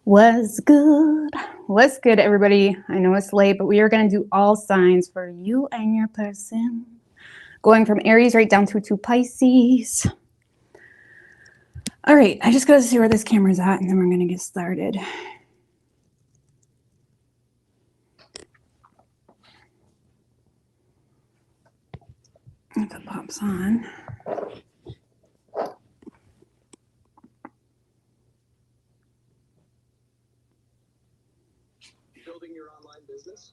What's good? What's good, everybody? I know it's late, but we are going to do all signs for you and your person. Going from Aries right down to Pisces. All right, I just got to see where this camera's at, and then we're going to get started. If it pops on. Building your online business?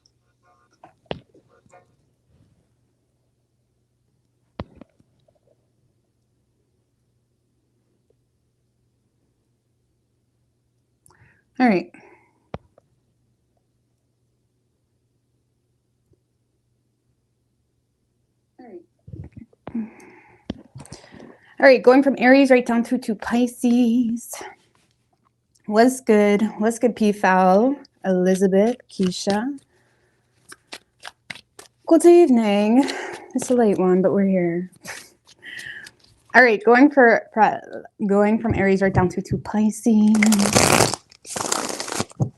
All right. All right, going from Aries right down to Pisces. What's good? What's good, P-Fowl? Elizabeth, Keisha. Good evening. It's a late one, but we're here. All right, going from Aries right down to Pisces.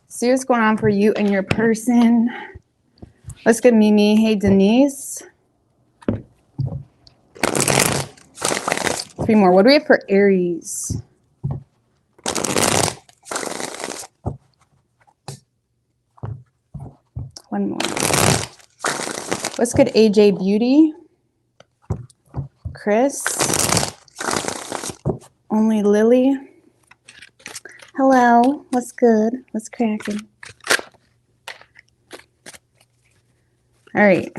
See what's going on for you and your person. What's good, Mimi? Hey, Denise. 3 more. What do we have for Aries? One more. What's good, AJ Beauty? Chris? Only Lily? Hello. What's good? What's cracking? All right.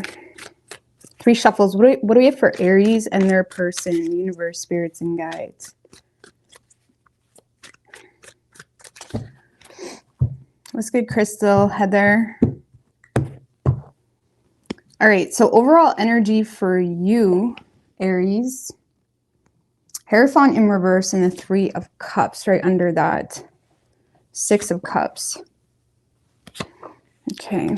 3 shuffles. What do we have for Aries and their person, universe, spirits, and guides? What's good, Crystal, Heather? All right, so overall energy for you, Aries. Hierophant in reverse and the 3 of Cups right under that. 6 of Cups. Okay.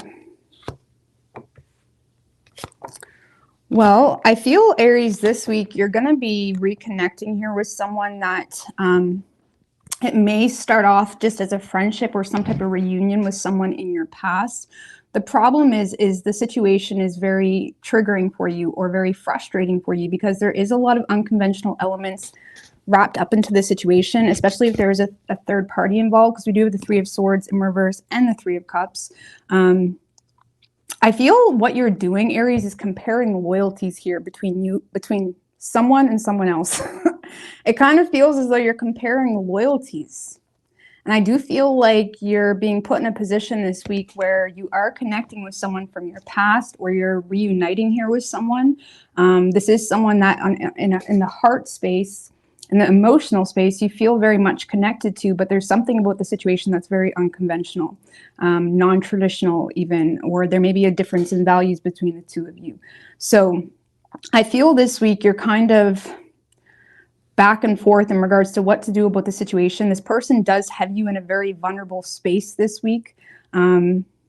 Well, I feel, Aries, this week you're going to be reconnecting here with someone that it may start off just as a friendship or some type of reunion with someone in your past. The problem is the situation is very triggering for you or very frustrating for you because there is a lot of unconventional elements wrapped up into the situation, especially if there is a third party involved, because we do have the 3 of Swords in reverse and the 3 of Cups. I feel what you're doing, Aries, is comparing loyalties here between someone and someone else. It kind of feels as though you're comparing loyalties. And I do feel like you're being put in a position this week where you are connecting with someone from your past, or you're reuniting here with someone. This is someone that in the heart space, in the emotional space, you feel very much connected to, but there's something about the situation that's very unconventional, non-traditional even, or there may be a difference in values between the 2 of you. So I feel this week you're kind of back and forth in regards to what to do about the situation. This person does have you in a very vulnerable space this week.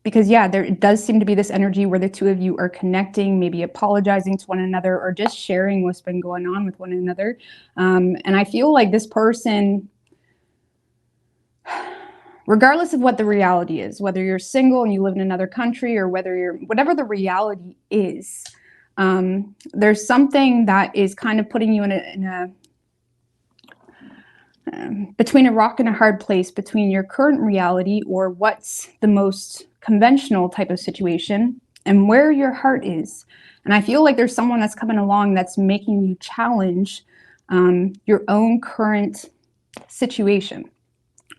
Because yeah, there does seem to be this energy where the 2 of you are connecting, maybe apologizing to one another or just sharing what's been going on with one another. And I feel like this person, regardless of what the reality is, whether you're single and you live in another country or whatever the reality is, there's something that is kind of putting you in between a rock and a hard place between your current reality or what's the most conventional type of situation and where your heart is. And I feel like there's someone that's coming along that's making you challenge your own current situation,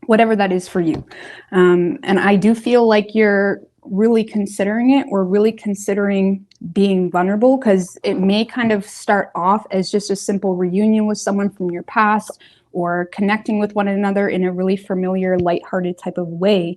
whatever that is for you. And I do feel like you're really considering it, or really considering being vulnerable, because it may kind of start off as just a simple reunion with someone from your past, or connecting with one another in a really familiar, lighthearted type of way.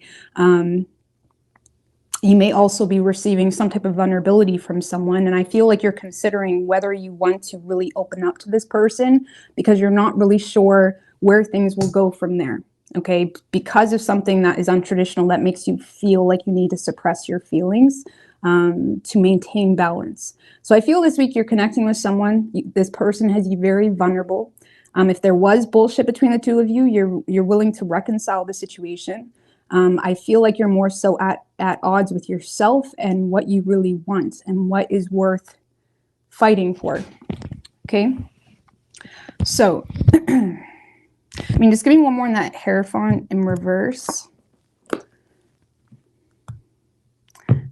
You may also be receiving some type of vulnerability from someone, and I feel like you're considering whether you want to really open up to this person because you're not really sure where things will go from there. Okay, because of something that is untraditional that makes you feel like you need to suppress your feelings to maintain balance. So I feel this week you're connecting with someone. This person has you very vulnerable. If there was bullshit between the 2 of you, you're willing to reconcile the situation. I feel like you're more so at odds with yourself and what you really want and what is worth fighting for. Okay. So, I mean, just give me one more in that Hierophant in reverse.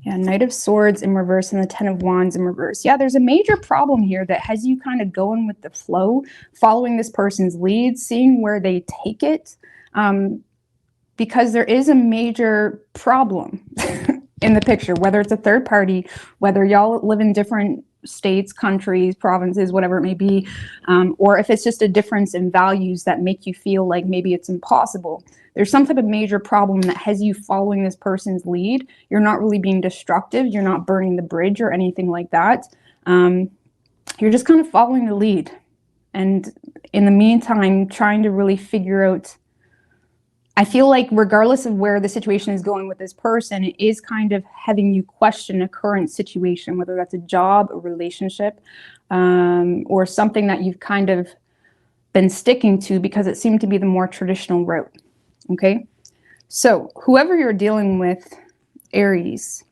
Yeah, Knight of Swords in reverse and the Ten of Wands in reverse. Yeah, there's a major problem here that has you kind of going with the flow, following this person's lead, seeing where they take it, because there is a major problem in the picture, whether it's a third party, whether y'all live in different states, countries, provinces, whatever it may be, or if it's just a difference in values that make you feel like maybe it's impossible. There's some type of major problem that has you following this person's lead. You're not really being destructive. You're not burning the bridge or anything like that. You're just kind of following the lead. And in the meantime, trying to really figure out, I feel like regardless of where the situation is going with this person, it is kind of having you question a current situation, whether that's a job, a relationship, or something that you've kind of been sticking to because it seemed to be the more traditional route. Okay, so whoever you're dealing with, Aries,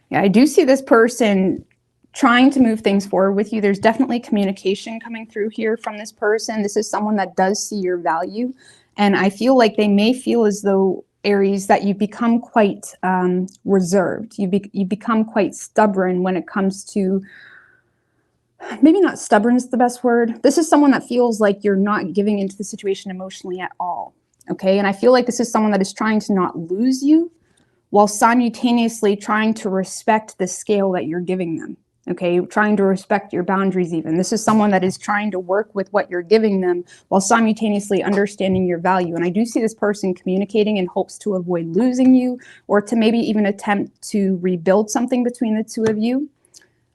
yeah, I do see this person trying to move things forward with you. There's definitely communication coming through here from this person. This is someone that does see your value. And I feel like they may feel as though, Aries, that you become quite reserved. You become quite stubborn when it comes to, maybe not stubborn is the best word. This is someone that feels like you're not giving into the situation emotionally at all. Okay, and I feel like this is someone that is trying to not lose you while simultaneously trying to respect the scale that you're giving them. Okay, trying to respect your boundaries even. This is someone that is trying to work with what you're giving them while simultaneously understanding your value. And I do see this person communicating in hopes to avoid losing you or to maybe even attempt to rebuild something between the two of you.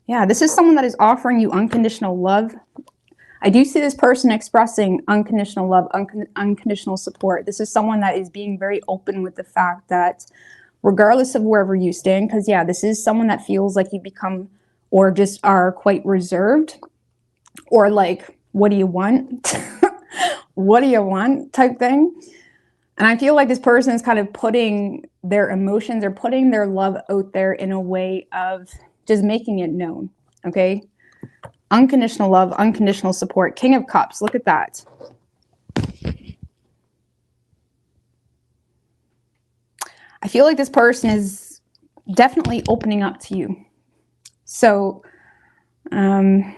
Yeah, this is someone that is offering you unconditional love. I do see this person expressing unconditional love, unconditional support. This is someone that is being very open with the fact that regardless of wherever you stand, because yeah, this is someone that feels like you become or just are quite reserved or like, what do you want? What do you want type thing. And I feel like this person is kind of putting their emotions or putting their love out there in a way of just making it known. Okay. Unconditional love, unconditional support. King of Cups. Look at that. I feel like this person is definitely opening up to you. So, giving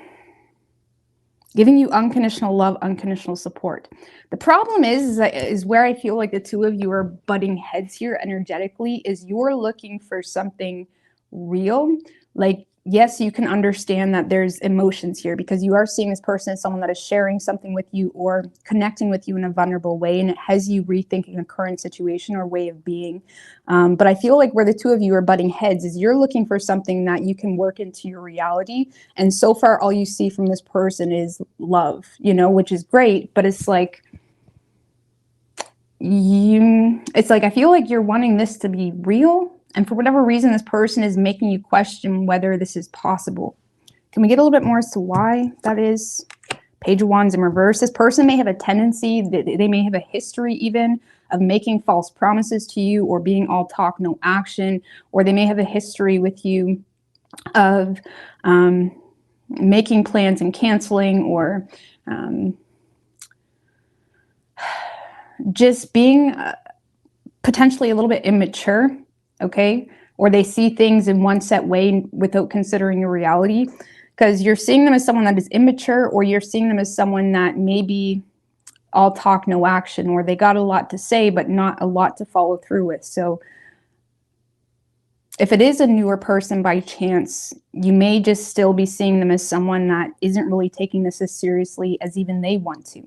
you unconditional love, unconditional support. The problem is where I feel like the two of you are butting heads here energetically, is you're looking for something real. Like, yes, you can understand that there's emotions here because you are seeing this person as someone that is sharing something with you or connecting with you in a vulnerable way, and it has you rethinking a current situation or way of being. But I feel like where the two of you are butting heads is you're looking for something that you can work into your reality. And so far, all you see from this person is love, you know, which is great, but it's like, I feel like you're wanting this to be real. And for whatever reason, this person is making you question whether this is possible. Can we get a little bit more as to why that is? Page of Wands in reverse. This person may have a tendency, they may have a history even of making false promises to you or being all talk, no action. Or they may have a history with you of making plans and canceling, or just being potentially a little bit immature. Okay, or they see things in one set way without considering your reality, because you're seeing them as someone that is immature, or you're seeing them as someone that maybe all talk, no action, or they got a lot to say but not a lot to follow through with. So if it is a newer person by chance, you may just still be seeing them as someone that isn't really taking this as seriously as even they want to.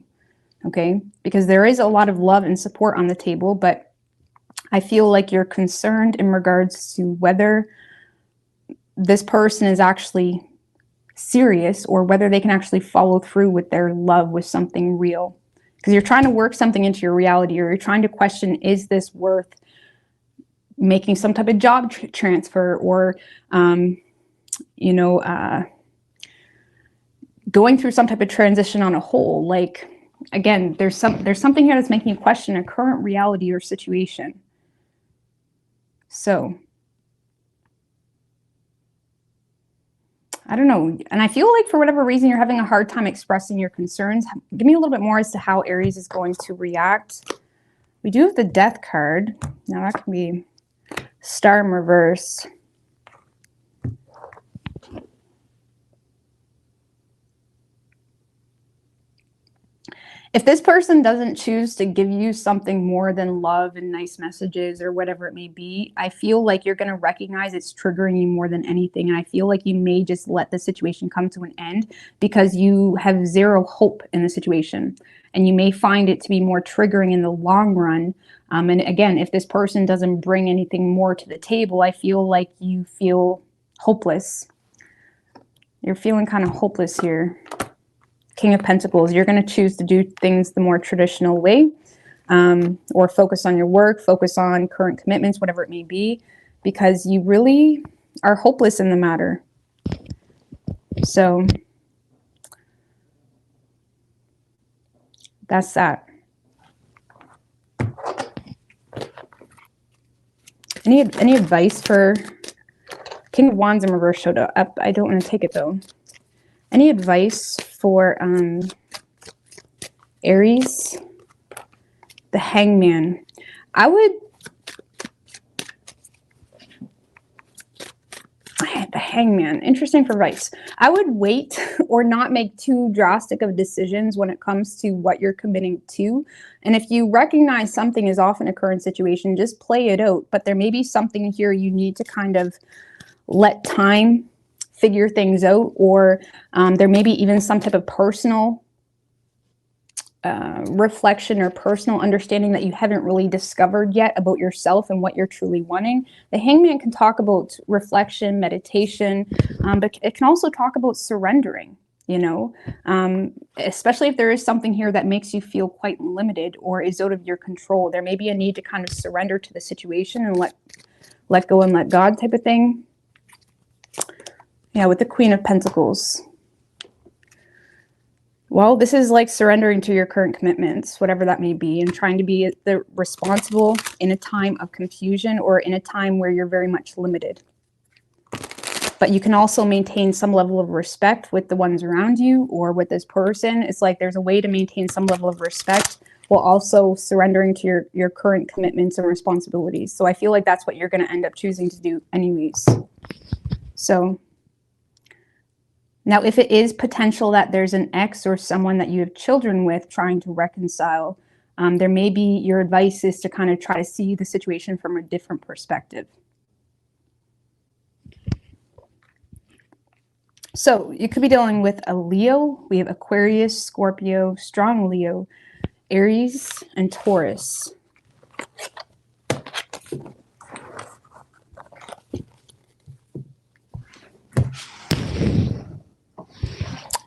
Okay, because there is a lot of love and support on the table, but I feel like you're concerned in regards to whether this person is actually serious or whether they can actually follow through with their love with something real. Because you're trying to work something into your reality, or you're trying to question, is this worth making some type of job transfer, or, going through some type of transition on a whole. Like, again, there's something here that's making you question a current reality or situation. So I don't know. And I feel like for whatever reason, you're having a hard time expressing your concerns. Give me a little bit more as to how Aries is going to react. We do have the Death card. Now that can be Star in reverse. If this person doesn't choose to give you something more than love and nice messages or whatever it may be, I feel like you're going to recognize it's triggering you more than anything. And I feel like you may just let the situation come to an end because you have zero hope in the situation. And you may find it to be more triggering in the long run. And again, if this person doesn't bring anything more to the table, I feel like you feel hopeless. You're feeling kind of hopeless here. King of Pentacles, you're going to choose to do things the more traditional way, or focus on your work, focus on current commitments, whatever it may be, because you really are hopeless in the matter. So that's that. Any advice for King of Wands in reverse showed up? I don't want to take it though. Any advice for Aries? The Hangman. The Hangman. Interesting for advice. I would wait or not make too drastic of decisions when it comes to what you're committing to. And if you recognize something is off in a current situation, just play it out. But there may be something here you need to kind of let time figure things out, or there may be even some type of personal reflection or personal understanding that you haven't really discovered yet about yourself and what you're truly wanting. The Hangman can talk about reflection, meditation, but it can also talk about surrendering, you know, especially if there is something here that makes you feel quite limited or is out of your control. There may be a need to kind of surrender to the situation and let go and let God type of thing. Yeah, with the Queen of Pentacles. Well, this is like surrendering to your current commitments, whatever that may be, and trying to be the responsible in a time of confusion or in a time where you're very much limited. But you can also maintain some level of respect with the ones around you or with this person. It's like there's a way to maintain some level of respect while also surrendering to your current commitments and responsibilities. So I feel like that's what you're going to end up choosing to do anyways. So now, if it is potential that there's an ex or someone that you have children with trying to reconcile, there may be, your advice is to kind of try to see the situation from a different perspective. So you could be dealing with a Leo. We have Aquarius, Scorpio, strong Leo, Aries, and Taurus.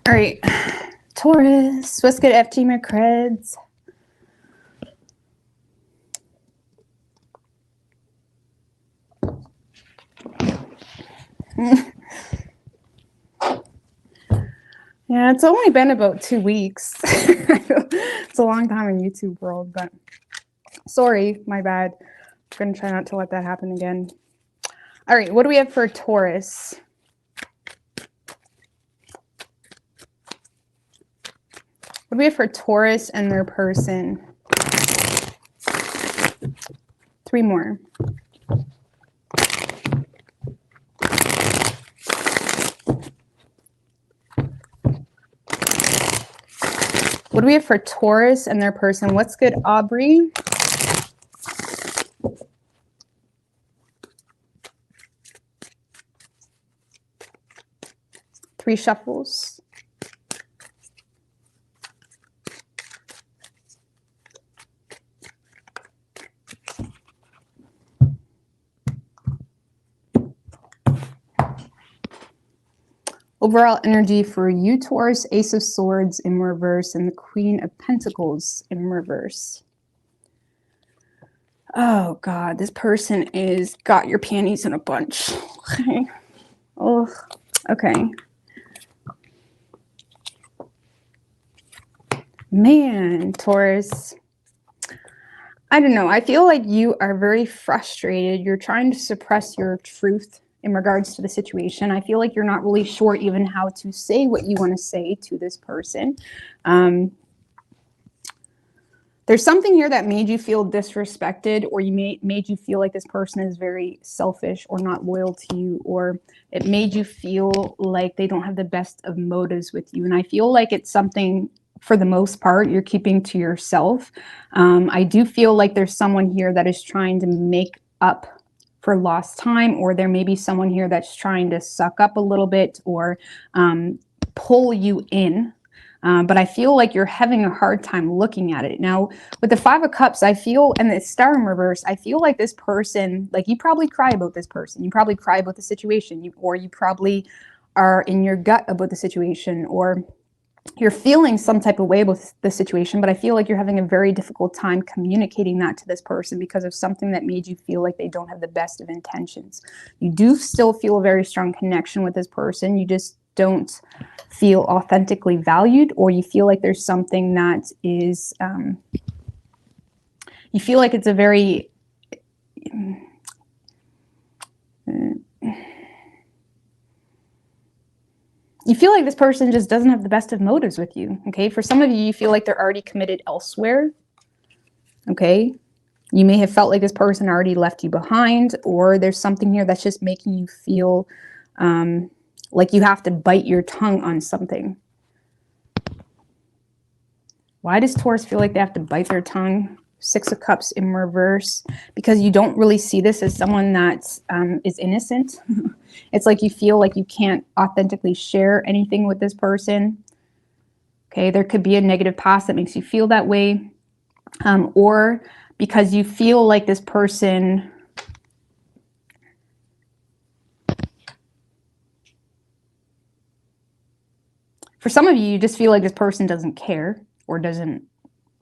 All right, Taurus, let's get FT McCreds. Yeah, it's only been about 2 weeks. It's a long time in YouTube world, but sorry, my bad. I'm going to try not to let that happen again. All right, what do we have for Taurus? What do we have for Taurus and their person? 3 more. What do we have for Taurus and their person? What's good, Aubrey? Three shuffles. Overall energy for you, Taurus, Ace of Swords in reverse, and the Queen of Pentacles in reverse. Oh, God, this person is got your panties in a bunch. Okay. Oh, okay. Man, Taurus. I don't know. I feel like you are very frustrated. You're trying to suppress your truth in regards to the situation. I feel like you're not really sure even how to say what you want to say to this person. There's something here that made you feel disrespected, or made you feel like this person is very selfish or not loyal to you, or it made you feel like they don't have the best of motives with you. And I feel like it's something, for the most part, you're keeping to yourself. I do feel like there's someone here that is trying to make up for lost time, or there may be someone here that's trying to suck up a little bit, or pull you in. But I feel like you're having a hard time looking at it. Now, with the Five of Cups, I feel, and the Star in reverse, I feel like this person, like you probably cry about this person. You probably cry about the situation, or you probably are in your gut about the situation, or you're feeling some type of way about the situation, but I feel like you're having a very difficult time communicating that to this person because of something that made you feel like they don't have the best of intentions. You do still feel a very strong connection with this person. You just don't feel authentically valued, or you feel like there's something that is, you feel like it's a very, you feel like this person just doesn't have the best of motives with you, okay? For some of you, you feel like they're already committed elsewhere, okay? You may have felt like this person already left you behind, or there's something here that's just making you feel like you have to bite your tongue on something. Why does Taurus feel like they have to bite their tongue? Six of Cups in reverse, because you don't really see this as someone that is innocent. It's like you feel like you can't authentically share anything with this person. Okay, there could be a negative past that makes you feel that way, or because you feel like this person for some of you, you just feel like this person doesn't care or doesn't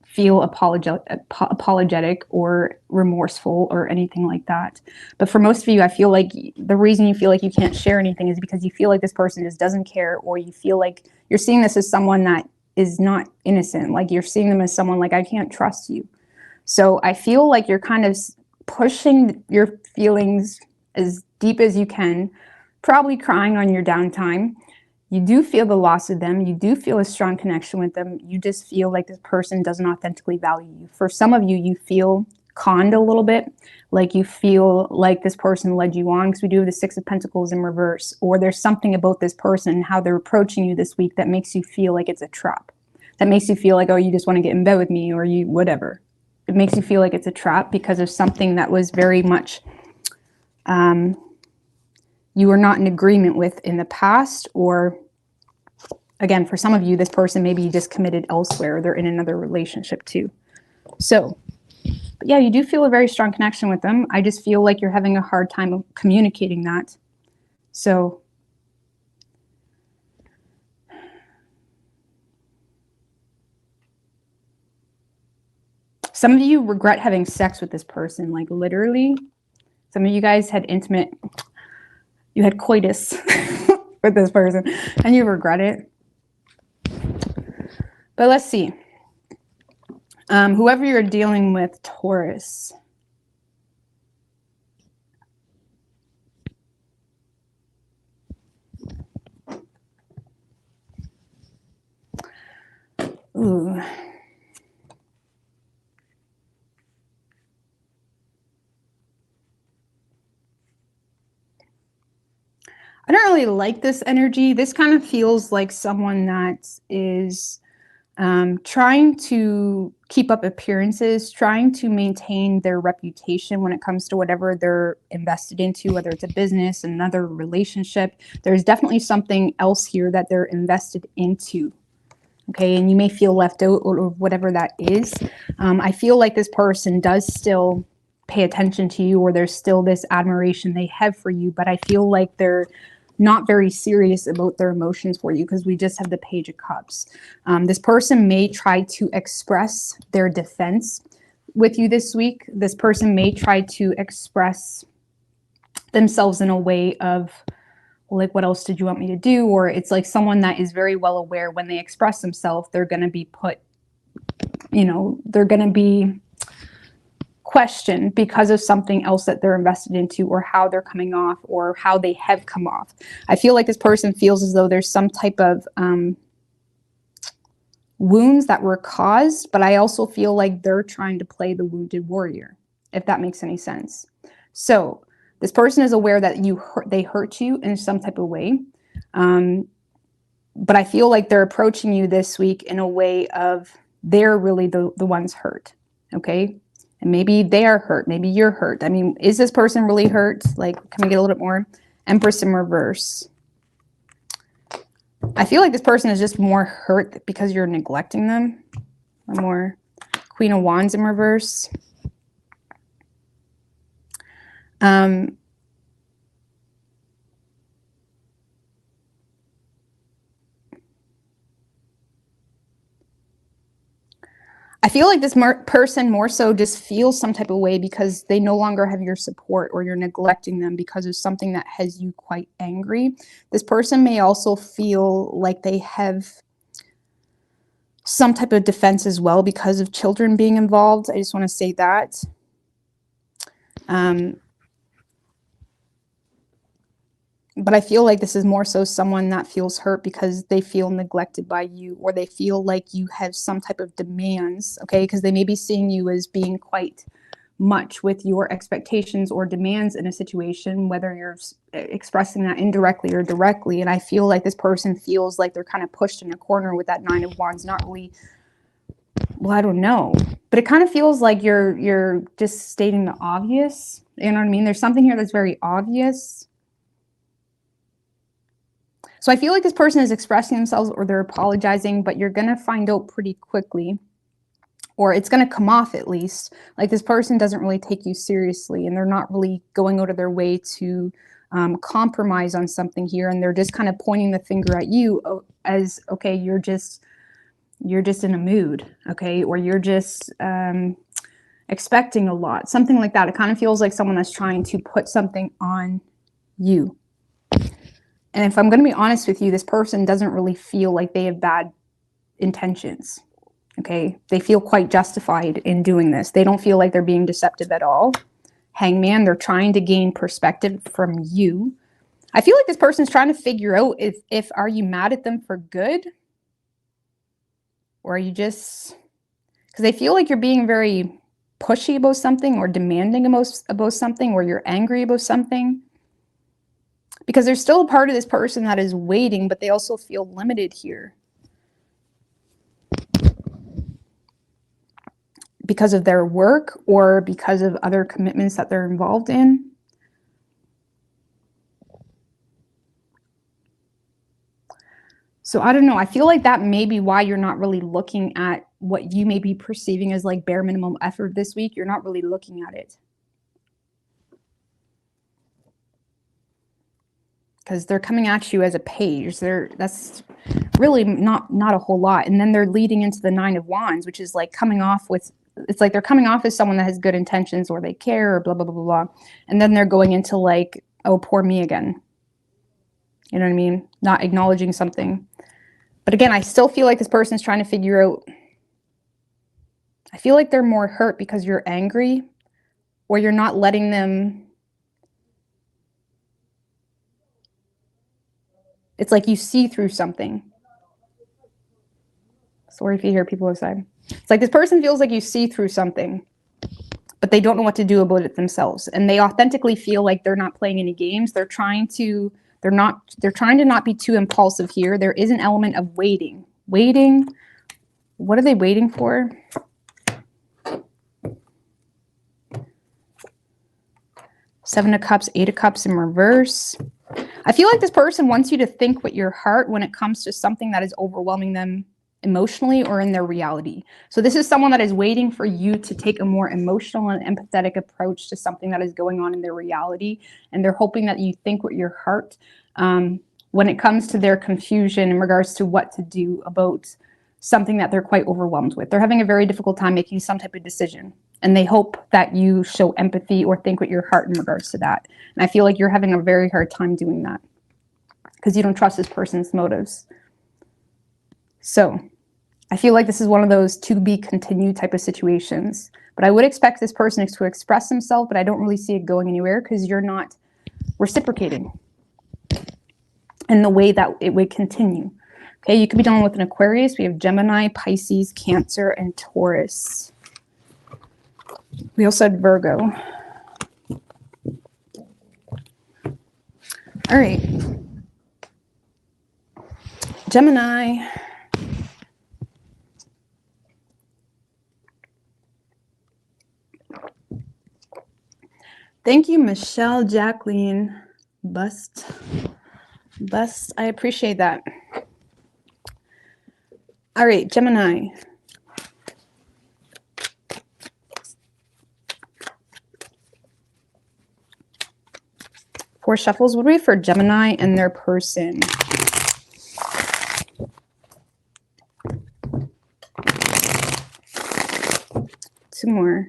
feel apologetic or remorseful or anything like that. But for most of you, I feel like the reason you feel like you can't share anything is because you feel like this person just doesn't care, or you feel like you're seeing this as someone that is not innocent. Like you're seeing them as someone like, I can't trust you. So I feel like you're kind of pushing your feelings as deep as you can, probably crying on your downtime. You do feel the loss of them. You do feel a strong connection with them. You just feel like this person doesn't authentically value you. For some of you, you feel conned a little bit, like you feel like this person led you on, because we do have the Six of Pentacles in reverse, or there's something about this person and how they're approaching you this week that makes you feel like it's a trap. That makes you feel like, oh, you just want to get in bed with me, or you whatever. It makes you feel like it's a trap because of something that was very much you were not in agreement with in the past, or again, for some of you, this person maybe you just committed elsewhere. They're in another relationship too. So, but yeah, you do feel a very strong connection with them. I just feel like you're having a hard time communicating that. So, some of you regret having sex with this person, like literally. Some of you guys had you had coitus with this person and you regret it. But let's see. Whoever you're dealing with, Taurus. Ooh. I don't really like this energy. This kind of feels like someone that is trying to keep up appearances, trying to maintain their reputation when it comes to whatever they're invested into, whether it's a business, another relationship. There's definitely something else here that they're invested into. Okay, and you may feel left out or whatever that is. I feel like this person does still pay attention to you, or there's still this admiration they have for you, but I feel like they're not very serious about their emotions for you, because we just have the Page of Cups. This person may try to express their defense with you this week. This person may try to express themselves in a way of, like, what else did you want me to do? Or it's like someone that is very well aware when they express themselves, they're going to be put, you know, they're going to be question because of something else that they're invested into, or how they're coming off, or how they have come off. I feel like this person feels as though there's some type of wounds that were caused, but I also feel like they're trying to play the wounded warrior, if that makes any sense. So this person is aware that they hurt you in some type of way. But I feel like they're approaching you this week in a way of they're really the ones hurt. Okay. And maybe they are hurt. Maybe you're hurt. I mean, is this person really hurt? Like, can we get a little bit more? Empress in reverse. I feel like this person is just more hurt because you're neglecting them. Or more. Queen of Wands in reverse. I feel like this person more so just feels some type of way because they no longer have your support, or you're neglecting them because of something that has you quite angry. This person may also feel like they have some type of defense as well because of children being involved. I just want to say that. But I feel like this is more so someone that feels hurt because they feel neglected by you, or they feel like you have some type of demands, okay? Because they may be seeing you as being quite much with your expectations or demands in a situation, whether you're expressing that indirectly or directly. And I feel like this person feels like they're kind of pushed in a corner with that Nine of Wands, not really, well, I don't know. But it kind of feels like you're just stating the obvious. You know what I mean? There's something here that's very obvious. So I feel like this person is expressing themselves, or they're apologizing, but you're going to find out pretty quickly, or it's going to come off at least, like this person doesn't really take you seriously, and they're not really going out of their way to compromise on something here. And they're just kind of pointing the finger at you as, okay, you're just in a mood, okay? Or you're just expecting a lot, something like that. It kind of feels like someone that's trying to put something on you. And if I'm going to be honest with you, this person doesn't really feel like they have bad intentions, okay? They feel quite justified in doing this. They don't feel like they're being deceptive at all. Hangman, they're trying to gain perspective from you. I feel like this person's trying to figure out if are you mad at them for good? Or are you just, because they feel like you're being very pushy about something, or demanding about something, or you're angry about something. Because there's still a part of this person that is waiting, but they also feel limited here. Because of their work, or because of other commitments that they're involved in. So I don't know. I feel like that may be why you're not really looking at what you may be perceiving as like bare minimum effort this week. You're not really looking at it. Because they're coming at you as a page. That's really not a whole lot. And then they're leading into the Nine of Wands, which is like coming off with, it's like they're coming off as someone that has good intentions, or they care, or blah, blah, blah, blah, blah. And then they're going into like, oh, poor me again. You know what I mean? Not acknowledging something. But again, I still feel like this person's trying to figure out, I feel like they're more hurt because you're angry, or you're not letting them. It's like you see through something. Sorry if you hear people outside. It's like this person feels like you see through something, but they don't know what to do about it themselves. And they authentically feel like they're not playing any games. They're trying to not be too impulsive here. There is an element of waiting. Waiting. What are they waiting for? Seven of Cups, Eight of Cups in reverse. I feel like this person wants you to think with your heart when it comes to something that is overwhelming them emotionally or in their reality. So this is someone that is waiting for you to take a more emotional and empathetic approach to something that is going on in their reality. And they're hoping that you think with your heart when it comes to their confusion in regards to what to do about something that they're quite overwhelmed with. They're having a very difficult time making some type of decision. And they hope that you show empathy or think with your heart in regards to that. And I feel like you're having a very hard time doing that because you don't trust this person's motives. So I feel like this is one of those to be continued type of situations. But I would expect this person to express himself, but I don't really see it going anywhere because you're not reciprocating in the way that it would continue. Okay, you could be dealing with an Aquarius. We have Gemini, Pisces, Cancer, and Taurus. We also had Virgo. All right. Gemini. Thank you, Michelle, Jacqueline, Bust. I appreciate that. All right, Gemini. Four shuffles. What do we have for Gemini and their person? Two more.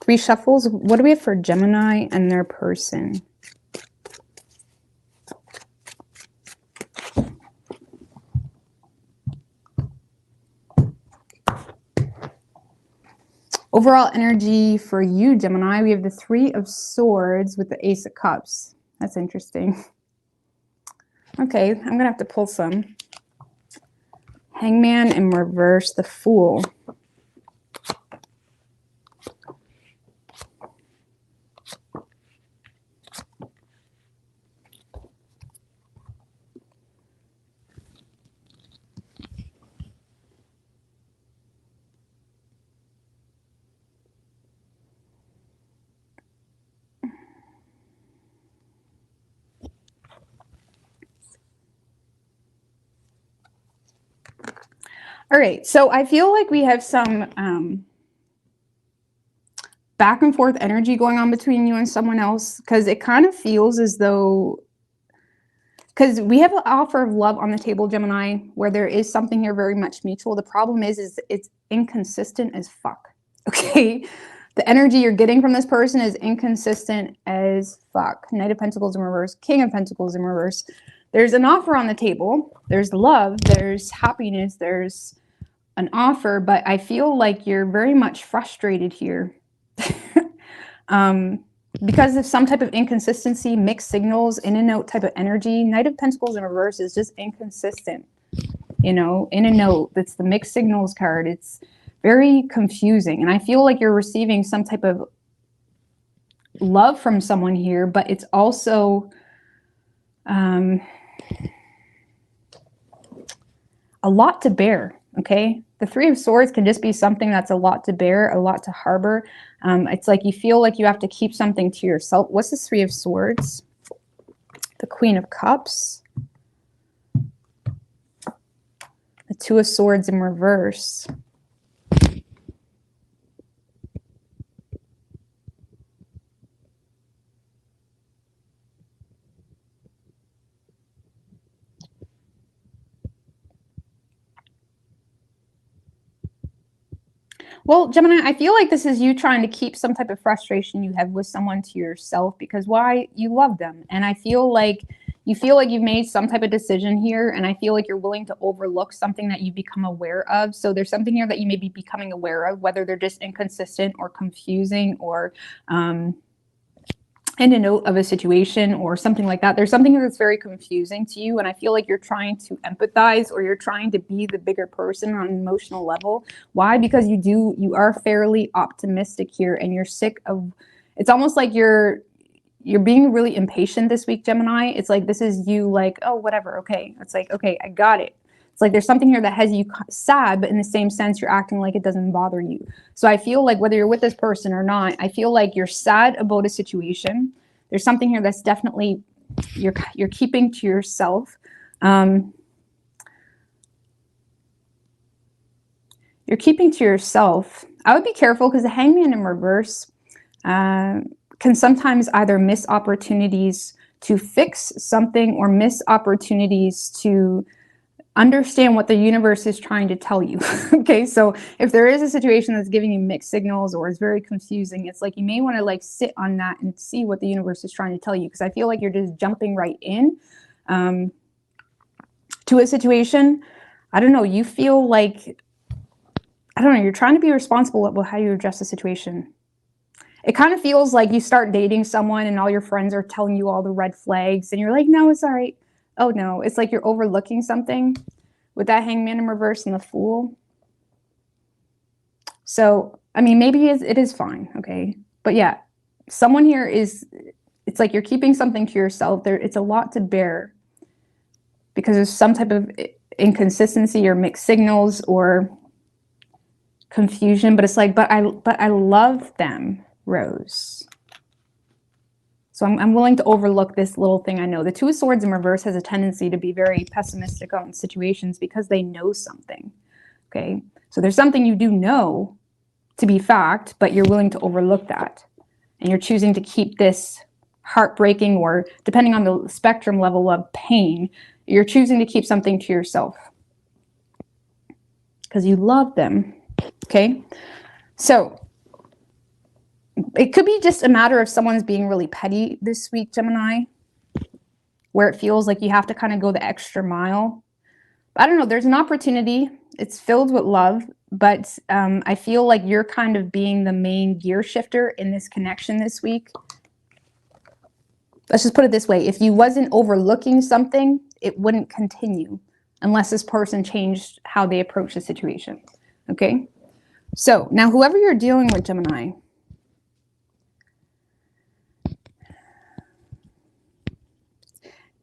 Three shuffles. What do we have for Gemini and their person? Overall energy for you, Gemini, we have the Three of Swords with the Ace of Cups. That's interesting. Okay, I'm going to have to pull some. Hangman in reverse, the Fool. All right, so I feel like we have some back and forth energy going on between you and someone else, because it kind of feels as though, because we have an offer of love on the table, Gemini, where there is something here very much mutual. The problem is it's inconsistent as fuck, okay? The energy you're getting from this person is inconsistent as fuck. Knight of Pentacles in reverse, King of Pentacles in reverse. There's an offer on the table. There's love. There's happiness. There's an offer, but I feel like you're very much frustrated here because of some type of inconsistency, mixed signals, in and out type of energy. Knight of Pentacles in reverse is just inconsistent, you know, in and out. That's the mixed signals card. It's very confusing. And I feel like you're receiving some type of love from someone here, but it's also a lot to bear, okay? The Three of Swords can just be something that's a lot to bear, a lot to harbor. It's like you feel like you have to keep something to yourself. What's the Three of Swords? The Queen of Cups. The Two of Swords in reverse. Well, Gemini, I feel like this is you trying to keep some type of frustration you have with someone to yourself, because why? You love them. And I feel like you've made some type of decision here, and I feel like you're willing to overlook something that you become aware of. So there's something here that you may be becoming aware of, whether they're just inconsistent or confusing or in a note of a situation or something like that. There's something that's very confusing to you, and I feel like you're trying to empathize, or you're trying to be the bigger person on an emotional level. Why? Because you are fairly optimistic here, and you're sick of, it's almost like you're being really impatient this week, Gemini. It's like, this is you like, oh, whatever, okay. It's like, okay, I got it. It's like there's something here that has you sad, but in the same sense, you're acting like it doesn't bother you. So I feel like whether you're with this person or not, I feel like you're sad about a situation. There's something here that's definitely you're keeping to yourself. You're keeping to yourself. I would be careful, because the Hangman in reverse can sometimes either miss opportunities to fix something or miss opportunities to understand what the universe is trying to tell you. Okay, so if there is a situation that's giving you mixed signals or is very confusing, it's like you may want to like sit on that and see what the universe is trying to tell you, because I feel like you're just jumping right in to a situation. I don't know, you feel like, I don't know, you're trying to be responsible about how you address the situation. It kind of feels like you start dating someone and all your friends are telling you all the red flags and you're like, no, it's all right. Oh no, it's like you're overlooking something with that Hangman in reverse and the Fool. So, I mean, maybe it is fine, okay? But yeah, someone here is, it's like you're keeping something to yourself. It's a lot to bear because there's some type of inconsistency or mixed signals or confusion, but it's like, but I love them, Rose. So I'm willing to overlook this little thing. I know the Two of Swords in reverse has a tendency to be very pessimistic on situations because they know something. Okay, so there's something you do know to be fact, but you're willing to overlook that. And you're choosing to keep this heartbreaking, or depending on the spectrum level of pain, you're choosing to keep something to yourself because you love them. Okay, so it could be just a matter of someone's being really petty this week, Gemini, where it feels like you have to kind of go the extra mile. I don't know, there's an opportunity. It's filled with love, but I feel like you're kind of being the main gear shifter in this connection this week. Let's just put it this way. If you wasn't overlooking something, it wouldn't continue unless this person changed how they approach the situation. Okay? So now whoever you're dealing with, Gemini,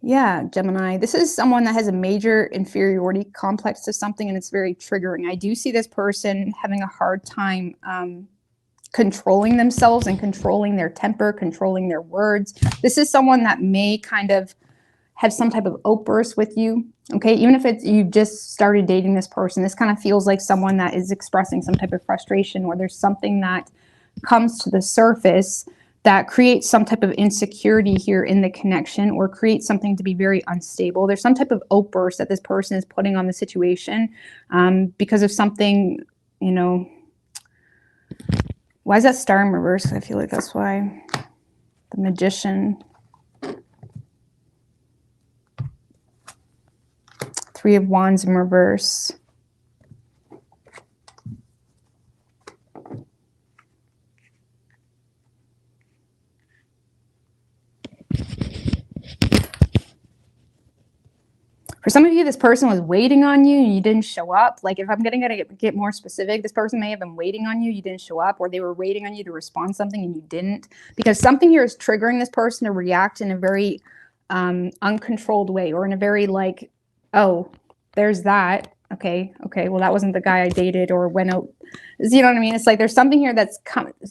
yeah, Gemini, this is someone that has a major inferiority complex to something, and it's very triggering. I do see this person having a hard time controlling themselves and controlling their temper, controlling their words. This is someone that may kind of have some type of outburst with you, okay? Even if it's you just started dating this person, this kind of feels like someone that is expressing some type of frustration, or there's something that comes to the surface that creates some type of insecurity here in the connection, or creates something to be very unstable. There's some type of outburst that this person is putting on the situation because of something, you know. Why is that star in reverse? I feel like that's why. The Magician. Three of Wands in reverse. For some of you, this person was waiting on you and you didn't show up. Like if I'm gonna get more specific, this person may have been waiting on you, you didn't show up, or they were waiting on you to respond to something and you didn't. Because something here is triggering this person to react in a very uncontrolled way, or in a very like, oh, there's that. Okay, well, that wasn't the guy I dated or went out. You know what I mean? It's like there's something here that's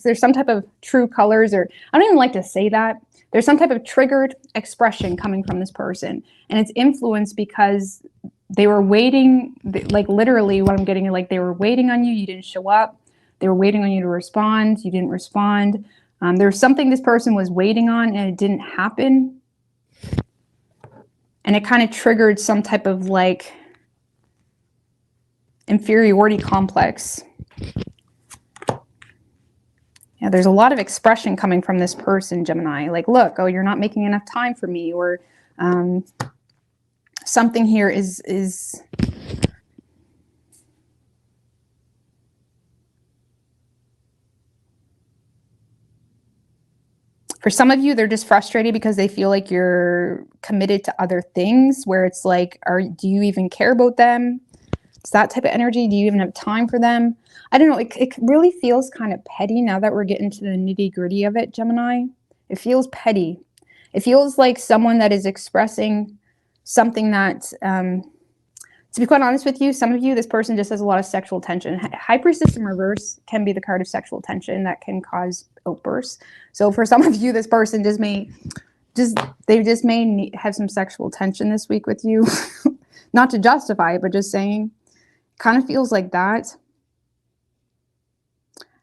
there's some type of true colors, or I don't even like to say that. There's some type of triggered expression coming from this person, and it's influenced because they were waiting, like literally what I'm getting, like they were waiting on you, you didn't show up. They were waiting on you to respond, you didn't respond. There's something this person was waiting on and it didn't happen. And it kind of triggered some type of like inferiority complex. Yeah, there's a lot of expression coming from this person, Gemini. Like, look, oh, you're not making enough time for me, or something here is for some of you, they're just frustrated because they feel like you're committed to other things, where it's like, do you even care about them? It's that type of energy. Do you even have time for them? I don't know. It really feels kind of petty now that we're getting to the nitty gritty of it, Gemini. It feels petty. It feels like someone that is expressing something that, to be quite honest with you, some of you, this person just has a lot of sexual tension. High Priestess in reverse can be the card of sexual tension that can cause outbursts. So for some of you, this person may have some sexual tension this week with you. Not to justify it, but just saying, kind of feels like that.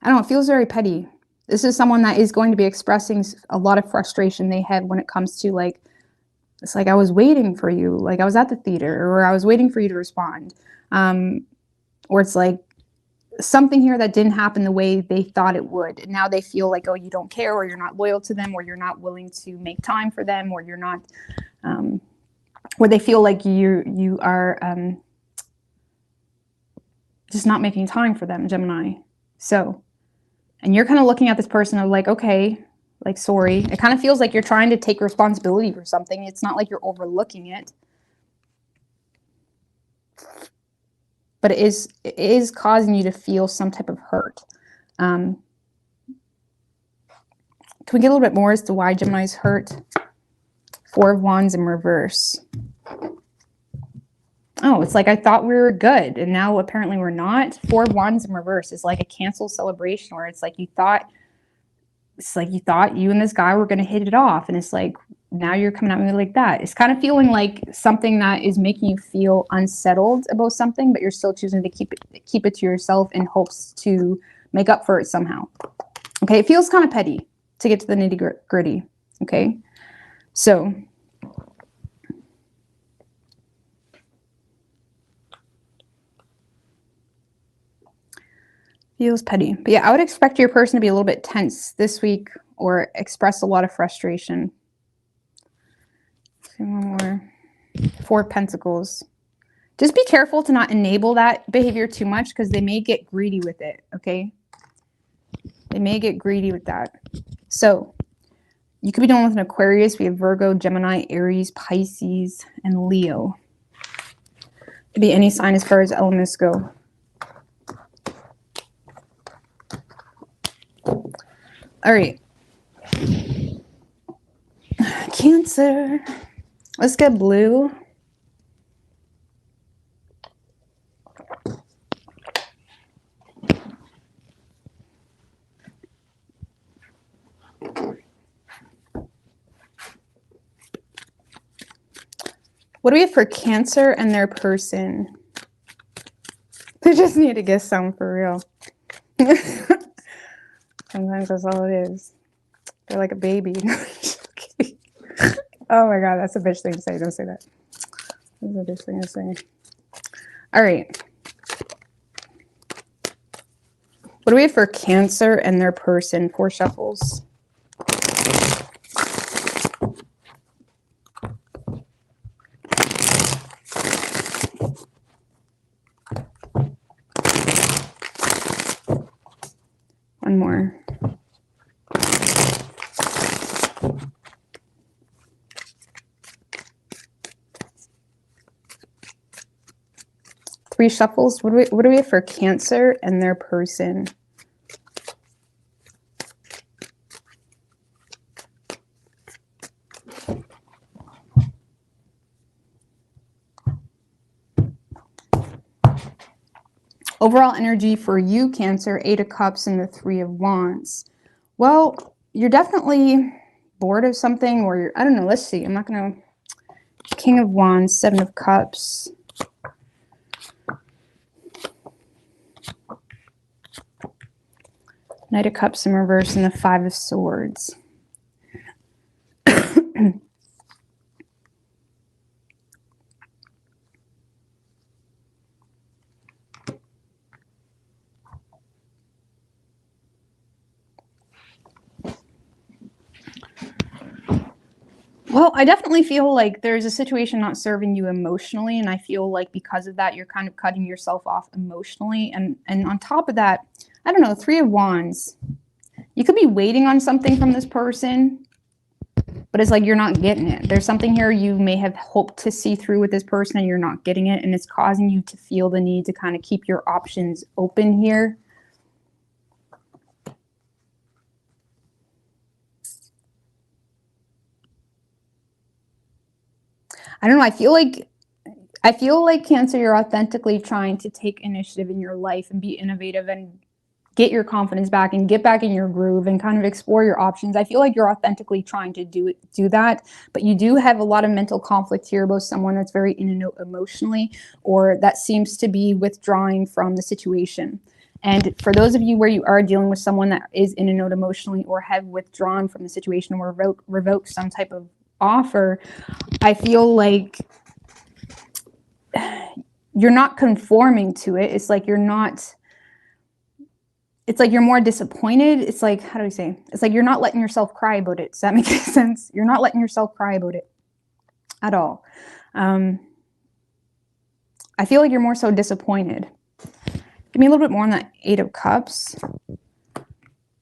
I don't know, it feels very petty. This is someone that is going to be expressing a lot of frustration they have when it comes to like It's like, I was waiting for you. Like I was at the theater, or I was waiting for you to respond. Or it's like something here that didn't happen the way they thought it would. And now they feel like, oh, you don't care, or you're not loyal to them, or you're not willing to make time for them, or you're not, where they feel like you are just not making time for them, Gemini. So, and you're kind of looking at this person of like, okay, like, sorry. It kind of feels like you're trying to take responsibility for something. It's not like you're overlooking it. But it is causing you to feel some type of hurt. Can we get a little bit more as to why Gemini's hurt? Four of Wands in reverse. Oh, it's like, I thought we were good, and now apparently we're not. Four of Wands in reverse is like a canceled celebration, where it's like you thought you and this guy were going to hit it off, and it's like, now you're coming at me like that. It's kind of feeling like something that is making you feel unsettled about something, but you're still choosing to keep it to yourself in hopes to make up for it somehow. Okay, it feels kind of petty to get to the nitty-gritty. Okay, so feels petty. But yeah, I would expect your person to be a little bit tense this week, or express a lot of frustration. One more. Four of Pentacles. Just be careful to not enable that behavior too much, because they may get greedy with it, okay? They may get greedy with that. So you could be dealing with an Aquarius. We have Virgo, Gemini, Aries, Pisces, and Leo. It could be any sign as far as elements go. All right. Cancer. Let's get blue. What do we have for Cancer and their person? They just need to get some for real. Sometimes that's all it is. They're like a baby. Oh my God, that's a bitch thing to say. Don't say that. That's a bitch thing to say. All right. What do we have for Cancer and their person? Four shuffles. One more. Three shuffles. What do we have for Cancer and their person? Overall energy for you, Cancer, Eight of Cups and the Three of Wands. Well, you're definitely bored of something, or you're, I don't know, let's see. I'm not going to... King of Wands, Seven of Cups. Knight of Cups in reverse and the Five of Swords. Well, I definitely feel like there's a situation not serving you emotionally, and I feel like because of that, you're kind of cutting yourself off emotionally. And on top of that, I don't know, Three of Wands. You could be waiting on something from this person, but it's like you're not getting it. There's something here you may have hoped to see through with this person, and you're not getting it, and it's causing you to feel the need to kind of keep your options open here. I don't know. I feel like Cancer, you're authentically trying to take initiative in your life and be innovative and get your confidence back and get back in your groove and kind of explore your options. I feel like you're authentically trying to do that, but you do have a lot of mental conflict here about someone that's very in and out emotionally, or that seems to be withdrawing from the situation. And for those of you where you are dealing with someone that is in and out emotionally, or have withdrawn from the situation, or revoked some type of offer, I feel like you're not conforming to it. It's like you're not, it's like you're more disappointed. It's like, how do we say? It's like you're not letting yourself cry about it. Does that make sense? You're not letting yourself cry about it at all. I feel like you're more so disappointed. Give me a little bit more on that 8 of Cups.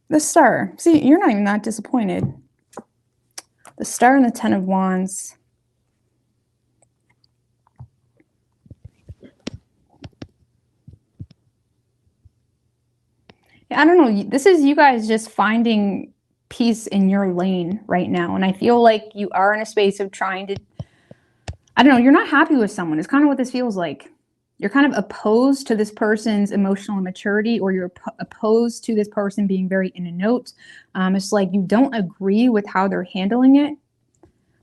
The Star. See, you're not even that disappointed. The Star and the 10 of Wands. I don't know. This is you guys just finding peace in your lane right now. And I feel like you are in a space of trying to, I don't know, you're not happy with someone. It's kind of what this feels like. You're kind of opposed to this person's emotional immaturity, or you're opposed to this person being very in a note. It's like you don't agree with how they're handling it,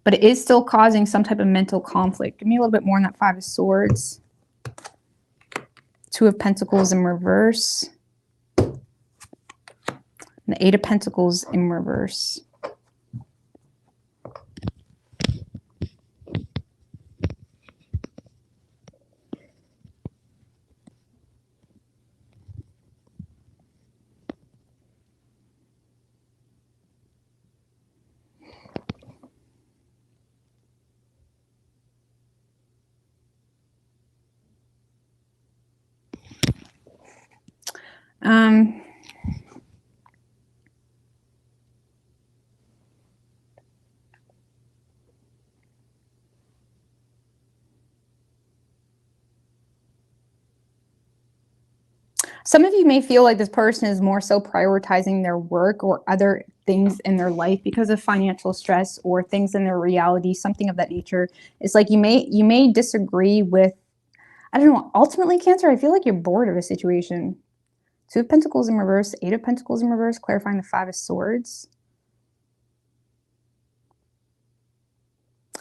but it is still causing some type of mental conflict. Give me a little bit more on that 5 of Swords. 2 of Pentacles in reverse. And the 8 of Pentacles in reverse. Some of you may feel like this person is more so prioritizing their work or other things in their life because of financial stress or things in their reality, something of that nature. It's like you may disagree with, I don't know, ultimately, Cancer, I feel like you're bored of a situation. 2 of Pentacles in reverse, 8 of Pentacles in reverse, clarifying the 5 of Swords.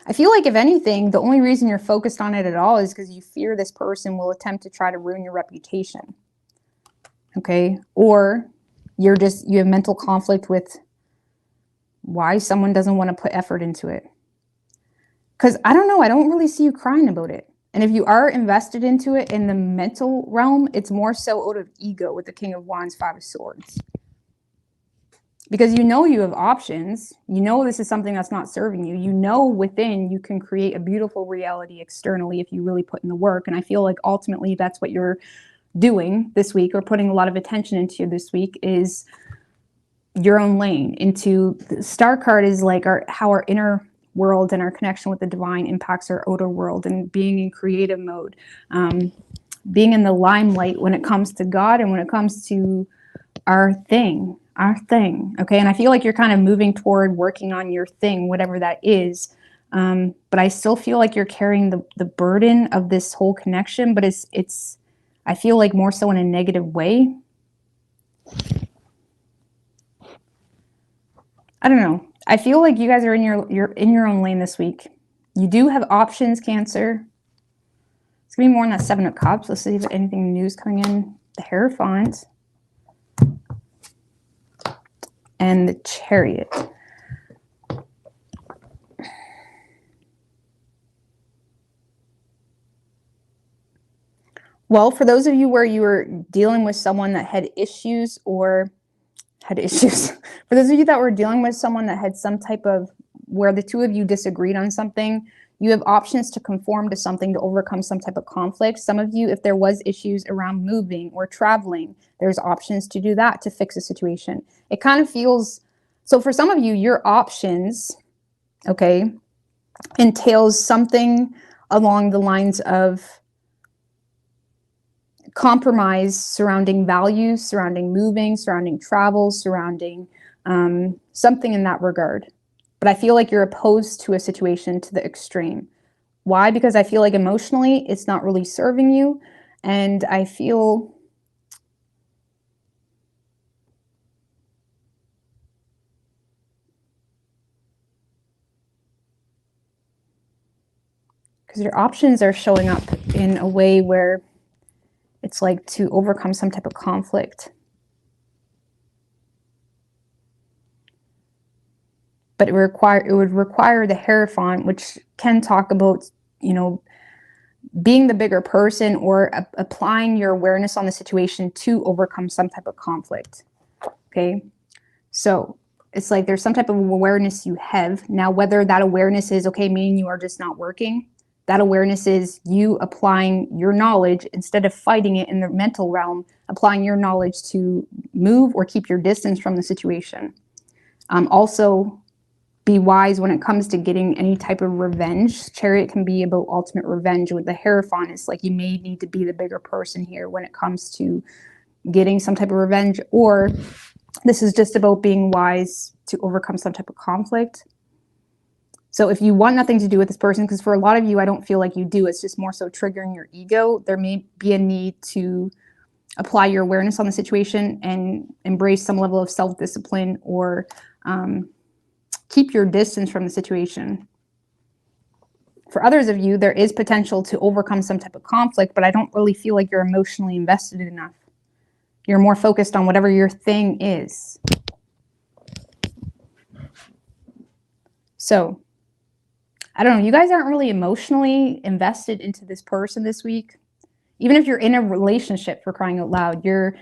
I feel like, if anything, the only reason you're focused on it at all is because you fear this person will attempt to try to ruin your reputation. Okay? Or you have mental conflict with why someone doesn't want to put effort into it. Because I don't know, I don't really see you crying about it. And if you are invested into it in the mental realm, it's more so out of ego with the King of Wands, 5 of Swords. Because you know you have options. You know this is something that's not serving you. You know within you can create a beautiful reality externally if you really put in the work. And I feel like ultimately that's what you're doing this week, or putting a lot of attention into this week, is your own lane. Into the Star card is like how our inner world and our connection with the divine impacts our outer world, and being in creative mode, being in the limelight when it comes to God and when it comes to our thing. Okay. And I feel like you're kind of moving toward working on your thing, whatever that is. But I still feel like you're carrying the burden of this whole connection, but it's I feel like more so in a negative way. I don't know. I feel like you guys are you're in your own lane this week. You do have options, Cancer. It's gonna be more on that 7 of Cups. Let's see if anything new is coming in. The Hierophant and the Chariot. Well, for those of you where you were dealing with someone that had issues for those of you that were dealing with someone that had some type of, where the two of you disagreed on something, you have options to conform to something to overcome some type of conflict. Some of you, if there was issues around moving or traveling, there's options to do that to fix a situation. It kind of feels, so for some of you, your options, okay, entails something along the lines of compromise surrounding values, surrounding moving, surrounding travel, surrounding something in that regard. But I feel like you're opposed to a situation to the extreme. Why? Because I feel like emotionally it's not really serving you. And I feel because your options are showing up in a way where it's like to overcome some type of conflict. but it would require the Hierophant, which can talk about, you know, being the bigger person or applying your awareness on the situation to overcome some type of conflict. Okay, so it's like there's some type of awareness you have. Now, whether that awareness is, okay, me and you are just not working, that awareness is you applying your knowledge instead of fighting it in the mental realm, applying your knowledge to move or keep your distance from the situation. Also, be wise when it comes to getting any type of revenge. Chariot can be about ultimate revenge. With the Hierophant, it's like you may need to be the bigger person here when it comes to getting some type of revenge, or this is just about being wise to overcome some type of conflict. So if you want nothing to do with this person, because for a lot of you, I don't feel like you do, it's just more so triggering your ego, there may be a need to apply your awareness on the situation and embrace some level of self-discipline, or keep your distance from the situation. For others of you, there is potential to overcome some type of conflict, but I don't really feel like you're emotionally invested enough. You're more focused on whatever your thing is. So, I don't know, you guys aren't really emotionally invested into this person this week. Even if you're in a relationship, for crying out loud, you're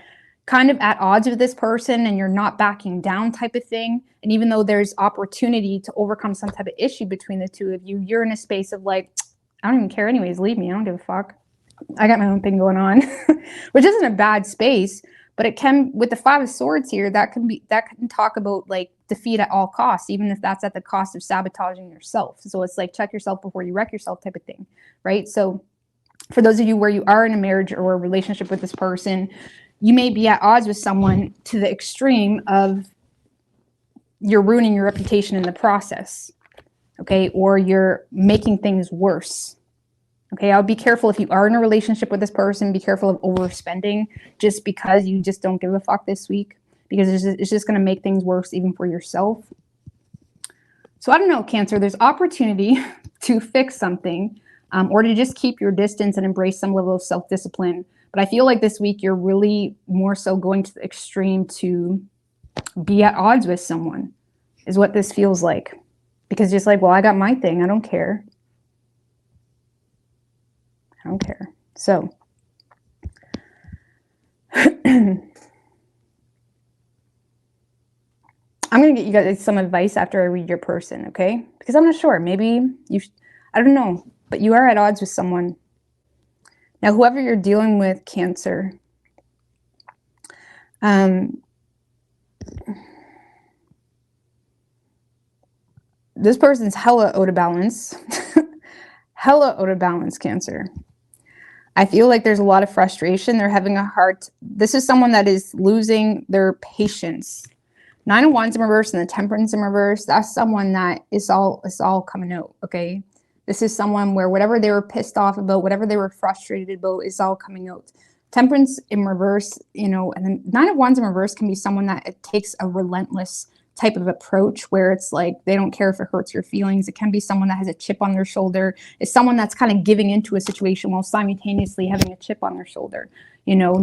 kind of at odds with this person and you're not backing down type of thing. And even though there's opportunity to overcome some type of issue between the two of you, you're in a space of like, I don't even care anyways, leave me, I don't give a fuck. I got my own thing going on, which isn't a bad space, but it can, with the Five of Swords here, that can talk about like defeat at all costs, even if that's at the cost of sabotaging yourself. So it's like check yourself before you wreck yourself type of thing, right? So for those of you where you are in a marriage or a relationship with this person, you may be at odds with someone to the extreme of you're ruining your reputation in the process, okay? Or you're making things worse. Okay, I'll be careful if you are in a relationship with this person. Be careful of overspending just because you just don't give a fuck this week, because it's just going to make things worse even for yourself. So I don't know, Cancer, there's opportunity to fix something, or to just keep your distance and embrace some level of self-discipline. But I feel like this week you're really more so going to the extreme to be at odds with someone is what this feels like. Because just like, well, I got my thing. I don't care. I don't care. So I'm going to get you guys some advice after I read your person, okay? Because I'm not sure. Maybe I don't know. But you are at odds with someone. Now, whoever you're dealing with, Cancer, this person's hella out of balance. Hella out of balance, Cancer. I feel like there's a lot of frustration. They're having a hard... This is someone that is losing their patience. Nine of Wands in reverse and the Temperance in reverse. That's someone that it's all coming out, okay? This is someone where whatever they were pissed off about, whatever they were frustrated about, is all coming out. Temperance in reverse, you know, and then Nine of Wands in reverse can be someone that it takes a relentless type of approach where it's like they don't care if it hurts your feelings. It can be someone that has a chip on their shoulder. It's someone that's kind of giving into a situation while simultaneously having a chip on their shoulder. You know,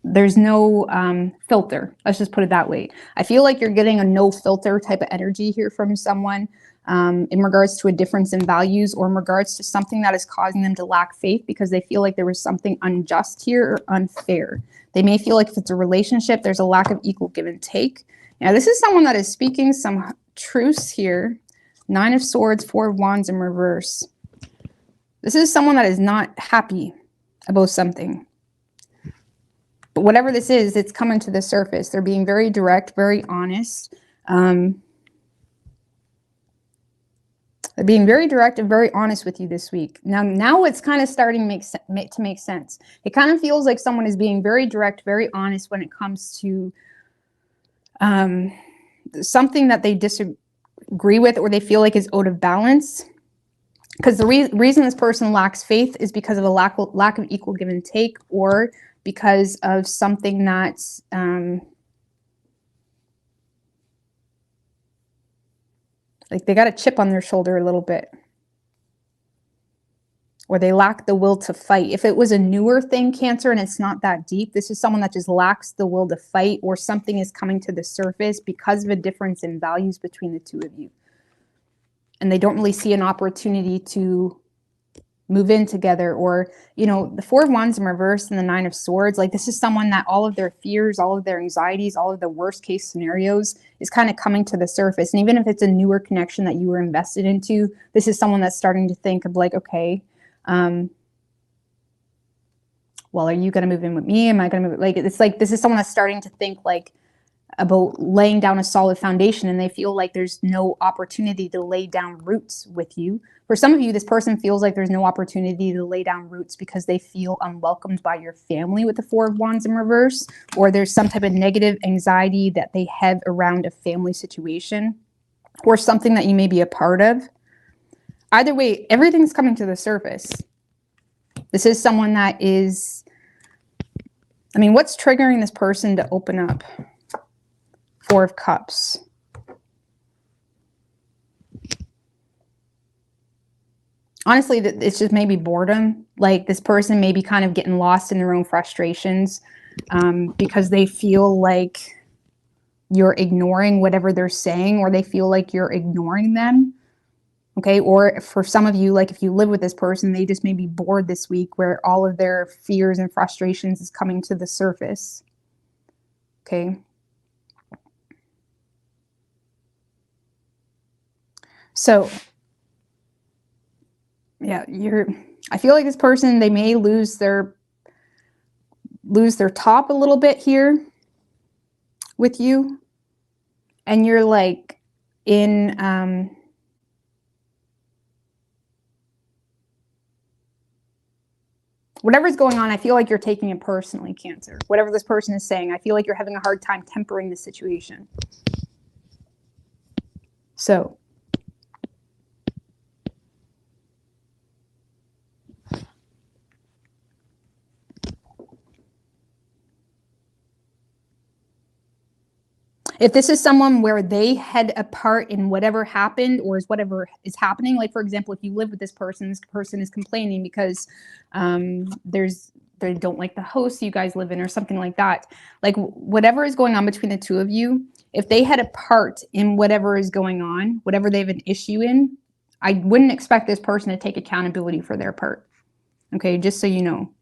there's no filter. Let's just put it that way. I feel like you're getting a no filter type of energy here from someone in regards to a difference in values, or in regards to something that is causing them to lack faith because they feel like there was something unjust here or unfair. They may feel like if it's a relationship, there's a lack of equal give and take. Now, this is someone that is speaking some truce here. Nine of Swords, Four of Wands in reverse. This is someone that is not happy about something. But whatever this is, it's coming to the surface. They're being very direct, very honest. They're being very direct and very honest with you this week. Now it's kind of starting to make sense. It kind of feels like someone is being very direct, very honest when it comes to something that they disagree with or they feel like is out of balance. Because the reason this person lacks faith is because of a lack of equal give and take, or because of something that's like they got a chip on their shoulder a little bit. or they lack the will to fight. If it was a newer thing, Cancer, and it's not that deep, this is someone that just lacks the will to fight, or something is coming to the surface because of a difference in values between the two of you. And they don't really see an opportunity to move in together. Or, you know, the Four of Wands in reverse and the Nine of Swords, like this is someone that all of their fears, all of their anxieties, all of the worst case scenarios is kind of coming to the surface. And even if it's a newer connection that you were invested into, this is someone that's starting to think of like, okay, well, are you going to move in with me? Am I going to move? Like, it's like, this is someone that's starting to think like about laying down a solid foundation, and they feel like there's no opportunity to lay down roots with you. For some of you, this person feels like there's no opportunity to lay down roots because they feel unwelcomed by your family with the Four of Wands in reverse, or there's some type of negative anxiety that they have around a family situation or something that you may be a part of. Either way, everything's coming to the surface. This is someone that is, I mean, what's triggering this person to open up? Four of Cups. Honestly, it's just maybe boredom. Like this person may be kind of getting lost in their own frustrations because they feel like you're ignoring whatever they're saying, or they feel like you're ignoring them. Okay, or for some of you, like if you live with this person, they just may be bored this week where all of their fears and frustrations is coming to the surface. Okay. So, yeah, I feel like this person, they may lose their top a little bit here with you. And you're like in, whatever's going on, I feel like you're taking it personally, Cancer. Whatever this person is saying, I feel like you're having a hard time tempering the situation. So, if this is someone where they had a part in whatever happened or is whatever is happening, like for example, if you live with this person is complaining because they don't like the house you guys live in or something like that. Like whatever is going on between the two of you, if they had a part in whatever is going on, whatever they have an issue in, I wouldn't expect this person to take accountability for their part. Okay, just so you know.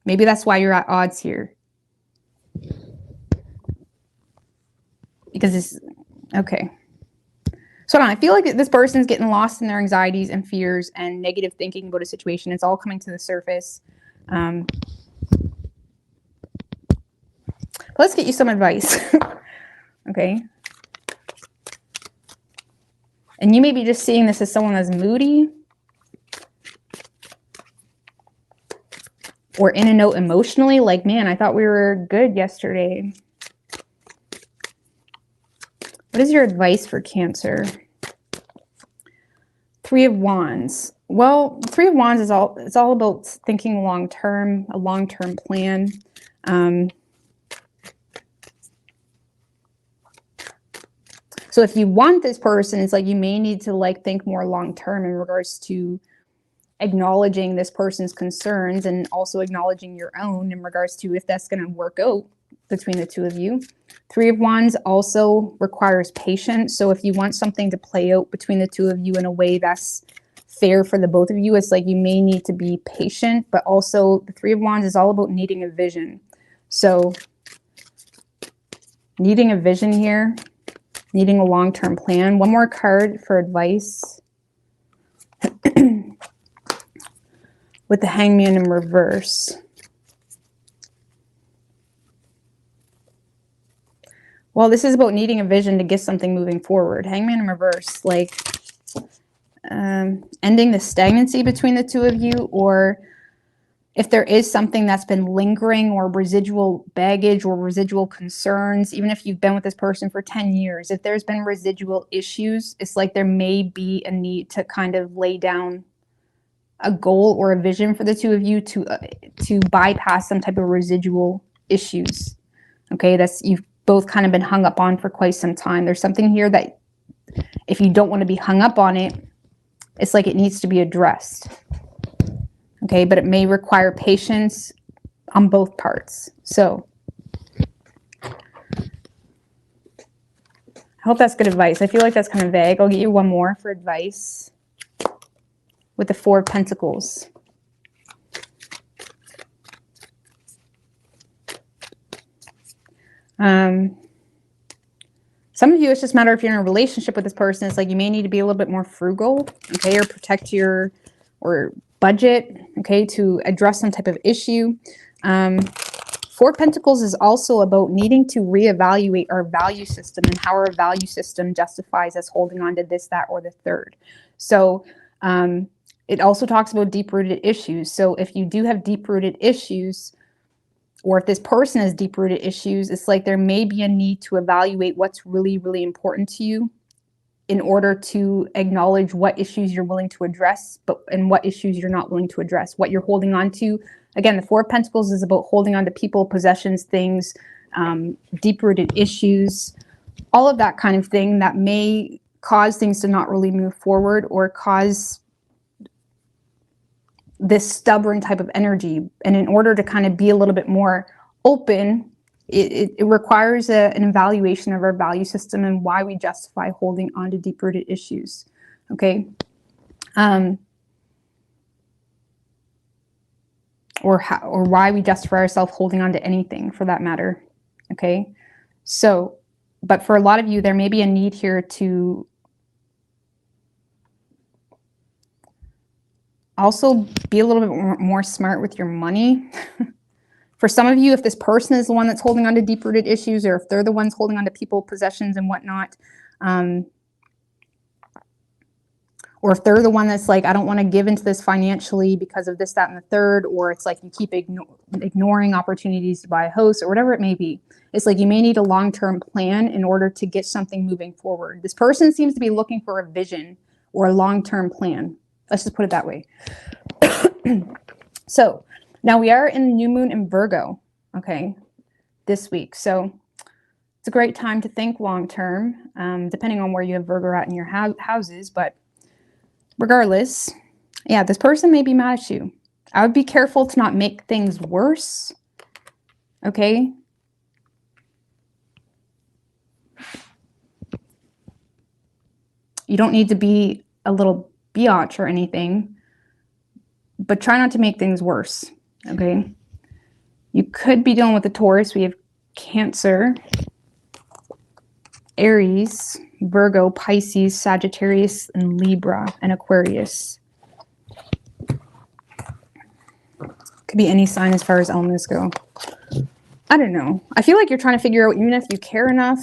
Maybe that's why you're at odds here. Because it's, okay. So I feel like this person's getting lost in their anxieties and fears and negative thinking about a situation. It's all coming to the surface. Let's get you some advice. Okay. And you may be just seeing this as someone that's moody or in and out emotionally. Like, man, I thought we were good yesterday. What is your advice for Cancer? Three of Wands. Well, Three of Wands is it's all about thinking long-term, a long-term plan. So if you want this person, it's like you may need to like think more long-term in regards to acknowledging this person's concerns and also acknowledging your own in regards to if that's going to work out between the two of you. Three of Wands also requires patience. So if you want something to play out between the two of you in a way that's fair for the both of you, it's like you may need to be patient, but also the Three of Wands is all about needing a vision. So needing a vision here, needing a long-term plan. One more card for advice. With the Hangman in reverse. Well, this is about needing a vision to get something moving forward. Hangman in reverse, like ending the stagnancy between the two of you, or if there is something that's been lingering or residual baggage or residual concerns, even if you've been with this person for 10 years, if there's been residual issues, it's like there may be a need to kind of lay down a goal or a vision for the two of you to bypass some type of residual issues. Okay, that's you've both kind of been hung up on for quite some time. There's something here that if you don't want to be hung up on it, it's like it needs to be addressed. Okay, but it may require patience on both parts. So I hope that's good advice. I feel like that's kind of vague. I'll get you one more for advice with the Four of Pentacles. Some of you, it's just a matter if you're in a relationship with this person, it's like you may need to be a little bit more frugal, okay, or protect your budget, okay, to address some type of issue. Four of Pentacles is also about needing to reevaluate our value system and how our value system justifies us holding on to this, that, or the third. So it also talks about deep-rooted issues. So if you do have deep-rooted issues, or if this person has deep-rooted issues, it's like there may be a need to evaluate what's really, really important to you in order to acknowledge what issues you're willing to address, and what issues you're not willing to address, what you're holding on to. Again, the Four of Pentacles is about holding on to people, possessions, things, deep-rooted issues, all of that kind of thing that may cause things to not really move forward or cause this stubborn type of energy. And in order to kind of be a little bit more open, it requires an evaluation of our value system and why we justify holding on to deep-rooted issues. Okay. Or why we justify ourselves holding on to anything for that matter. Okay. So, but for a lot of you, there may be a need here to also be a little bit more smart with your money. For some of you, if this person is the one that's holding on to deep-rooted issues, or if they're the ones holding on to people, possessions, and whatnot, or if they're the one that's like, I don't want to give into this financially because of this, that, and the third, or it's like you keep ignoring opportunities to buy a house or whatever it may be. It's like you may need a long-term plan in order to get something moving forward. This person seems to be looking for a vision or a long-term plan. Let's just put it that way. So now we are in the new moon in Virgo, okay, this week. So it's a great time to think long-term, depending on where you have Virgo at in your houses. But regardless, yeah, this person may be mad at you. I would be careful to not make things worse, okay? You don't need to be a little biatch or anything, but try not to make things worse, okay? You could be dealing with the Taurus. We have Cancer, Aries, Virgo, Pisces, Sagittarius, and Libra, and Aquarius. Could be any sign as far as elements go. I don't know. I feel like you're trying to figure out, even if you care enough,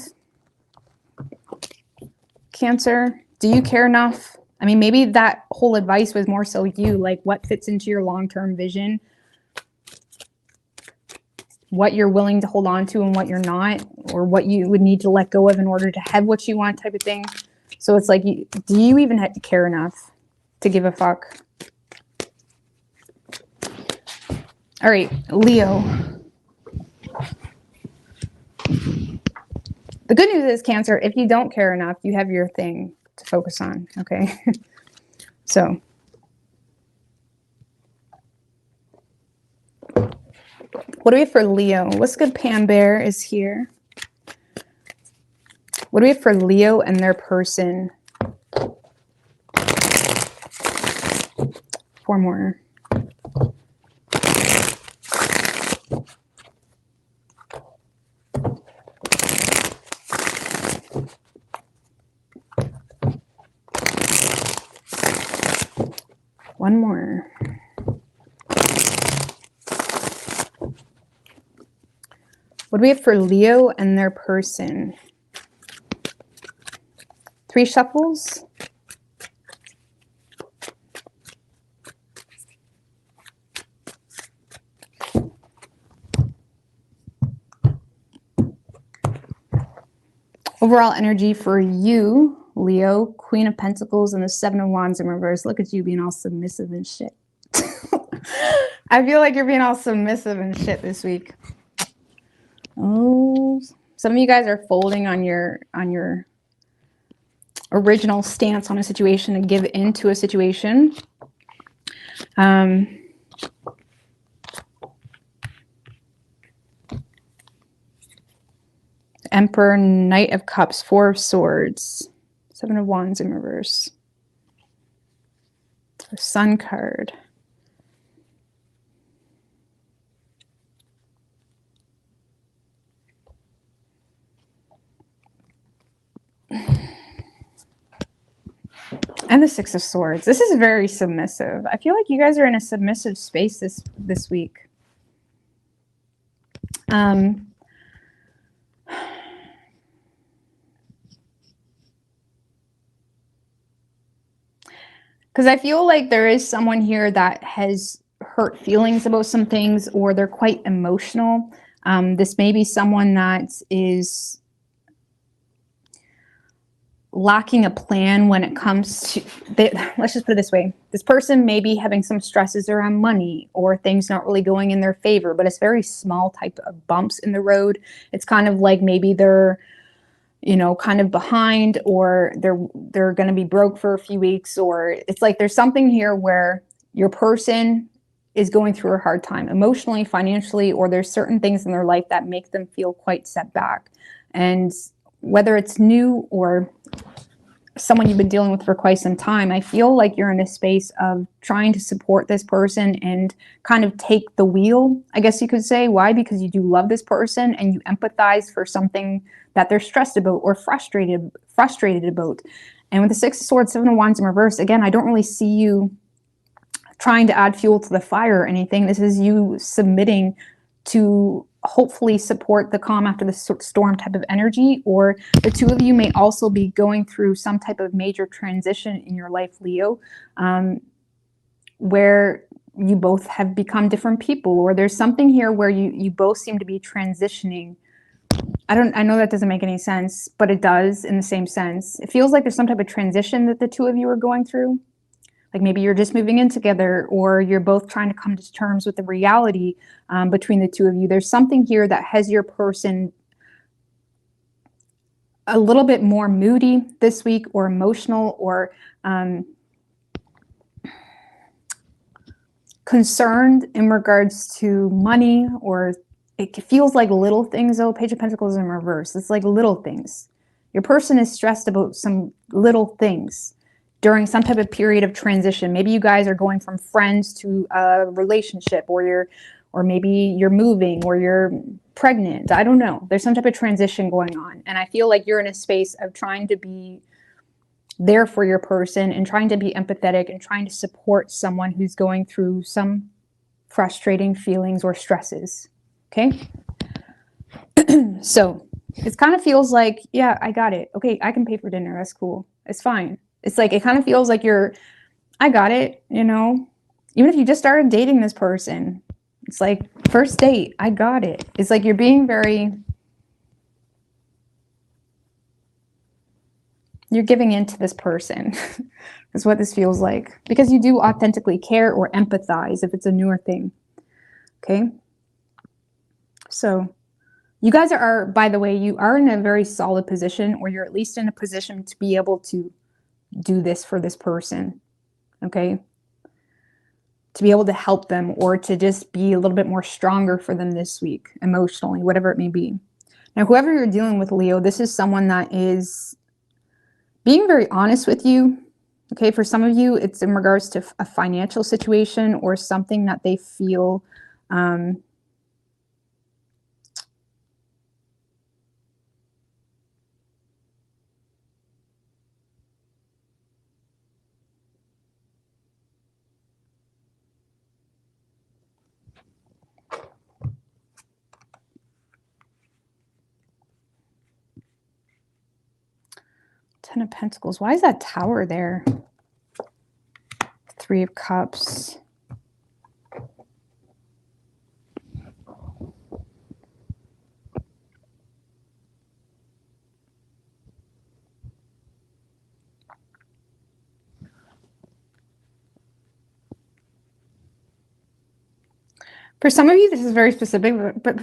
Cancer, do you care enough? I mean, maybe that whole advice was more so you, like what fits into your long-term vision, what you're willing to hold on to and what you're not, or what you would need to let go of in order to have what you want type of thing. So it's like, do you even care enough to give a fuck? All right, Leo. The good news is, Cancer, if you don't care enough, you have your thing to focus on, okay? So what do we have for Leo? What's good? Pam Bear is here. What do we have for Leo and their person? 4 more. One more. What do we have for Leo and their person? 3 shuffles. Overall energy for you, Leo, Queen of Pentacles and the 7 of Wands in reverse. Look at you being all submissive and shit. I feel like you're being all submissive and shit this week. Oh, some of you guys are folding on your original stance on a situation and give into a situation. Emperor, Knight of Cups, Four of Swords, Seven of Wands in reverse. The Sun card. And the Six of Swords. This is very submissive. I feel like you guys are in a submissive space this week. Because I feel like there is someone here that has hurt feelings about some things, or they're quite emotional. This may be someone that is lacking a plan when it comes to, let's just put it this way. This person may be having some stresses around money or things not really going in their favor, but it's very small type of bumps in the road. It's kind of like maybe they're, you know, kind of behind, or they're going to be broke for a few weeks, or it's like there's something here where your person is going through a hard time emotionally, financially, or there's certain things in their life that make them feel quite set back. And whether it's new or someone you've been dealing with for quite some time, I feel like you're in a space of trying to support this person and kind of take the wheel, I guess you could say. Why? Because you do love this person and you empathize for something that they're stressed about or frustrated about. And with the Six of Swords, Seven of Wands in reverse, again, I don't really see you trying to add fuel to the fire or anything. This is you submitting to hopefully support the calm after the storm type of energy, or the two of you may also be going through some type of major transition in your life, Leo, where you both have become different people, or there's something here where you both seem to be transitioning. I know that doesn't make any sense, but it does in the same sense. It feels like there's some type of transition that the two of you are going through. Like maybe you're just moving in together, or you're both trying to come to terms with the reality between the two of you. There's something here that has your person a little bit more moody this week, or emotional, or concerned in regards to money, or it feels like little things though. Page of Pentacles in reverse. It's like little things. Your person is stressed about some little things during some type of period of transition. Maybe you guys are going from friends to a relationship, or maybe you're moving, or you're pregnant. I don't know. There's some type of transition going on. And I feel like you're in a space of trying to be there for your person and trying to be empathetic and trying to support someone who's going through some frustrating feelings or stresses. Okay. So it kind of feels like, yeah, I got it. Okay. I can pay for dinner. That's cool. It's fine. It's like, it kind of feels like I got it, you know, even if you just started dating this person, it's like first date, I got it. It's like you're being you're giving in to this person is what this feels like, because you do authentically care or empathize if it's a newer thing. Okay. So you guys are, by the way, you are in a very solid position, or you're at least in a position to be able to do this for this person. Okay. To be able to help them, or to just be a little bit more stronger for them this week, emotionally, whatever it may be. Now, whoever you're dealing with, Leo, this is someone that is being very honest with you. Okay. For some of you, it's in regards to a financial situation or something that they feel, Ten of Pentacles. Why is that Tower there? Three of Cups. For some of you, this is very specific, but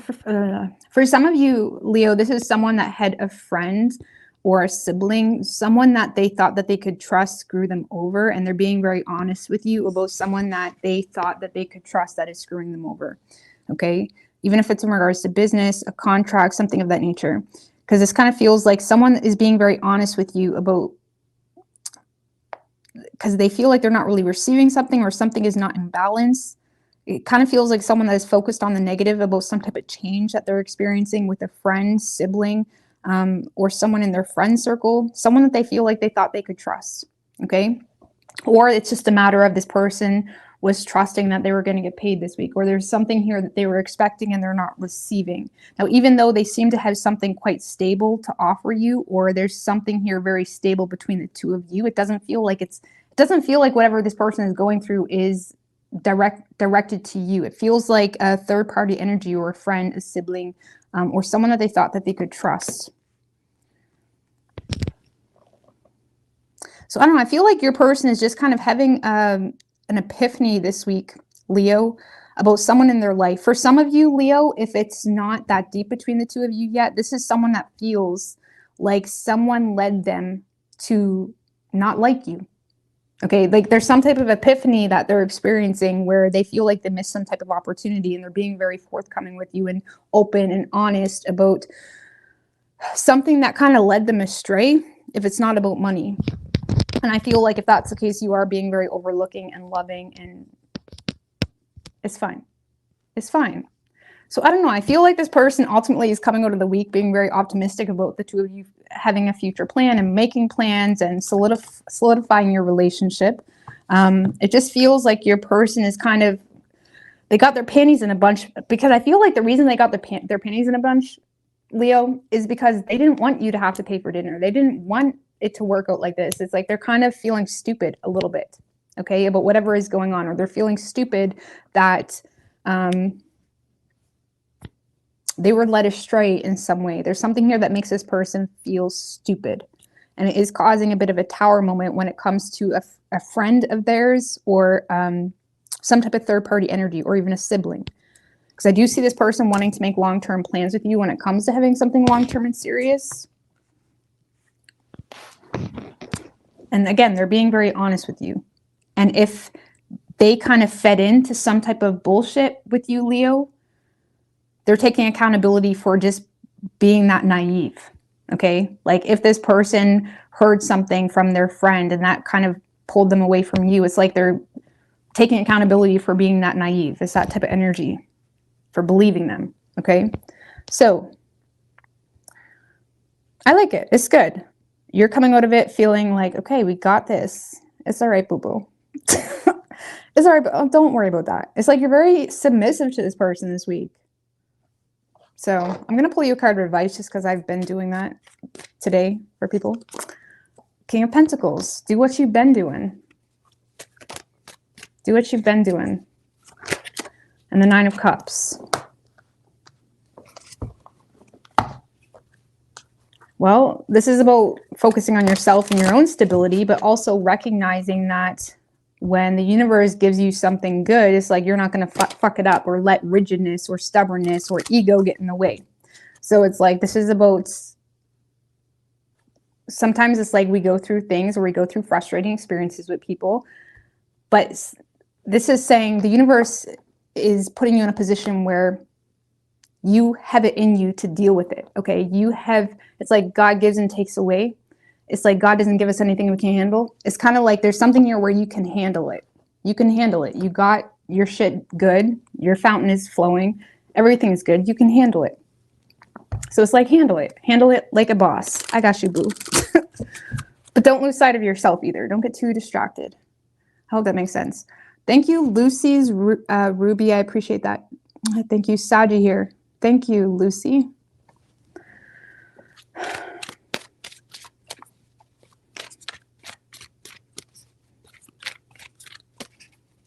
for some of you, Leo, this is someone that had a friend or a sibling, someone that they thought that they could trust, screw them over, and they're being very honest with you about someone that they thought that they could trust that is screwing them over. Okay, even if it's in regards to business, a contract, something of that nature. Because this kind of feels like someone is being very honest with you about, because they feel like they're not really receiving something or something is not in balance. It kind of feels like someone that is focused on the negative about some type of change that they're experiencing with a friend, sibling, or someone in their friend circle, someone that they feel like they thought they could trust. Okay. Or it's just a matter of this person was trusting that they were going to get paid this week, or there's something here that they were expecting and they're not receiving. Now, even though they seem to have something quite stable to offer you, or there's something here very stable between the two of you, it doesn't feel like whatever this person is going through is directed to you. It feels like a third party energy, or a friend, a sibling, or someone that they thought that they could trust. So I don't know, I feel like your person is just kind of having an epiphany this week, Leo, about someone in their life. For some of you, Leo, if it's not that deep between the two of you yet, this is someone that feels like someone led them to not like you. Okay, like there's some type of epiphany that they're experiencing where they feel like they missed some type of opportunity, and they're being very forthcoming with you and open and honest about something that kind of led them astray, if it's not about money. And I feel like if that's the case, you are being very overlooking and loving, and it's fine. It's fine. So I don't know. I feel like this person ultimately is coming out of the week being very optimistic about the two of you having a future plan and making plans and solidifying your relationship. It just feels like your person is kind of, they got their panties in a bunch, because I feel like the reason they got their panties in a bunch, Leo, is because they didn't want you to have to pay for dinner. They didn't want it to work out like this. It's like they're kind of feeling stupid a little bit, okay, about whatever is going on, or they're feeling stupid that they were led astray in some way. There's something here that makes this person feel stupid, and it is causing a bit of a tower moment when it comes to a friend of theirs, or some type of third-party energy, or even a sibling. Because I do see this person wanting to make long-term plans with you when it comes to having something long-term and serious. And again, they're being very honest with you. And if they kind of fed into some type of bullshit with you, Leo, they're taking accountability for just being that naive. Okay. Like if this person heard something from their friend and that kind of pulled them away from you, it's like they're taking accountability for being that naive. It's that type of energy, for believing them. Okay. So I like it. It's good. You're coming out of it feeling like, okay, we got this. It's all right, boo-boo. It's all right, but don't worry about that. It's like you're very submissive to this person this week. So I'm going to pull you a card of advice just because I've been doing that today for people. King of Pentacles. Do what you've been doing. Do what you've been doing. And the Nine of Cups. Well, this is about focusing on yourself and your own stability, but also recognizing that when the universe gives you something good, it's like you're not going to fuck it up or let rigidness or stubbornness or ego get in the way. So it's like this is about, sometimes it's like we go through things, or we go through frustrating experiences with people, but this is saying the universe is putting you in a position where you have it in you to deal with it. Okay. You have, it's like God gives and takes away. It's like God doesn't give us anything we can't handle. It's kind of like there's something here where you can handle it. You can handle it. You got your shit good. Your fountain is flowing. Everything is good. You can handle it. So it's like, handle it. Handle it like a boss. I got you, boo. But don't lose sight of yourself either. Don't get too distracted. I hope that makes sense. Thank you, Lucy's Ruby. I appreciate that. Thank you, Saji here. Thank you, Lucy.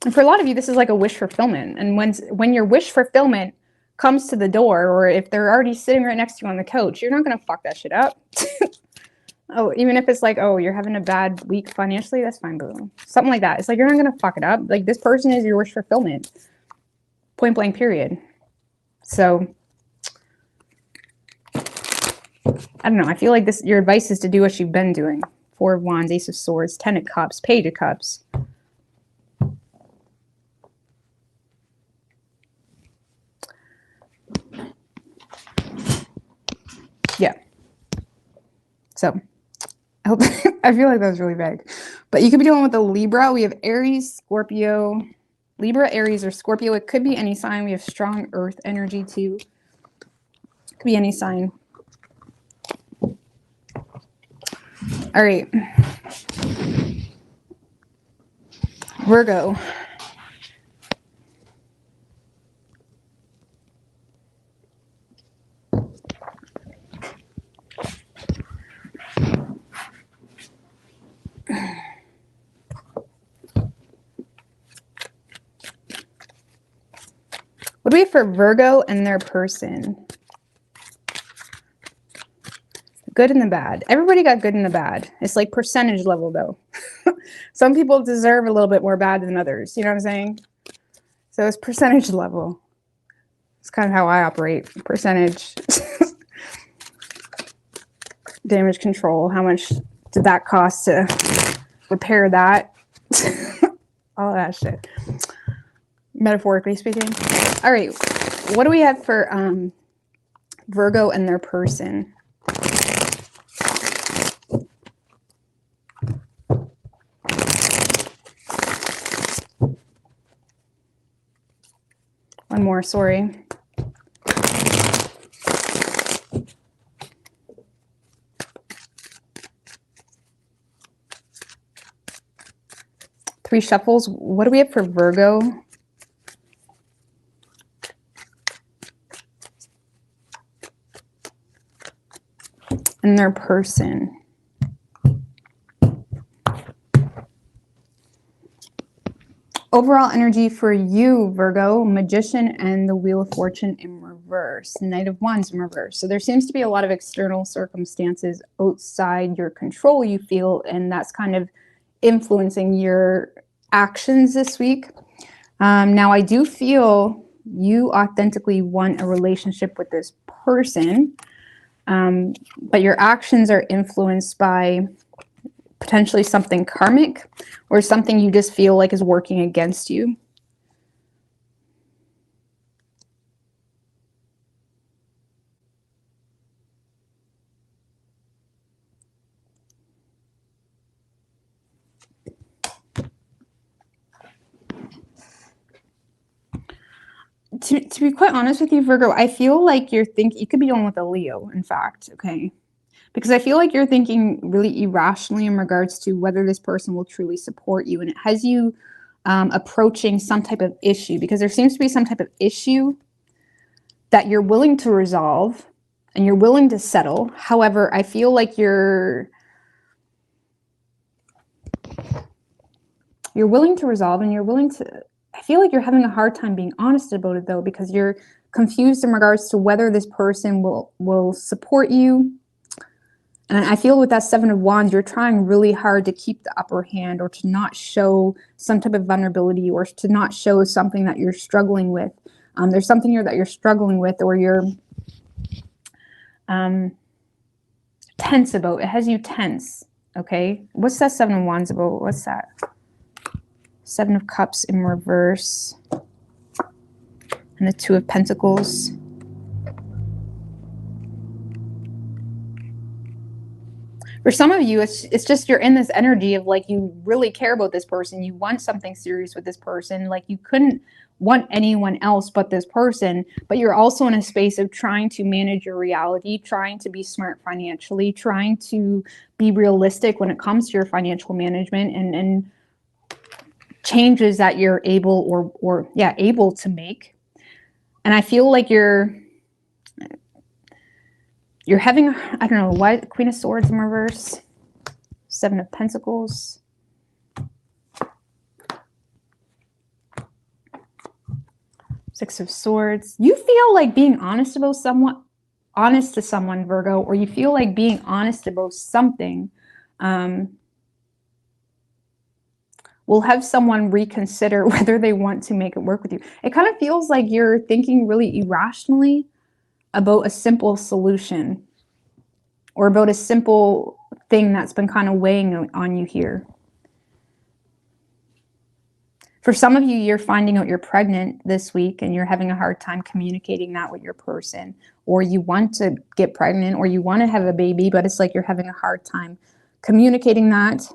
And for a lot of you, this is like a wish fulfillment. And when your wish fulfillment comes to the door, or if they're already sitting right next to you on the couch, you're not going to fuck that shit up. Oh, even if it's like, oh, you're having a bad week financially, that's fine, boom. Something like that. It's like, you're not going to fuck it up. Like, this person is your wish fulfillment. Point blank, period. So I don't know. I feel like this, your advice is to do what you've been doing. Four of Wands, Ace of Swords, Ten of Cups, Page of Cups. Yeah. So I hope I feel like that was really vague. But you could be dealing with a Libra. We have Aries, Scorpio, Libra, Aries, or Scorpio. It could be any sign. We have strong earth energy too. It could be any sign. All right. Virgo. What do we have for Virgo and their person? Good and the bad. Everybody got good and the bad. It's like percentage level though. Some people deserve a little bit more bad than others. You know what I'm saying? So it's percentage level. It's kind of how I operate. Percentage. Damage control. How much did that cost to repair that? All that shit. Metaphorically speaking. All right. What do we have for Virgo and their person? One more, sorry. Three shuffles. What do we have for Virgo? And their person. Overall energy for you, Virgo, Magician and the Wheel of Fortune in reverse, Knight of Wands in reverse. So there seems to be a lot of external circumstances outside your control, you feel, and that's kind of influencing your actions this week. Now, I do feel you authentically want a relationship with this person, but your actions are influenced by potentially something karmic or something you just feel like is working against you. To be quite honest with you, Virgo, I feel like you're thinking, you could be dealing with a Leo, in fact, okay? Because I feel like you're thinking really irrationally in regards to whether this person will truly support you. And it has you approaching some type of issue, because there seems to be some type of issue that you're willing to resolve and you're willing to settle. However, I feel like you're willing to resolve and you're willing to, I feel like you're having a hard time being honest about it though, because you're confused in regards to whether this person will support you. And I feel with that Seven of Wands, you're trying really hard to keep the upper hand or to not show some type of vulnerability or to not show something that you're struggling with. There's something here that you're struggling with or you're tense about. It has you tense, okay? What's that Seven of Wands about? What's that? Seven of Cups in reverse. And the Two of Pentacles. For some of you, it's just you're in this energy of like you really care about this person. You want something serious with this person. Like you couldn't want anyone else but this person. But you're also in a space of trying to manage your reality, trying to be smart financially, trying to be realistic when it comes to your financial management and changes that you're able able to make. And I feel like you're having, I don't know, why Queen of Swords in reverse, Seven of Pentacles, Six of Swords. You feel like being honest about someone, honest to someone, Virgo, or you feel like being honest about something will have someone reconsider whether they want to make it work with you. It kind of feels like you're thinking really irrationally about a simple solution or about a simple thing that's been kind of weighing on you here. For some of you, you're finding out you're pregnant this week and you're having a hard time communicating that with your person. or you want to get pregnant, or you want to have a baby, but it's like you're having a hard time communicating that.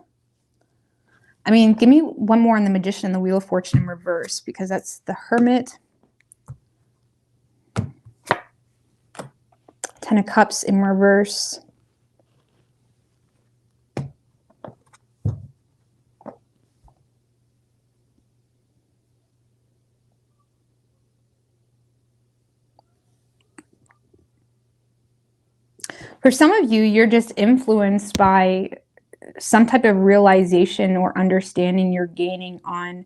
I mean, give me one more on the Magician and the Wheel of Fortune in reverse, because that's the Hermit. Ten of Cups in reverse. For some of you, you're just influenced by some type of realization or understanding you're gaining on,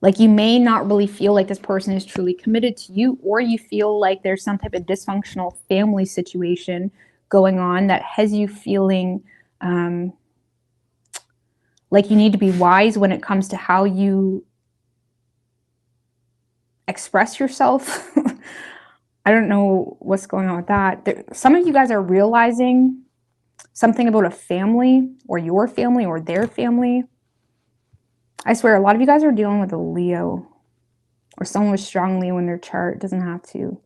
like you may not really feel like this person is truly committed to you, or you feel like there's some type of dysfunctional family situation going on that has you feeling like you need to be wise when it comes to how you express yourself. I don't know what's going on with that. Some of you guys are realizing something about a family, or your family, or their family. I swear, a lot of you guys are dealing with a Leo, or someone with strong Leo in their chart. It doesn't have to.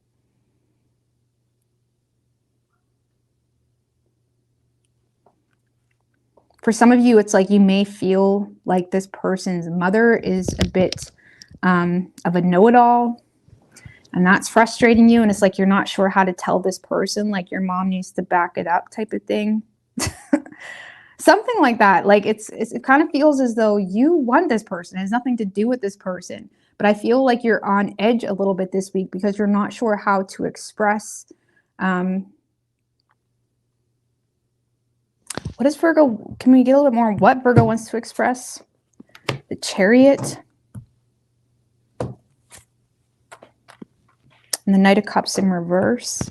For some of you, it's like you may feel like this person's mother is a bit of a know-it-all, and that's frustrating you, and it's like you're not sure how to tell this person, like your mom needs to back it up type of thing. Something like that. Like it kind of feels as though you want this person. It has nothing to do with this person. But I feel like you're on edge a little bit this week because you're not sure how to express. What is Virgo? Can we get a little bit more on what Virgo wants to express? The Chariot. And the Knight of Cups in reverse.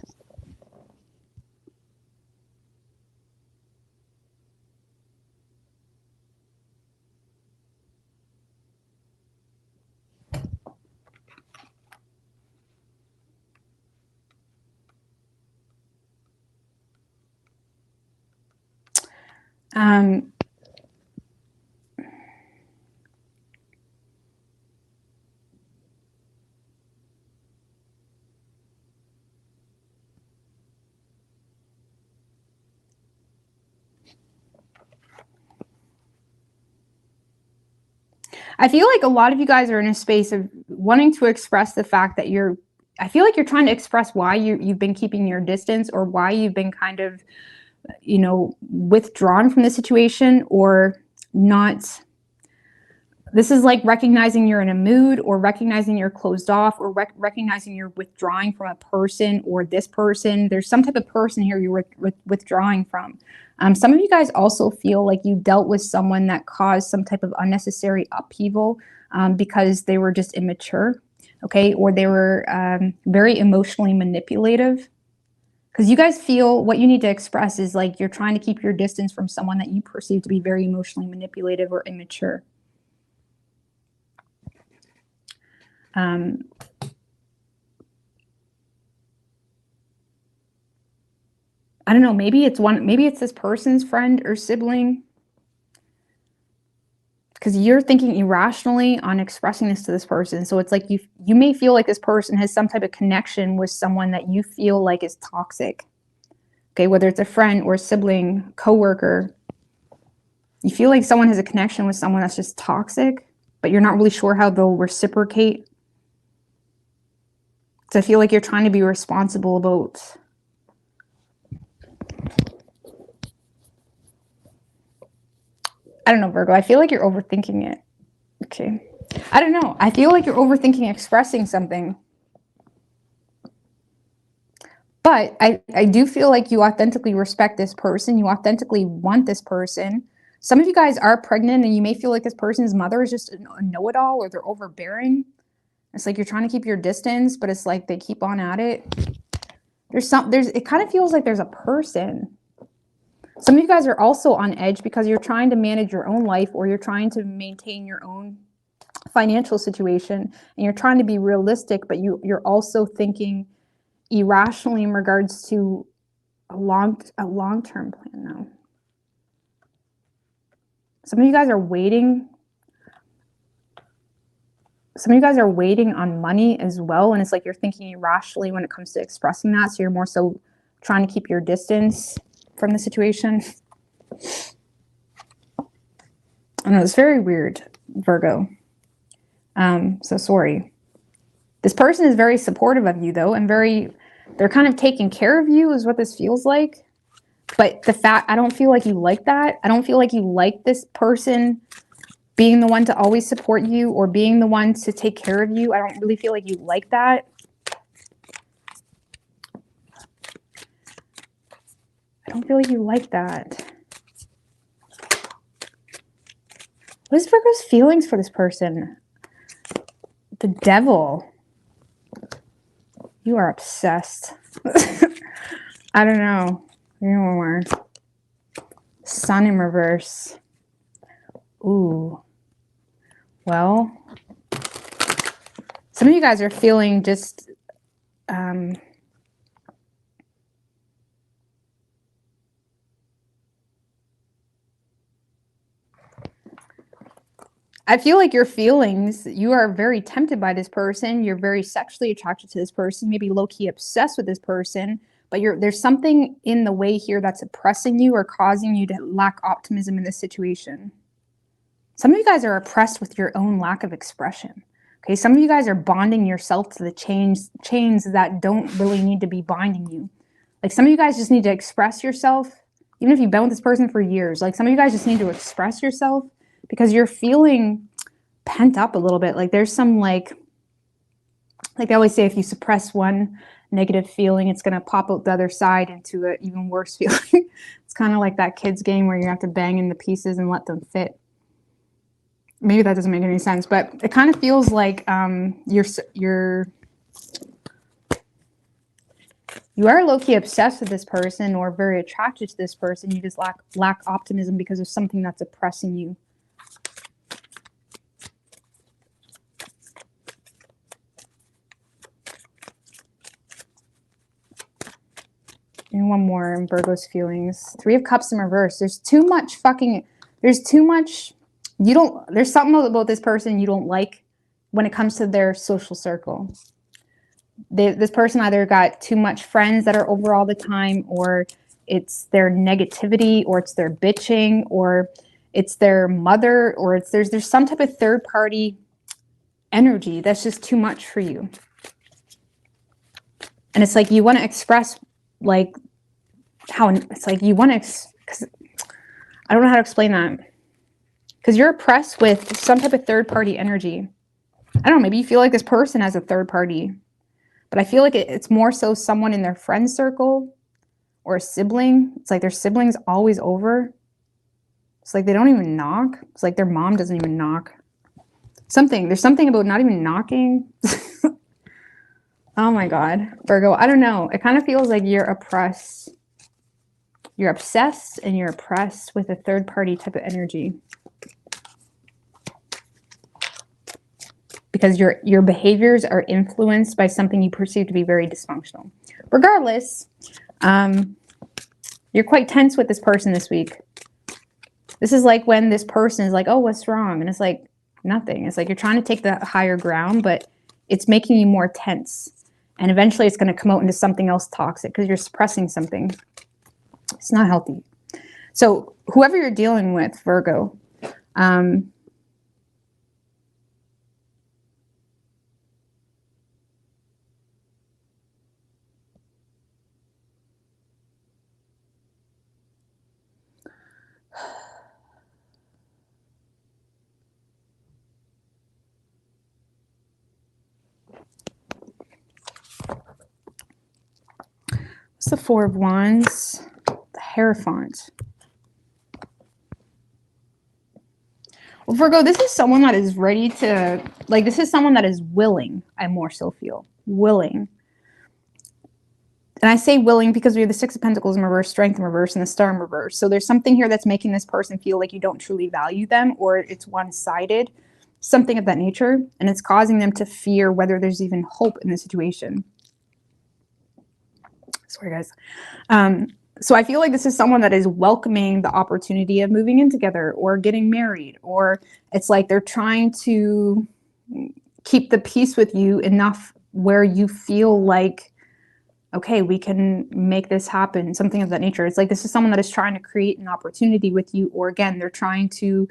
I feel like a lot of you guys are in a space of wanting to express the fact that I feel like you're trying to express why you've been keeping your distance, or why you've been kind of, withdrawn from the situation, or not. This is like recognizing you're in a mood, or recognizing you're closed off, or recognizing you're withdrawing from a person, or this person. There's some type of person here you're withdrawing from. Some of you guys also feel like you dealt with someone that caused some type of unnecessary upheaval because they were just immature, okay? Or they were very emotionally manipulative. Because you guys feel what you need to express is like you're trying to keep your distance from someone that you perceive to be very emotionally manipulative or immature. I don't know, maybe it's this person's friend or sibling, because you're thinking irrationally on expressing this to this person. So it's like you may feel like this person has some type of connection with someone that you feel like is toxic. Okay, whether it's a friend or a sibling, coworker, you feel like someone has a connection with someone that's just toxic, but you're not really sure how they'll reciprocate. So I feel like you're trying to be responsible about. I don't know, Virgo. I feel like you're overthinking it. Okay. I don't know. I feel like you're overthinking expressing something. But I do feel like you authentically respect this person. You authentically want this person. Some of you guys are pregnant, and you may feel like this person's mother is just a know-it-all, or they're overbearing. It's like you're trying to keep your distance, but it's like they keep on at it. It kind of feels like there's a person. Some of you guys are also on edge because you're trying to manage your own life, or you're trying to maintain your own financial situation, and you're trying to be realistic, but you're also thinking irrationally in regards to a long-term plan now. Some of you guys are waiting. some of you guys are waiting on money as well. And it's like you're thinking irrationally when it comes to expressing that. So you're more so trying to keep your distance from the situation. I know, it's very weird, Virgo. So sorry. This person is very supportive of you though, and they're kind of taking care of you is what this feels like. But the fact, I don't feel like you like that. I don't feel like you like this person being the one to always support you or being the one to take care of you. I don't really feel like you like that. I don't feel like you like that. What is Virgo's feelings for this person? The devil. You are obsessed. I don't know. Maybe one more. Sun in reverse. Ooh. Well, some of you guys are feeling just I feel like your feelings, you are very tempted by this person. You're very sexually attracted to this person, maybe low-key obsessed with this person, but there's something in the way here that's oppressing you or causing you to lack optimism in this situation. Some of you guys are oppressed with your own lack of expression. Okay, some of you guys are bonding yourself to the chains that don't really need to be binding you. Like some of you guys just need to express yourself, even if you've been with this person for years. Like some of you guys just need to express yourself because you're feeling pent up a little bit. Like there's some like they always say, if you suppress one negative feeling, it's going to pop out the other side into an even worse feeling. It's kind of like that kids game where you have to bang in the pieces and let them fit. Maybe that doesn't make any sense, but it kind of feels like you are low-key obsessed with this person or very attracted to this person. You just lack optimism because of something that's oppressing you. And one more in Virgo's feelings. 3 of Cups in reverse. There's too much, there's something about this person you don't like when it comes to their social circle. This person either got too much friends that are over all the time, or it's their negativity, or it's their bitching, or it's their mother, or there's some type of third party energy that's just too much for you. And it's like you want to express like how it's like you want to, because I don't know how to explain that. Because you're oppressed with some type of third party energy. I don't know, maybe you feel like this person has a third party. But I feel like it's more so someone in their friend circle or a sibling. It's like their sibling's always over. It's like they don't even knock. It's like their mom doesn't even knock. There's something about not even knocking. Oh my God, Virgo, I don't know. It kind of feels like you're oppressed. You're obsessed and you're oppressed with a third party type of energy. Because your behaviors are influenced by something you perceive to be very dysfunctional. Regardless, you're quite tense with this person this week. This is like when this person is like, oh, what's wrong? And it's like, nothing. It's like you're trying to take the higher ground, but it's making you more tense. And eventually it's going to come out into something else toxic because you're suppressing something. It's not healthy. So whoever you're dealing with, Virgo, it's the 4 of Wands, the Hierophant. Well, Virgo, this is someone that is ready to, this is someone that is willing, I more so feel. Willing. And I say willing because we have the 6 of Pentacles in reverse, Strength in reverse, and the Star in reverse. So there's something here that's making this person feel like you don't truly value them, or it's one-sided, something of that nature. And it's causing them to fear whether there's even hope in the situation. Sorry, guys. So I feel like this is someone that is welcoming the opportunity of moving in together or getting married, or it's like they're trying to keep the peace with you enough where you feel like, okay, we can make this happen, something of that nature. It's like this is someone that is trying to create an opportunity with you, or again, they're trying to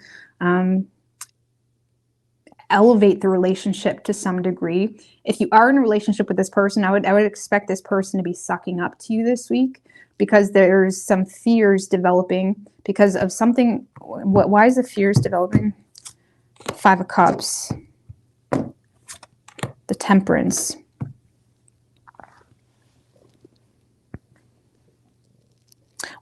elevate the relationship to some degree. If you are in a relationship with this person, I would expect this person to be sucking up to you this week, because there's some fears developing because of something. Why is the fears developing? 5 of Cups, the Temperance.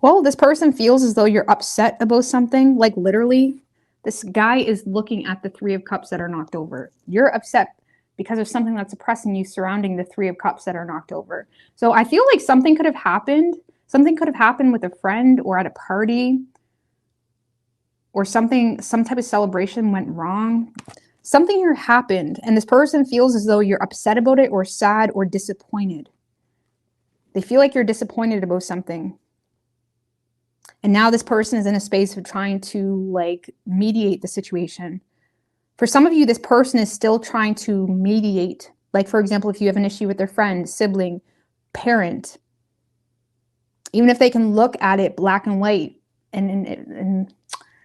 Well, this person feels as though you're upset about something. Like literally, this guy is looking at the 3 of Cups that are knocked over. You're upset because of something that's oppressing you surrounding the 3 of Cups that are knocked over. So I feel like something could have happened. Something could have happened with a friend or at a party, or something, some type of celebration went wrong. Something here happened, and this person feels as though you're upset about it, or sad, or disappointed. They feel like you're disappointed about something. And now this person is in a space of trying to like mediate the situation. For some of you, this person is still trying to mediate. Like, for example, if you have an issue with their friend, sibling, parent, even if they can look at it black and white, and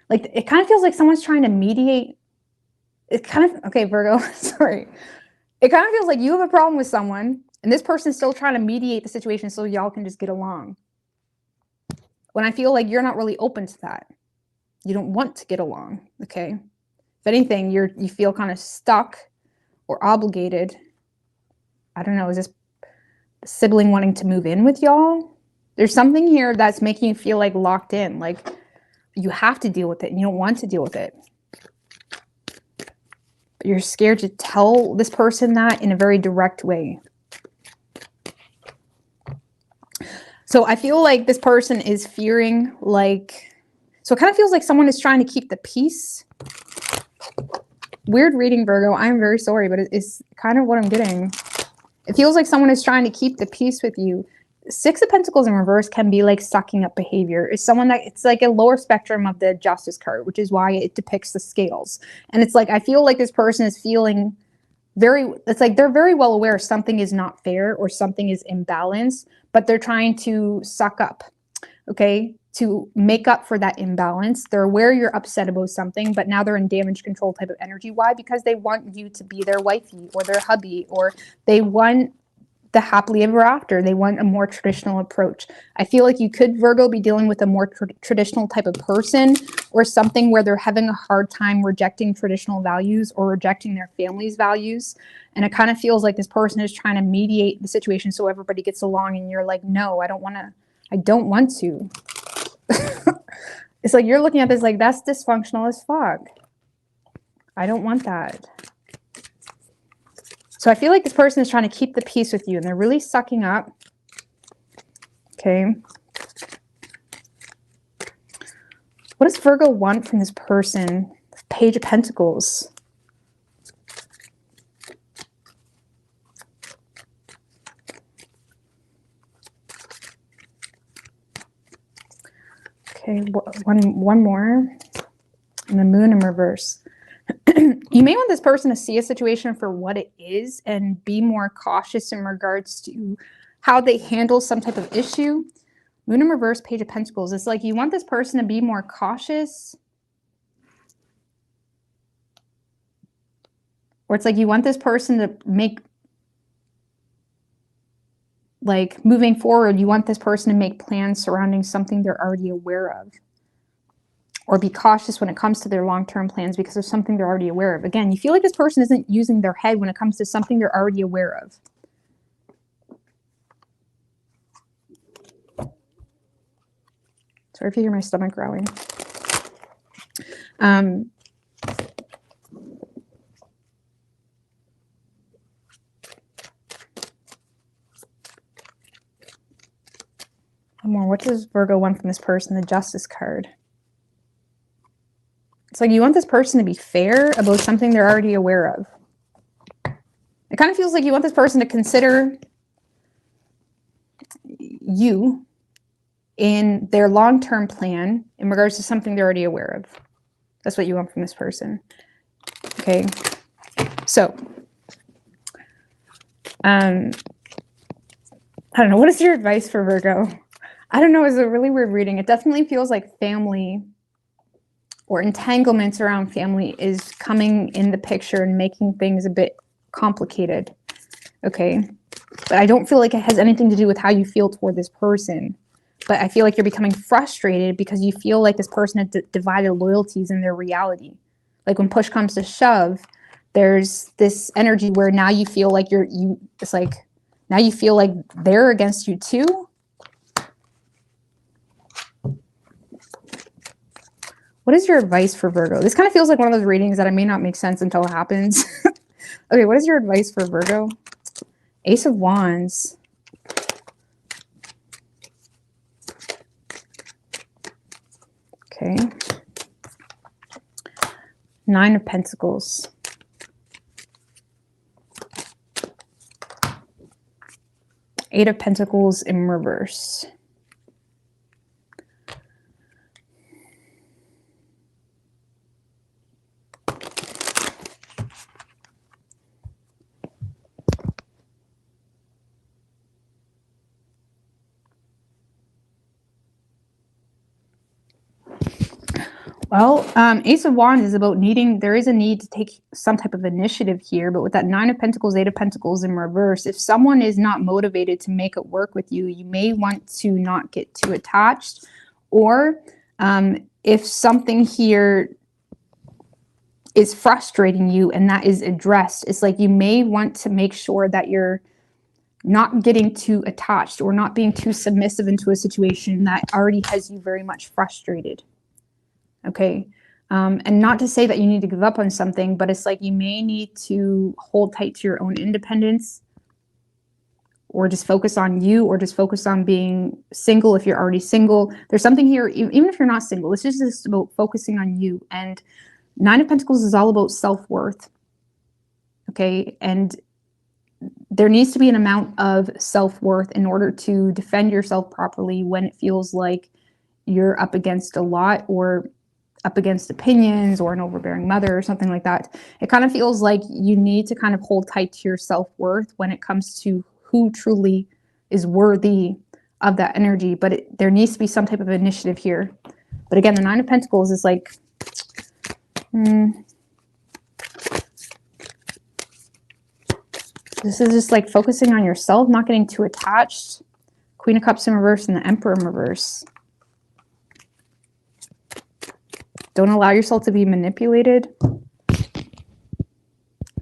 like, it kind of feels like someone's trying to mediate. It kind of, okay, Virgo, sorry. It kind of feels like you have a problem with someone, and this person is still trying to mediate the situation so y'all can just get along. When I feel like you're not really open to that. You don't want to get along, okay? If anything, you feel kind of stuck or obligated. I don't know, is this sibling wanting to move in with y'all? There's something here that's making you feel like locked in, like you have to deal with it and you don't want to deal with it. But you're scared to tell this person that in a very direct way. So I feel like this person is fearing, like, so it kind of feels like someone is trying to keep the peace. Weird reading, Virgo. I'm very sorry, but it's kind of what I'm getting. It feels like someone is trying to keep the peace with you. 6 of Pentacles in reverse can be like sucking up behavior. It's someone that, it's like a lower spectrum of the Justice card, which is why it depicts the scales. And it's like, I feel like this person is feeling it's like they're very well aware something is not fair or something is imbalanced, but they're trying to suck up, okay, to make up for that imbalance. They're aware you're upset about something, but now they're in damage control type of energy. Why? Because they want you to be their wifey or their hubby, or they want the happily ever after. They want a more traditional approach. I feel like you could, Virgo, be dealing with a more traditional type of person, or something where they're having a hard time rejecting traditional values or rejecting their family's values. And it kind of feels like this person is trying to mediate the situation so everybody gets along, and you're like, no, I don't want to. It's like you're looking at this like, that's dysfunctional as fuck. I don't want that. So I feel like this person is trying to keep the peace with you, and they're really sucking up. Okay. What does Virgo want from this person? Page of Pentacles. Okay, one more. And the Moon in reverse. You may want this person to see a situation for what it is and be more cautious in regards to how they handle some type of issue. Moon in reverse, Page of Pentacles. It's like you want this person to be more cautious. Or it's like you want this person to make, like, moving forward, you want this person to make plans surrounding something they're already aware of. Or be cautious when it comes to their long-term plans because of something they're already aware of. Again, you feel like this person isn't using their head when it comes to something they're already aware of. Sorry if you hear my stomach growling. One more. What does Virgo want from this person? The Justice card. It's like you want this person to be fair about something they're already aware of. It kind of feels like you want this person to consider you in their long-term plan in regards to something they're already aware of. That's what you want from this person. Okay. So I don't know. What is your advice for Virgo? I don't know. It's a really weird reading. It definitely feels like family or entanglements around family is coming in the picture and making things a bit complicated. Okay. But I don't feel like it has anything to do with how you feel toward this person. But I feel like you're becoming frustrated because you feel like this person has divided loyalties in their reality. Like when push comes to shove, there's this energy where now you feel like it's like, now you feel like they're against you too. What is your advice for Virgo? This kind of feels like one of those readings that it may not make sense until it happens. Okay, what is your advice for Virgo? Ace of Wands. Okay. Nine of Pentacles. Eight of Pentacles in reverse. Well, Ace of Wands is about there is a need to take some type of initiative here, but with that Nine of Pentacles, Eight of Pentacles in reverse, if someone is not motivated to make it work with you, you may want to not get too attached. Or if something here is frustrating you and that is addressed, it's like you may want to make sure that you're not getting too attached or not being too submissive into a situation that already has you very much frustrated. Okay. And not to say that you need to give up on something, but it's like you may need to hold tight to your own independence or just focus on you or just focus on being single if you're already single. There's something here, even if you're not single, this is just about focusing on you. And Nine of Pentacles is all about self-worth. Okay. And there needs to be an amount of self-worth in order to defend yourself properly when it feels like you're up against a lot or up against opinions or an overbearing mother or something like that. It kind of feels like you need to kind of hold tight to your self-worth when it comes to who truly is worthy of that energy. But there needs to be some type of initiative here. But again, the Nine of Pentacles is like, this is just like focusing on yourself, not getting too attached. Queen of Cups in reverse and the Emperor in reverse. Don't allow yourself to be manipulated.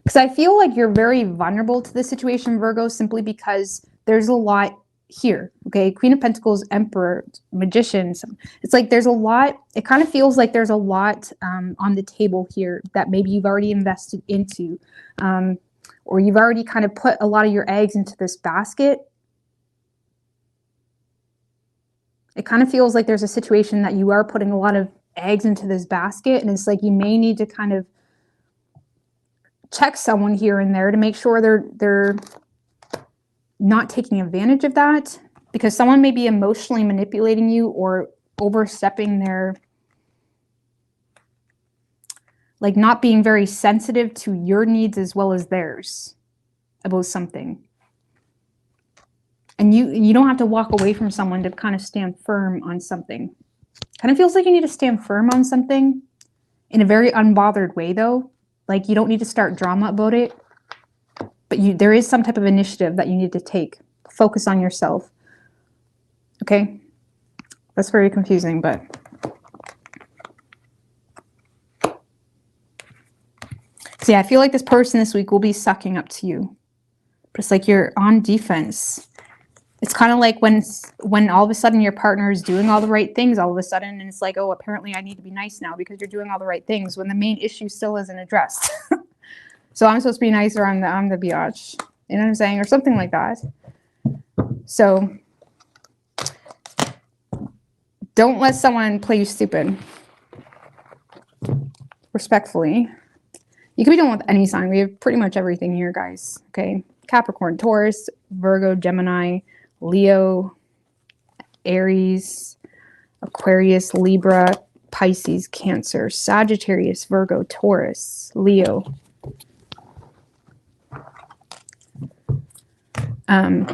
Because I feel like you're very vulnerable to this situation, Virgo, simply because there's a lot here. Okay, Queen of Pentacles, Emperor, Magician. It's like there's a lot. It kind of feels like there's a lot on the table here that maybe you've already invested into. Or you've already kind of put a lot of your eggs into this basket. It kind of feels like there's a situation that you are putting a lot of eggs into this basket, and it's like you may need to kind of check someone here and there to make sure they're not taking advantage of that, because someone may be emotionally manipulating you or overstepping their, like not being very sensitive to your needs as well as theirs about something. And you don't have to walk away from someone to kind of stand firm on something. Kind of feels like you need to stand firm on something in a very unbothered way, though. Like you don't need to start drama about it, but there is some type of initiative that you need to take. Focus on yourself. Okay? That's very confusing, but so yeah, I feel like this person this week will be sucking up to you. But it's like you're on defense. It's kind of like when all of a sudden your partner is doing all the right things all of a sudden, and it's like, oh, apparently I need to be nice now because you're doing all the right things when the main issue still isn't addressed. So I'm supposed to be nice or I'm the biatch. You know what I'm saying? Or something like that. So don't let someone play you stupid. Respectfully. You can be dealing with any sign. We have pretty much everything here, guys. Okay. Capricorn, Taurus, Virgo, Gemini, Leo, Aries, Aquarius, Libra, Pisces, Cancer, Sagittarius, Virgo, Taurus, Leo. Kind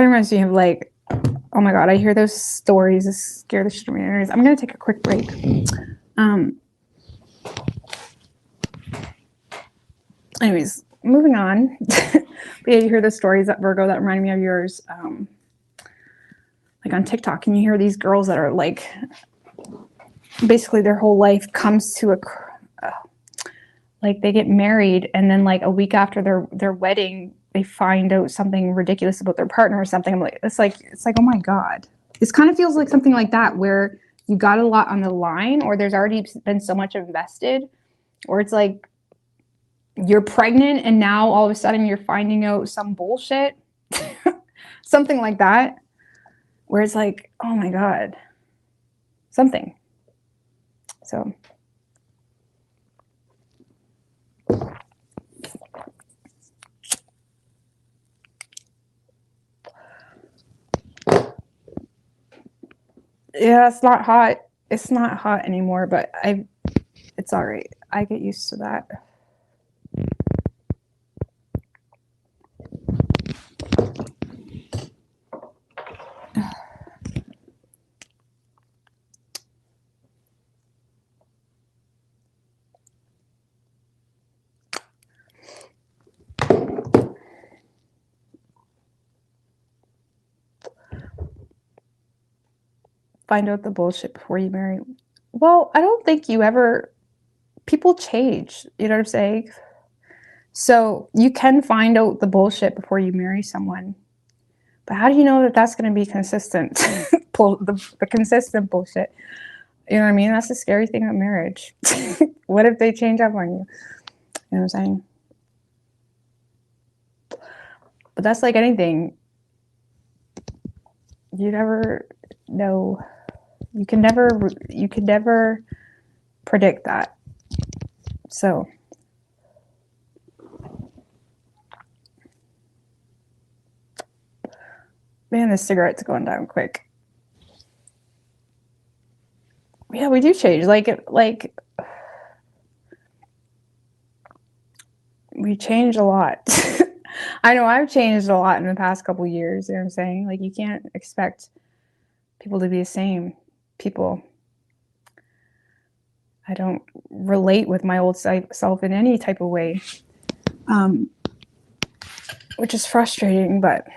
of reminds me of like, oh my God, I hear those stories that scare the shit out of me. Anyways, I'm going to take a quick break. Anyways, moving on. But yeah, you hear the stories that Virgo that remind me of yours. Like on TikTok, and you hear these girls that are like, basically their whole life comes to like they get married, and then like a week after their wedding, they find out something ridiculous about their partner or something. I'm like, it's like, oh my God. This kind of feels like something like that, where you got a lot on the line, or there's already been so much invested, or it's like you're pregnant and now all of a sudden you're finding out some bullshit. Something like that, where it's like, oh my God, something. So yeah, it's not hot. It's not hot anymore, but it's all right. I get used to that. Find out the bullshit before you marry. Well, I don't think people change, you know what I'm saying? So you can find out the bullshit before you marry someone. But how do you know that that's going to be consistent? the consistent bullshit. You know what I mean? That's the scary thing about marriage. What if they change up on you? You know what I'm saying? But that's like anything. You never know. You can never predict that. So man, this cigarette's going down quick. Yeah, we do change. Like we change a lot. I know I've changed a lot in the past couple of years. You know what I'm saying? Like you can't expect people to be the same. I don't relate with my old self in any type of way, which is frustrating, but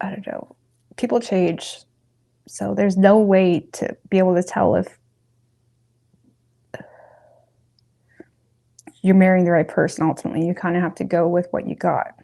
I don't know. People change, so there's no way to be able to tell if you're marrying the right person. Ultimately, you kind of have to go with what you got.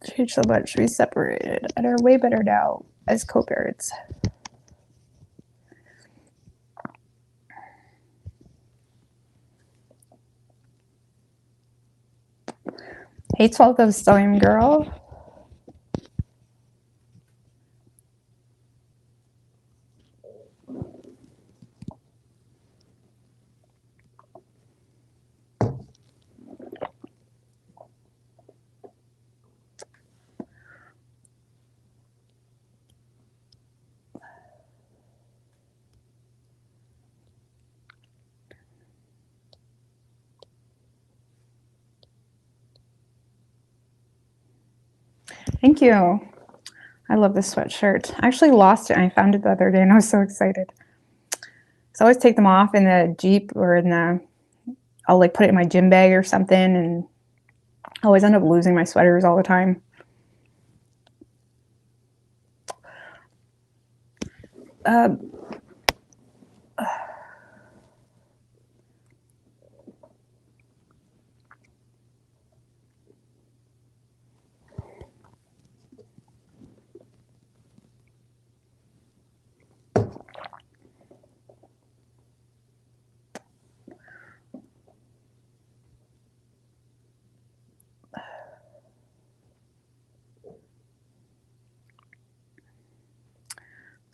Changed so much. We separated and are way better now as co-parents. Hey, 12 of Stone Girl. Thank you. I love this sweatshirt. I actually lost it and I found it the other day and I was so excited. So I always take them off in the Jeep or I'll like put it in my gym bag or something, and I always end up losing my sweaters all the time.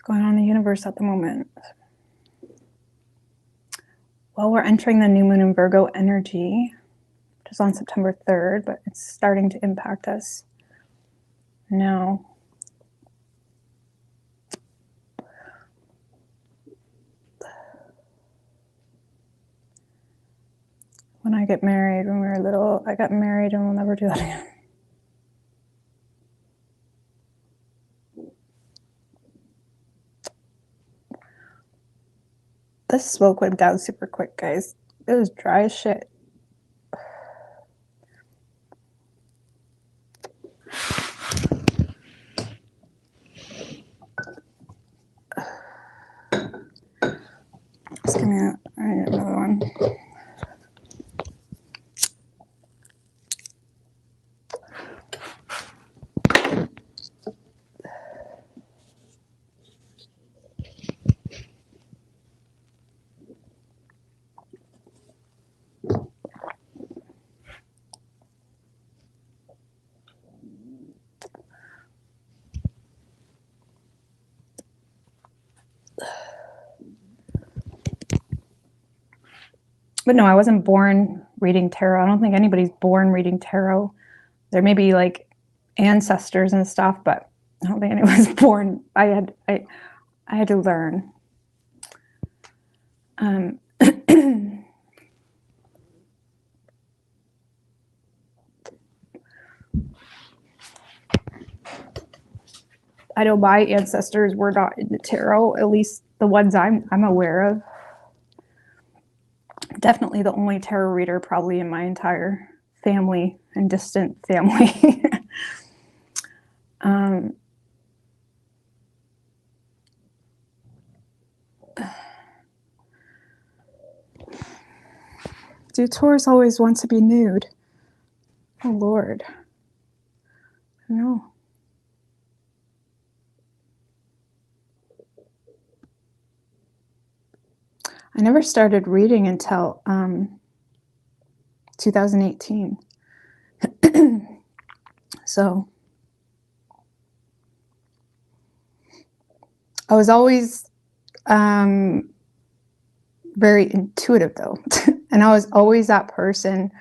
going on in the universe at the moment? Well, we're entering the new moon in Virgo energy, which is on September 3rd, but it's starting to impact us now. When I get married, when we were little, I got married and we'll never do that again. This smoke went down super quick, guys. It was dry as shit. Just give me that. I need another one. But no, I wasn't born reading tarot. I don't think anybody's born reading tarot. There may be like ancestors and stuff, but I don't think anyone's born. I had to learn. I know my ancestors were not in the tarot, at least the ones I'm aware of. Definitely the only tarot reader probably in my entire family and distant family. Do Taurus always want to be nude? Oh Lord. No. I never started reading until 2018. So I was always very intuitive though. And I was always that person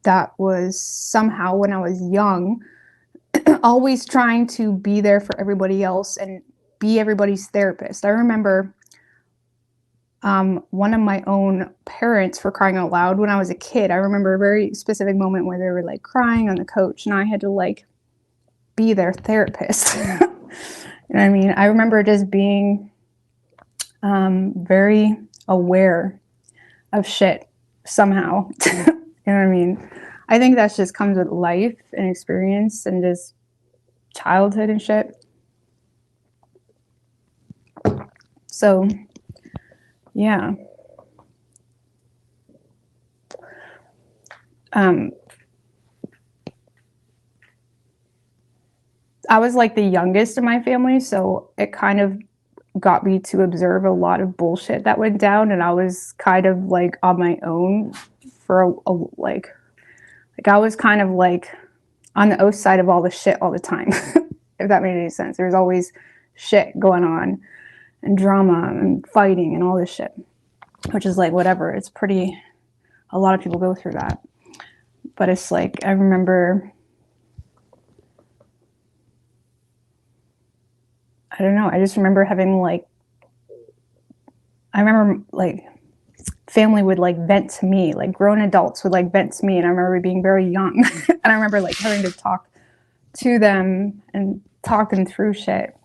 that was somehow, when I was young, always trying to be there for everybody else and be everybody's therapist. I remember one of my own parents, for crying out loud, when I was a kid, I remember a very specific moment where they were like crying on the couch and I had to like be their therapist. You know what I mean? I remember just being very aware of shit somehow. You know what I mean? I think that just comes with life and experience and just childhood and shit. So yeah. I was like the youngest in my family, so it kind of got me to observe a lot of bullshit that went down, and I was kind of like on my own for like I was kind of like on the O side of all the shit all the time. If that made any sense. There was always shit going on and drama and fighting and all this shit, which is like whatever. It's pretty, a lot of people go through that, but it's like I remember, I don't know, I just remember having like, I remember like family would like vent to me, like grown adults would like vent to me, and I remember being very young and I remember like having to talk to them and talk them through shit.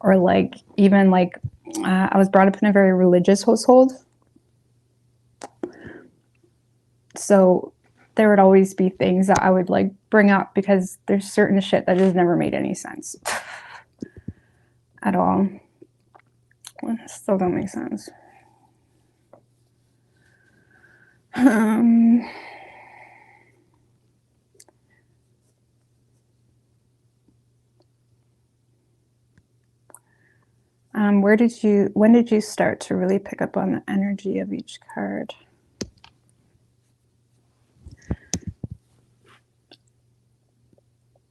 Or like even like I was brought up in a very religious household, so there would always be things that I would like bring up because there's certain shit that just never made any sense at all. It still don't make sense. When did you start to really pick up on the energy of each card?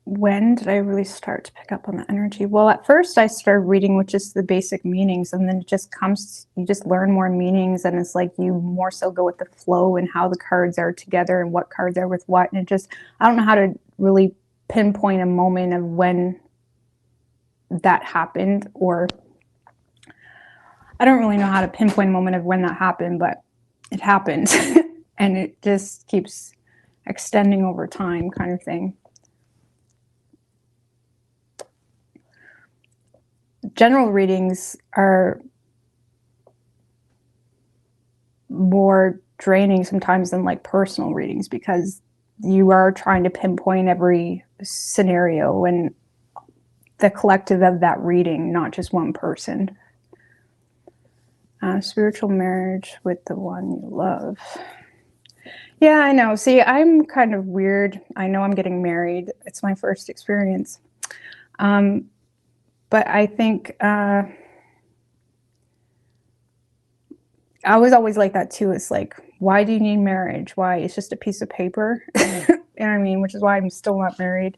when did I really start to pick up on the energy? Well, at first I started reading with just the basic meanings, and then it just comes, you just learn more meanings, and it's like you more so go with the flow and how the cards are together and what cards are with what. And it just, I don't know how to really pinpoint a moment of when that happened, or I don't really know how to pinpoint a moment of when that happened, but it happened. And it just keeps extending over time, kind of thing. General readings are more draining sometimes than like personal readings, because you are trying to pinpoint every scenario and the collective of that reading, not just one person. Spiritual marriage with the one you love. Yeah, I know. See, I'm kind of weird. I know I'm getting married. It's my first experience. But I think I was always like that too. It's like, why do you need marriage? Why? It's just a piece of paper. You know what I mean? Which is why I'm still not married.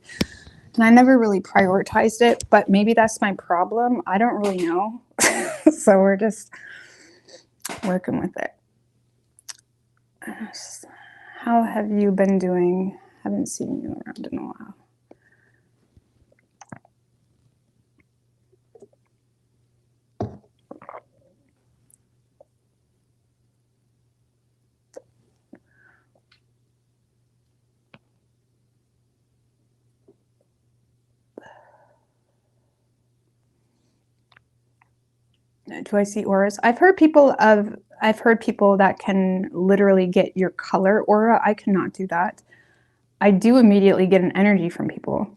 And I never really prioritized it, but maybe that's my problem. I don't really know. So we're just working with it. How have you been doing? Haven't seen you around in a while. Do I see auras? I've heard people that can literally get your color aura. I cannot do that. I do immediately get an energy from people,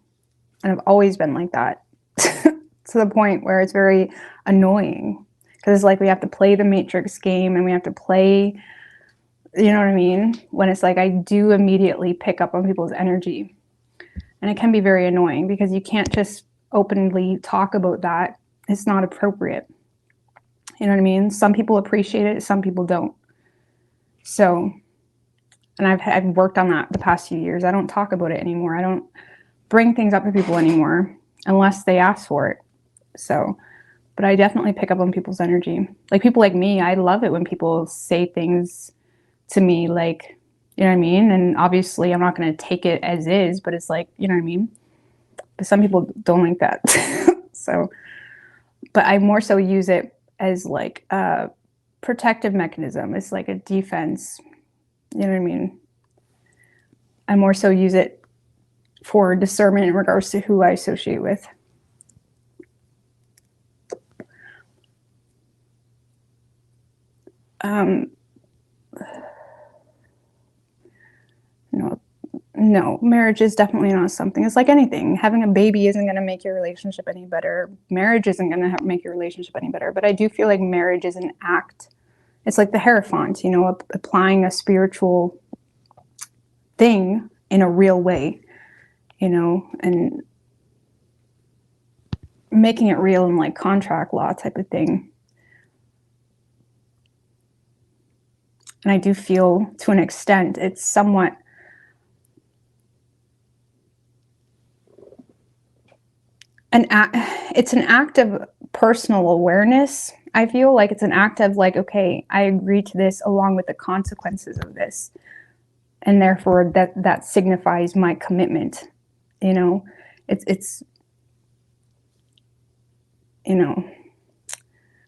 and I've always been like that. To the point where it's very annoying, because it's like we have to play the Matrix game, and we have to play, you know what I mean? When it's like I do immediately pick up on people's energy, and it can be very annoying because you can't just openly talk about that. It's not appropriate. You know what I mean? Some people appreciate it, some people don't. So, and I've worked on that the past few years. I don't talk about it anymore. I don't bring things up to people anymore unless they ask for it. So, but I definitely pick up on people's energy. Like people like me, I love it when people say things to me like, you know what I mean? And obviously I'm not going to take it as is, but it's like, you know what I mean? But some people don't like that. So, but I more so use it as like a protective mechanism. It's like a defense. You know what I mean? I more so use it for discernment in regards to who I associate with. No, marriage is definitely not something. It's like anything. Having a baby isn't going to make your relationship any better. Marriage isn't going to make your relationship any better. But I do feel like marriage is an act. It's like the Hierophant, you know, applying a spiritual thing in a real way, you know, and making it real in like contract law type of thing. And I do feel to an extent it's somewhat it's an act of personal awareness. I feel like it's an act of like, okay, I agree to this along with the consequences of this. And therefore that signifies my commitment. You know, it's, you know,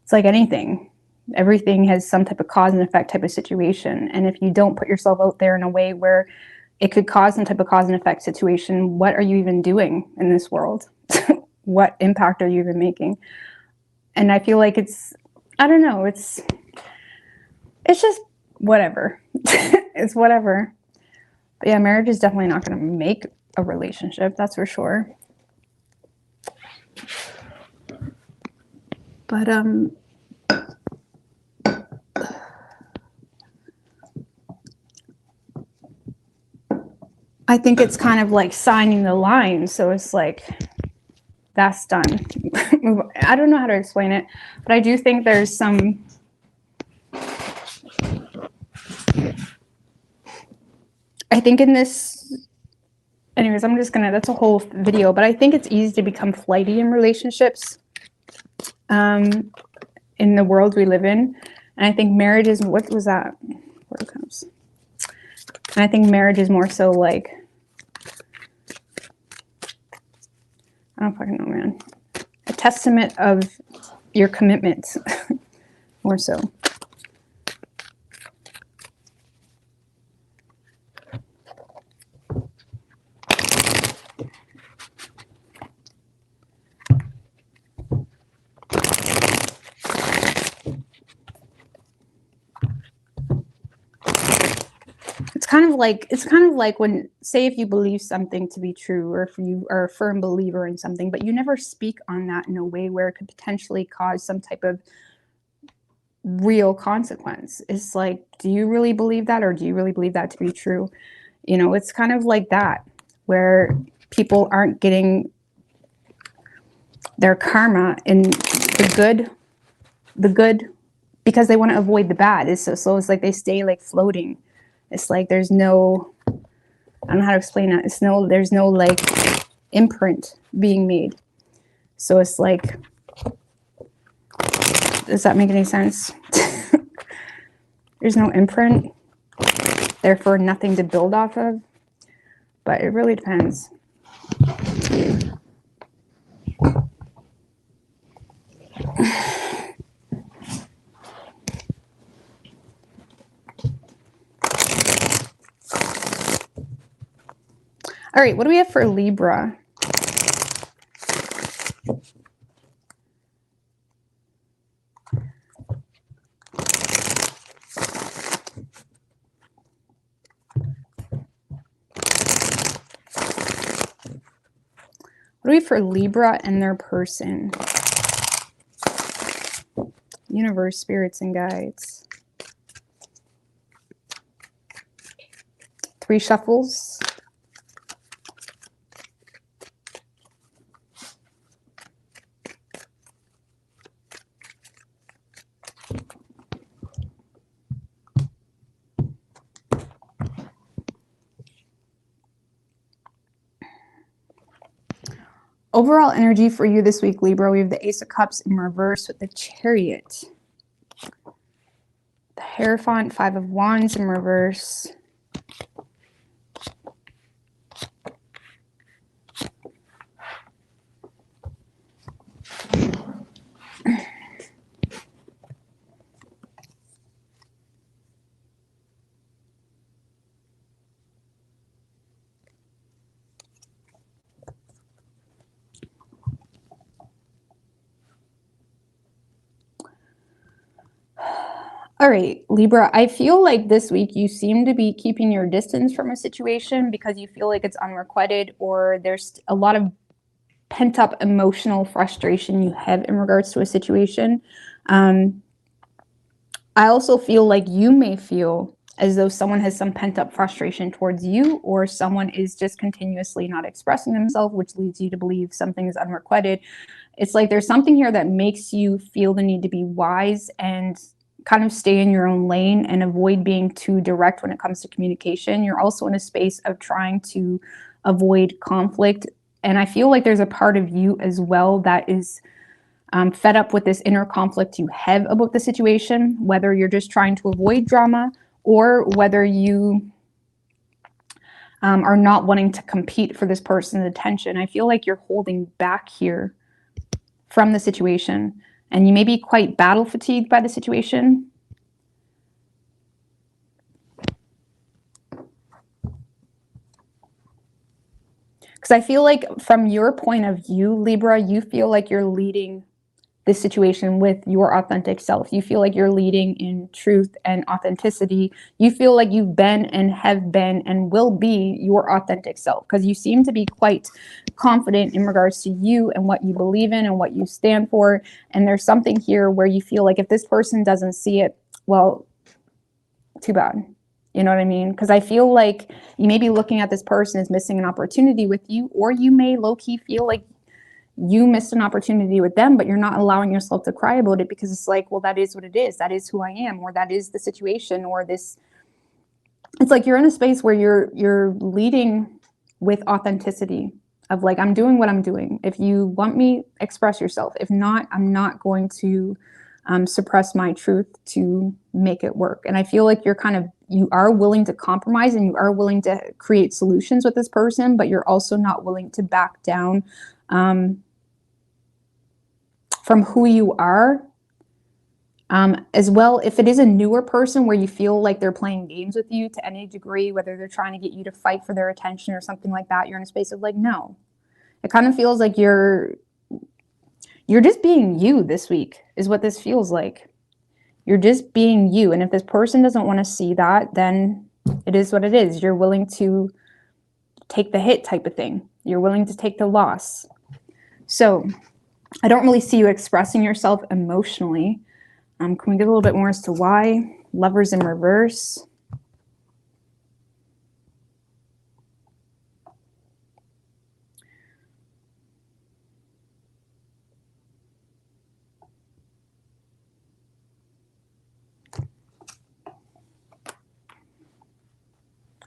it's like anything. Everything has some type of cause and effect type of situation. And if you don't put yourself out there in a way where it could cause some type of cause and effect situation, what are you even doing in this world? What impact are you even making? And I feel like it's, I don't know, it's just whatever. It's whatever. But yeah, marriage is definitely not going to make a relationship, that's for sure. But I think it's kind of like signing the line. So it's like, that's done. I don't know how to explain it, but I do think there's some, I think in this anyways, I'm just gonna, that's a whole video, but I think it's easy to become flighty in relationships in the world we live in. And I think marriage is, what was that? Where it comes. And I think marriage is more so like, I don't fucking know, man. A testament of your commitment, more so. It's kind of like when, say, if you believe something to be true, or if you are a firm believer in something, but you never speak on that in a way where it could potentially cause some type of real consequence. It's like, do you really believe that, or do you really believe that to be true? You know, it's kind of like that, where people aren't getting their karma in the good, because they want to avoid the bad. So it's like they stay like floating. It's like there's no, I don't know how to explain that. There's no like imprint being made. So it's like, does that make any sense? There's no imprint, therefore nothing to build off of. But it really depends. All right, what do we have for Libra? What do we have for Libra and their person? Universe, spirits, and guides. 3 shuffles. Overall energy for you this week, Libra, we have the Ace of Cups in reverse with the Chariot. The Hierophant, 5 of Wands in reverse. All right, Libra, I feel like this week you seem to be keeping your distance from a situation because you feel like it's unrequited, or there's a lot of pent-up emotional frustration you have in regards to a situation. I also feel like you may feel as though someone has some pent-up frustration towards you, or someone is just continuously not expressing themselves, which leads you to believe something is unrequited. It's like there's something here that makes you feel the need to be wise and kind of stay in your own lane and avoid being too direct when it comes to communication. You're also in a space of trying to avoid conflict. And I feel like there's a part of you as well that is fed up with this inner conflict you have about the situation, whether you're just trying to avoid drama or whether you are not wanting to compete for this person's attention. I feel like you're holding back here from the situation, and you may be quite battle fatigued by the situation. Because I feel like from your point of view, Libra, you feel like you're leading this situation with your authentic self. You feel like you're leading in truth and authenticity. You feel like you've been and have been and will be your authentic self, because you seem to be quite confident in regards to you and what you believe in and what you stand for. And there's something here where you feel like if this person doesn't see it, well, too bad. You know what I mean? Because I feel like you may be looking at this person as missing an opportunity with you, or you may low-key feel like you missed an opportunity with them, but you're not allowing yourself to cry about it because it's like, well, that is what it is. That is who I am, or that is the situation, or this. It's like you're in a space where you're leading with authenticity of like, I'm doing what I'm doing. If you want me, express yourself. If not, I'm not going to suppress my truth to make it work. And I feel like you are willing to compromise and you are willing to create solutions with this person, but you're also not willing to back down from who you are. As well, if it is a newer person where you feel like they're playing games with you to any degree, whether they're trying to get you to fight for their attention or something like that, you're in a space of like, no. It kind of feels like you're just being you this week is what this feels like. You're just being you. And if this person doesn't want to see that, then it is what it is. You're willing to take the hit type of thing. You're willing to take the loss. So I don't really see you expressing yourself emotionally. Can we get a little bit more as to why? Lovers in reverse.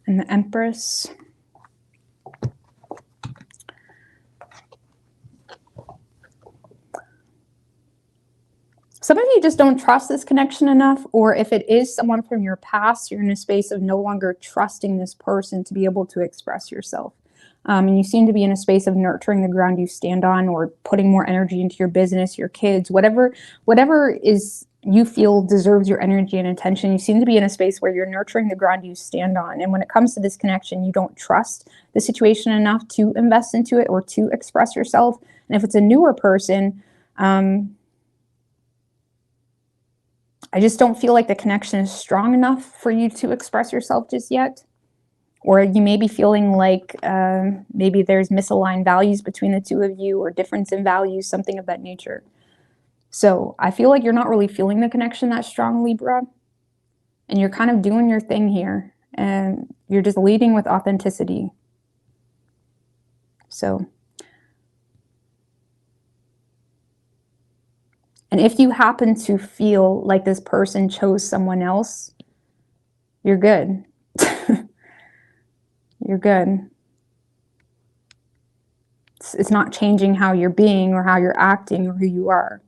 And the Empress. Some of you just don't trust this connection enough, or if it is someone from your past, you're in a space of no longer trusting this person to be able to express yourself. And you seem to be in a space of nurturing the ground you stand on, or putting more energy into your business, your kids, whatever is you feel deserves your energy and attention. You seem to be in a space where you're nurturing the ground you stand on. And when it comes to this connection, you don't trust the situation enough to invest into it or to express yourself. And if it's a newer person, I just don't feel like the connection is strong enough for you to express yourself just yet. Or you may be feeling like maybe there's misaligned values between the two of you, or difference in values, something of that nature. So I feel like you're not really feeling the connection that strong, Libra. And you're kind of doing your thing here. And you're just leading with authenticity. So. And if you happen to feel like this person chose someone else, you're good. You're good. It's not changing how you're being or how you're acting or who you are.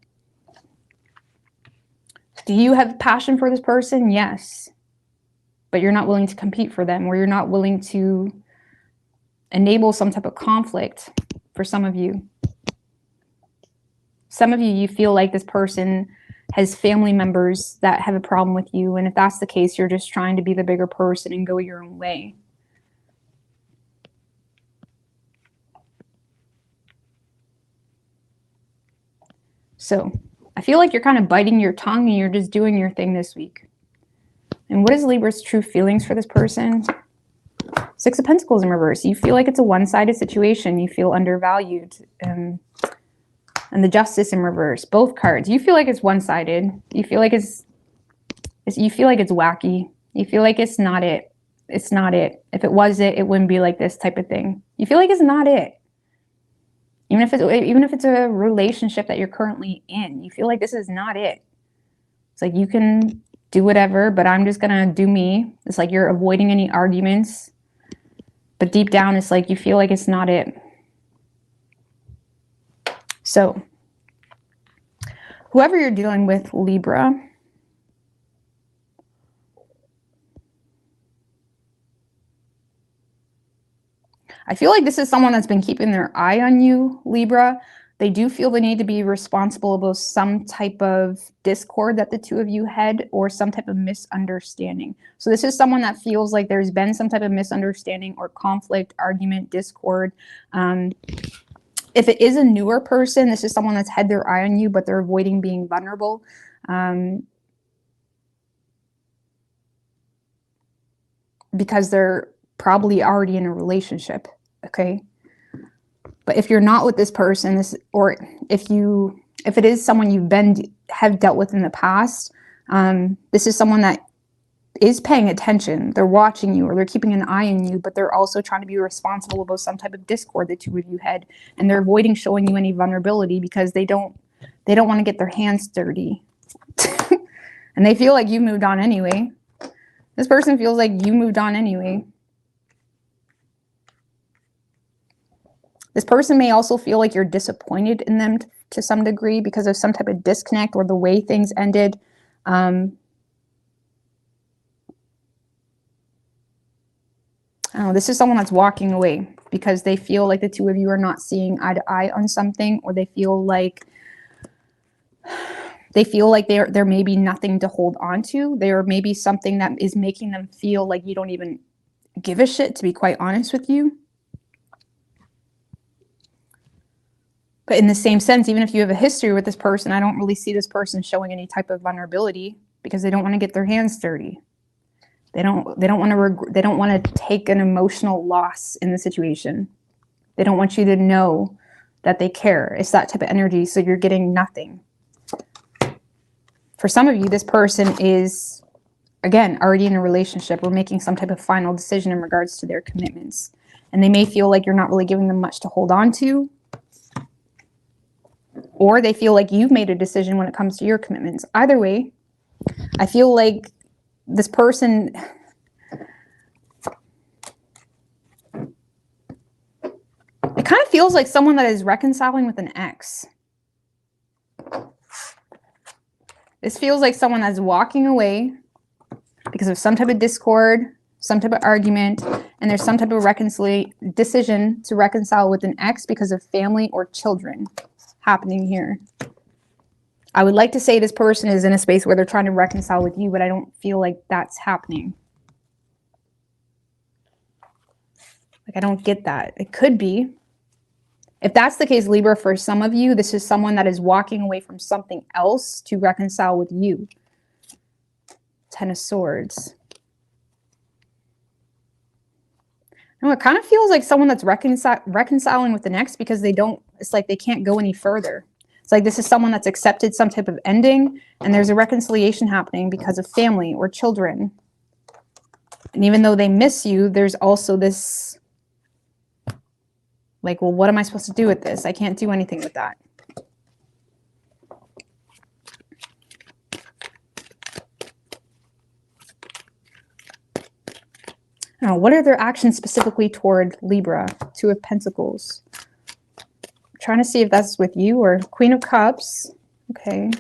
Do you have passion for this person? Yes. But you're not willing to compete for them, or you're not willing to enable some type of conflict for some of you. Some of you, you feel like this person has family members that have a problem with you. And if that's the case, you're just trying to be the bigger person and go your own way. So I feel like you're kind of biting your tongue and you're just doing your thing this week. And what is Libra's true feelings for this person? Six of Pentacles in reverse. You feel like it's a one-sided situation. You feel undervalued. And the Justice in reverse. Both cards. You feel like it's one-sided. You feel like it's wacky. You feel like it's not it. It's not it. If it was it, it wouldn't be like this type of thing. You feel like it's not it. Even if it's a relationship that you're currently in, you feel like this is not it. It's like you can do whatever, but I'm just gonna do me. It's like you're avoiding any arguments, but deep down, it's like you feel like it's not it. So, whoever you're dealing with, Libra, I feel like this is someone that's been keeping their eye on you, Libra. They do feel the need to be responsible about some type of discord that the two of you had, or some type of misunderstanding. So this is someone that feels like there's been some type of misunderstanding or conflict, argument, discord. If it is a newer person, this is someone that's had their eye on you, but they're avoiding being vulnerable. Because they're probably already in a relationship, okay? But if you're not with this person, if it is someone have dealt with in the past, this is someone that is paying attention. They're watching you, or they're keeping an eye on you, but they're also trying to be responsible about some type of discord the two of you had, and they're avoiding showing you any vulnerability because they don't want to get their hands dirty. And they feel like you moved on anyway. This person feels like you moved on anyway. This person may also feel like you're disappointed in them to some degree because of some type of disconnect or the way things ended. I don't know, this is someone that's walking away because they feel like the two of you are not seeing eye to eye on something, or they feel like there may be nothing to hold on to. There may be something that is making them feel like you don't even give a shit, to be quite honest with you. But in the same sense, even if you have a history with this person, I don't really see this person showing any type of vulnerability because they don't want to get their hands dirty. They don't want to take an emotional loss in the situation. They don't want you to know that they care. It's that type of energy, so you're getting nothing. For some of you, this person is, again, already in a relationship or making some type of final decision in regards to their commitments. And they may feel like you're not really giving them much to hold on to. Or they feel like you've made a decision when it comes to your commitments. Either way, I feel like this person, it kind of feels like someone that is reconciling with an ex. This feels like someone that's walking away because of some type of discord, some type of argument, and there's some type of decision to reconcile with an ex because of family or children happening here. I would like to say this person is in a space where they're trying to reconcile with you, but I don't feel like that's happening. Like, I don't get that. It could be. If that's the case, Libra, for some of you, this is someone that is walking away from something else to reconcile with you. Ten of Swords. No, it kind of feels like someone that's reconciling with the next because it's like they can't go any further. It's like this is someone that's accepted some type of ending, and there's a reconciliation happening because of family or children. And even though they miss you, there's also this, like, well, what am I supposed to do with this? I can't do anything with that. Now, what are their actions specifically toward Libra? Two of Pentacles. I'm trying to see if that's with you or Queen of Cups. Okay.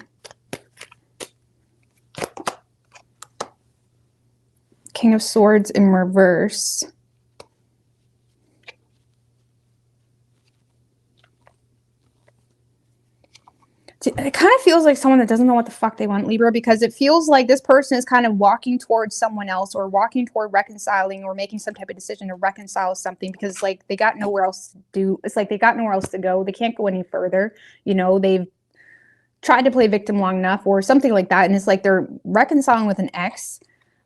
King of Swords in reverse. It kind of feels like someone that doesn't know what the fuck they want, Libra, because it feels like this person is kind of walking towards someone else or walking toward reconciling or making some type of decision to reconcile something because, like, they got nowhere else to do. It's like they got nowhere else to go. They can't go any further. You know, they've tried to play victim long enough or something like that. And it's like they're reconciling with an ex,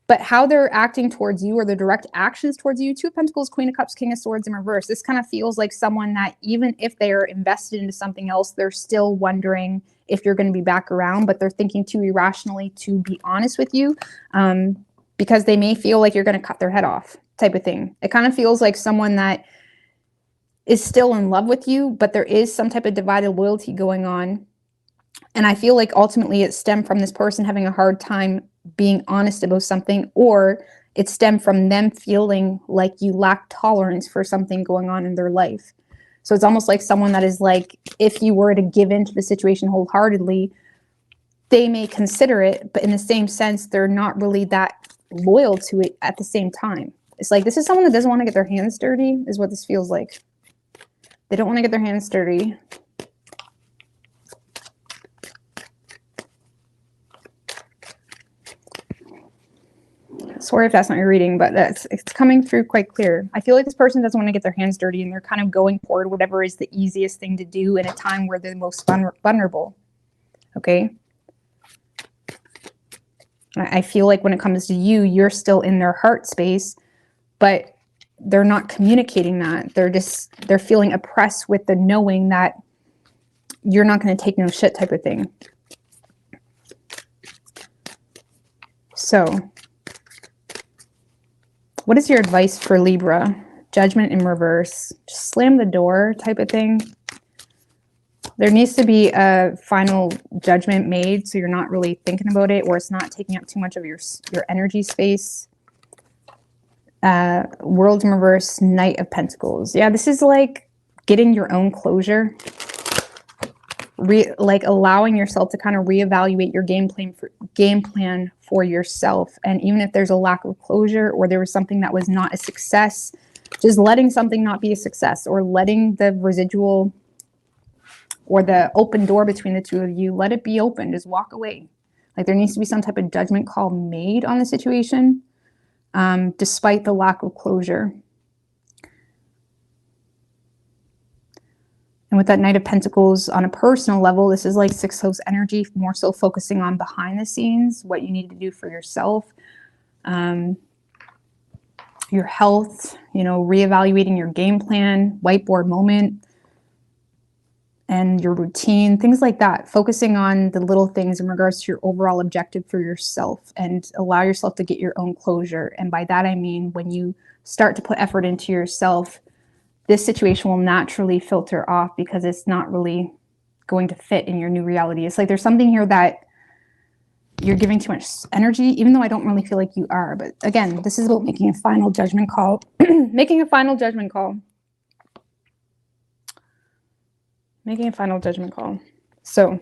but how they're acting towards you or their direct actions towards you, Two of Pentacles, Queen of Cups, King of Swords in reverse. This kind of feels like someone that even if they're invested into something else, they're still wondering if you're going to be back around, but they're thinking too irrationally to be honest with you because they may feel like you're going to cut their head off type of thing. It kind of feels like someone that is still in love with you, but there is some type of divided loyalty going on. And I feel like ultimately it stemmed from this person having a hard time being honest about something, or it stemmed from them feeling like you lack tolerance for something going on in their life. So it's almost like someone that is like, if you were to give into the situation wholeheartedly, they may consider it, but in the same sense, they're not really that loyal to it at the same time. It's like, this is someone that doesn't want to get their hands dirty, is what this feels like. They don't want to get their hands dirty. Sorry if that's not your reading, but it's coming through quite clear. I feel like this person doesn't want to get their hands dirty, and they're kind of going forward whatever is the easiest thing to do in a time where they're the most vulnerable. Okay? I feel like when it comes to you, you're still in their heart space, but they're not communicating that. They're feeling oppressed with the knowing that you're not going to take no shit type of thing. So, what is your advice for Libra? Judgment in reverse. Just slam the door type of thing. There needs to be a final judgment made so you're not really thinking about it, or it's not taking up too much of your energy space. World in reverse, Knight of Pentacles. Yeah, this is like getting your own closure, like allowing yourself to kind of reevaluate your game plan for yourself. And even if there's a lack of closure, or there was something that was not a success, just letting something not be a success, or letting the residual or the open door between the two of you, let it be open. Just walk away. Like there needs to be some type of judgment call made on the situation, despite the lack of closure. And with that Knight of Pentacles, on a personal level, this is like Sixth House energy, more so focusing on behind the scenes, what you need to do for yourself, your health, you know, reevaluating your game plan, whiteboard moment, and your routine, things like that. Focusing on the little things in regards to your overall objective for yourself, and allow yourself to get your own closure. And by that, I mean, when you start to put effort into yourself, this situation will naturally filter off because it's not really going to fit in your new reality. It's like there's something here that you're giving too much energy, even though I don't really feel like you are. But again, this is about making a final judgment call. Making a final judgment call. Making a final judgment call. So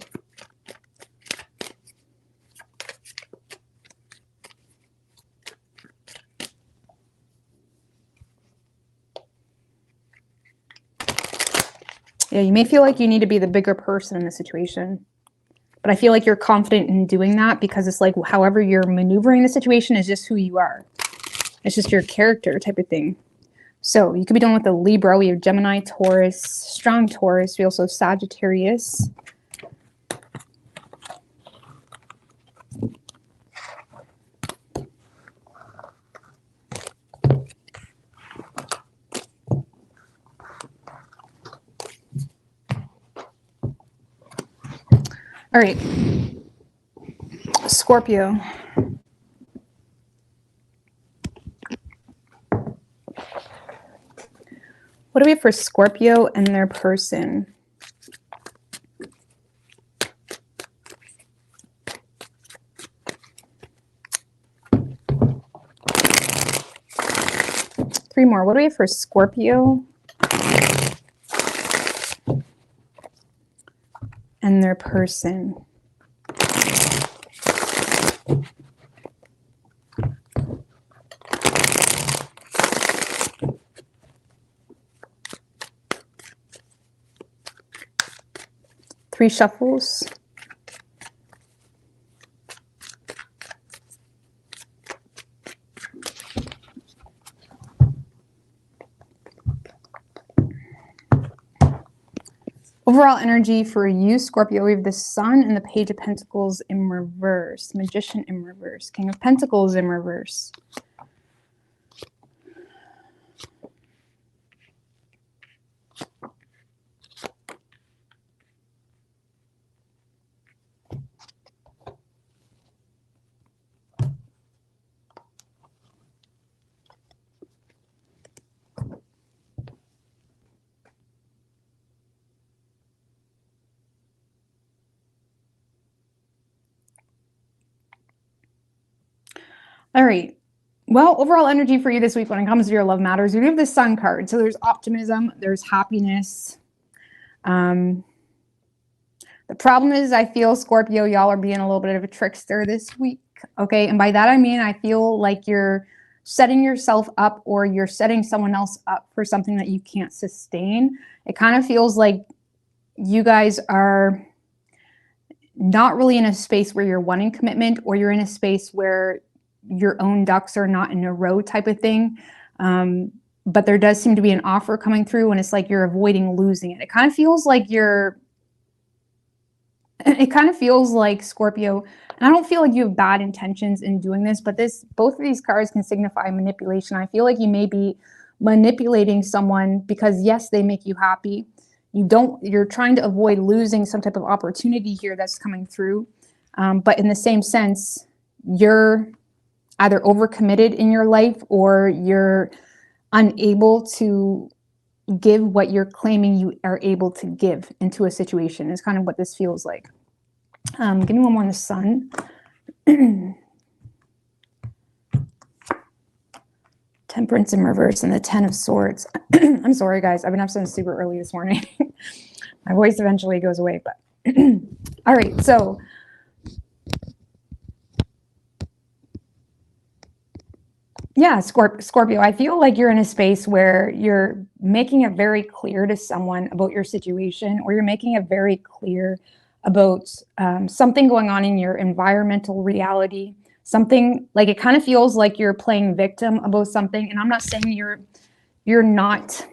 yeah, you may feel like you need to be the bigger person in the situation, but I feel like you're confident in doing that because it's like however you're maneuvering the situation is just who you are. It's just your character type of thing. So you could be dealing with a Libra. We have Gemini, Taurus, strong Taurus. We also have Sagittarius. All right, Scorpio. What do we have for Scorpio and their person? Three more. What do we have for Scorpio and their person? Three shuffles. Overall energy for you, Scorpio, we have the Sun and the Page of Pentacles in reverse, Magician in reverse, King of Pentacles in reverse. All right. Well, overall energy for you this week when it comes to your love matters, we have the Sun card. So there's optimism, there's happiness. The problem is I feel, Scorpio, y'all are being a little bit of a trickster this week. Okay. And by that, I mean, I feel like you're setting yourself up, or you're setting someone else up for something that you can't sustain. It kind of feels like you guys are not really in a space where you're wanting commitment, or you're in a space where your own ducks are not in a row type of thing. But there does seem to be an offer coming through, and it's like you're avoiding losing it. It kind of feels like Scorpio, and I don't feel like you have bad intentions in doing this, but both of these cards can signify manipulation. I feel like you may be manipulating someone because yes, they make you happy. You're trying to avoid losing some type of opportunity here that's coming through. But in the same sense, you're either overcommitted in your life, or you're unable to give what you're claiming you are able to give into a situation is kind of what this feels like. Give me one more on the Sun. 10 Temperance in reverse and the 10 of Swords. I'm sorry, guys. I've been up since super early this morning. My voice eventually goes away, but all right. So yeah, Scorpio, I feel like you're in a space where you're making it very clear to someone about your situation, or you're making it very clear about something going on in your environmental reality. Something like, it kind of feels like you're playing victim about something. And I'm not saying you're not,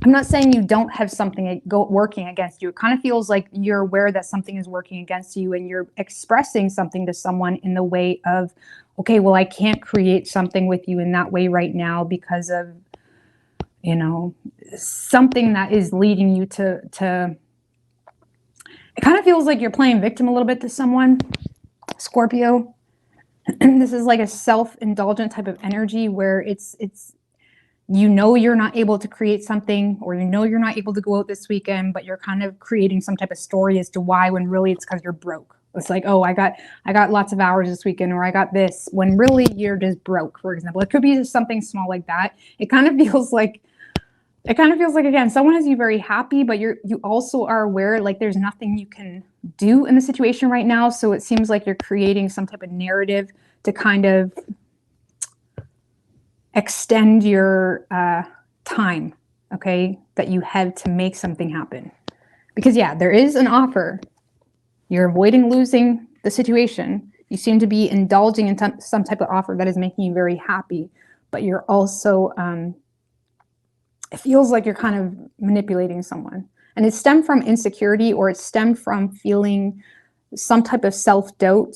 I'm not saying you don't have something working against you. It kind of feels like you're aware that something is working against you, and you're expressing something to someone in the way of, okay, well, I can't create something with you in that way right now because of, you know, something that is leading you to it kind of feels like you're playing victim a little bit to someone, Scorpio. This is like a self-indulgent type of energy where it's you know you're not able to create something, or you know you're not able to go out this weekend, but you're kind of creating some type of story as to why, when really it's because you're broke. It's like, oh, I got lots of hours this weekend, or I got this, when really you're just broke, for example. It could be just something small like that. It kind of feels like, again, someone has you very happy, but you also are aware, like, there's nothing you can do in the situation right now. So it seems like you're creating some type of narrative to kind of extend your time, okay, that you have to make something happen. Because yeah, there is an offer. You're avoiding losing the situation. You seem to be indulging in some type of offer that is making you very happy, but you're also, it feels like you're kind of manipulating someone. And it stemmed from insecurity, or it stemmed from feeling some type of self-doubt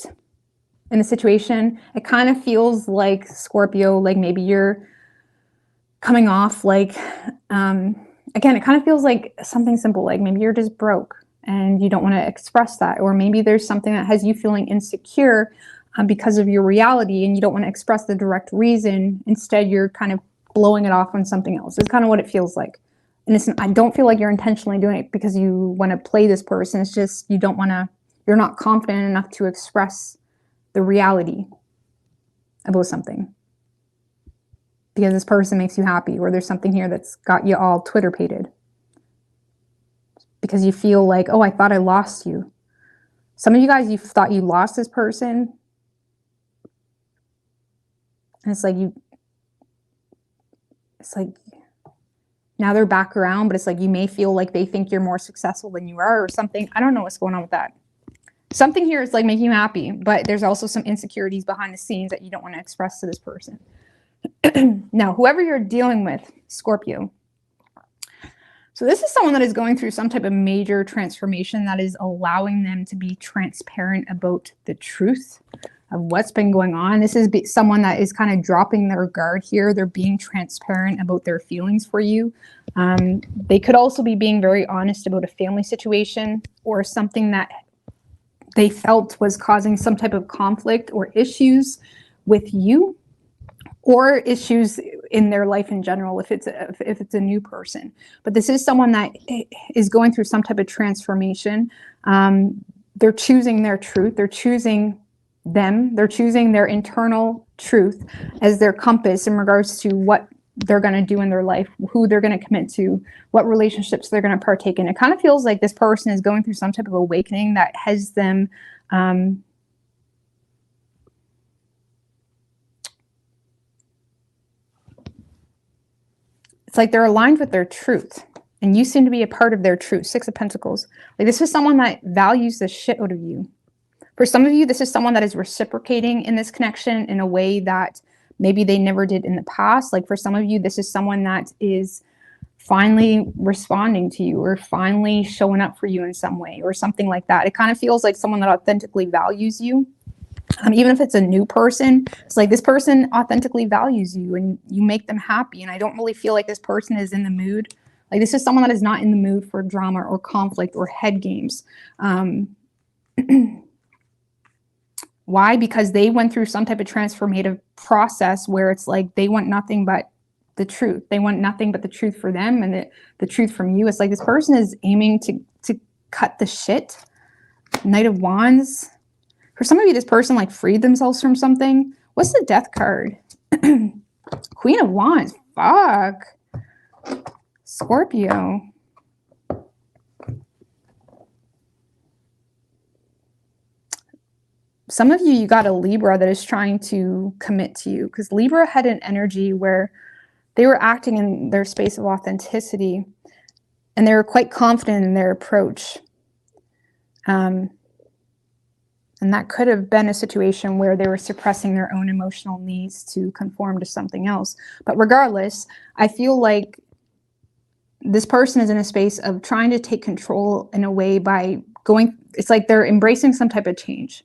in the situation. It kind of feels like, Scorpio, like maybe you're coming off like, again, it kind of feels like something simple, like maybe you're just broke and you don't want to express that, or maybe there's something that has you feeling insecure because of your reality, and you don't want to express the direct reason. Instead, you're kind of blowing it off on something else. It's kind of what it feels like. And I don't feel like you're intentionally doing it because you want to play this person. It's just you don't want to, you're not confident enough to express the reality about something because this person makes you happy, or there's something here that's got you all Twitter-pated because you feel like, oh, I thought I lost you. Some of you guys, you thought you lost this person, and it's like now they're back around, but it's like you may feel like they think you're more successful than you are, or something. I don't know what's going on with that. Something here is like making you happy, but there's also some insecurities behind the scenes that you don't want to express to this person. Now, whoever you're dealing with, Scorpio. So this is someone that is going through some type of major transformation that is allowing them to be transparent about the truth of what's been going on. This is someone that is kind of dropping their guard here. They're being transparent about their feelings for you. They could also be being very honest about a family situation or something that they felt was causing some type of conflict or issues with you, or issues in their life in general, if it's a new person. But this is someone that is going through some type of transformation. They're choosing their truth. They're choosing they're choosing their internal truth as their compass in regards to what they're going to do in their life, who they're going to commit to, what relationships they're going to partake in. It kind of feels like this person is going through some type of awakening that has them it's like they're aligned with their truth, and you seem to be a part of their truth. 6 of Pentacles. Like, this is someone that values the shit out of you. For some of you, this is someone that is reciprocating in this connection in a way that maybe they never did in the past. Like, for some of you, this is someone that is finally responding to you, or finally showing up for you in some way, or something like that. It kind of feels like someone that authentically values you. Even if it's a new person, it's like this person authentically values you and you make them happy. And I don't really feel like this person is in the mood. Like, this is someone that is not in the mood for drama or conflict or head games. Why? Because they went through some type of transformative process where it's like they want nothing but the truth. They want nothing but the truth for them and the truth from you. It's like this person is aiming to cut the shit. Knight of Wands. For some of you, this person like freed themselves from something. What's the Death card? Queen of Wands. Fuck. Scorpio. Some of you, you got a Libra that is trying to commit to you, because Libra had an energy where they were acting in their space of authenticity and they were quite confident in their approach. And that could have been a situation where they were suppressing their own emotional needs to conform to something else. But regardless, I feel like this person is in a space of trying to take control in a way by going, it's like they're embracing some type of change.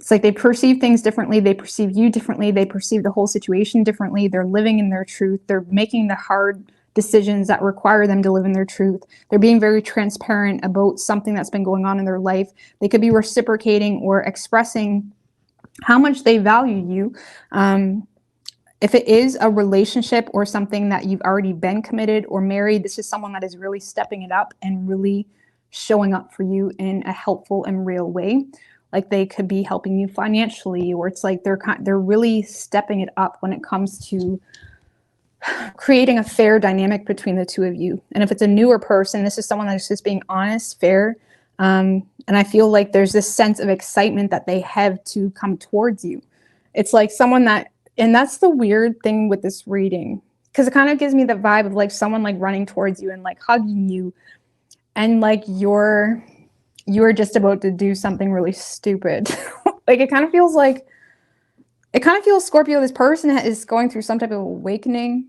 It's like they perceive things differently. They perceive you differently. They perceive the whole situation differently. They're living in their truth. They're making the hard decisions that require them to live in their truth. They're being very transparent about something that's been going on in their life. They could be reciprocating or expressing how much they value you. If it is a relationship or something that you've already been committed or married, this is someone that is really stepping it up and really showing up for you in a helpful and real way. Like they could be helping you financially, or it's like they're really stepping it up when it comes to creating a fair dynamic between the two of you. And if it's a newer person, this is someone that's just being honest, fair. And I feel like there's this sense of excitement that they have to come towards you. It's like someone that, and that's the weird thing with this reading, because it kind of gives me the vibe of like someone like running towards you and like hugging you, and like you're just about to do something really stupid. Like it kind of feels Scorpio, this person is going through some type of awakening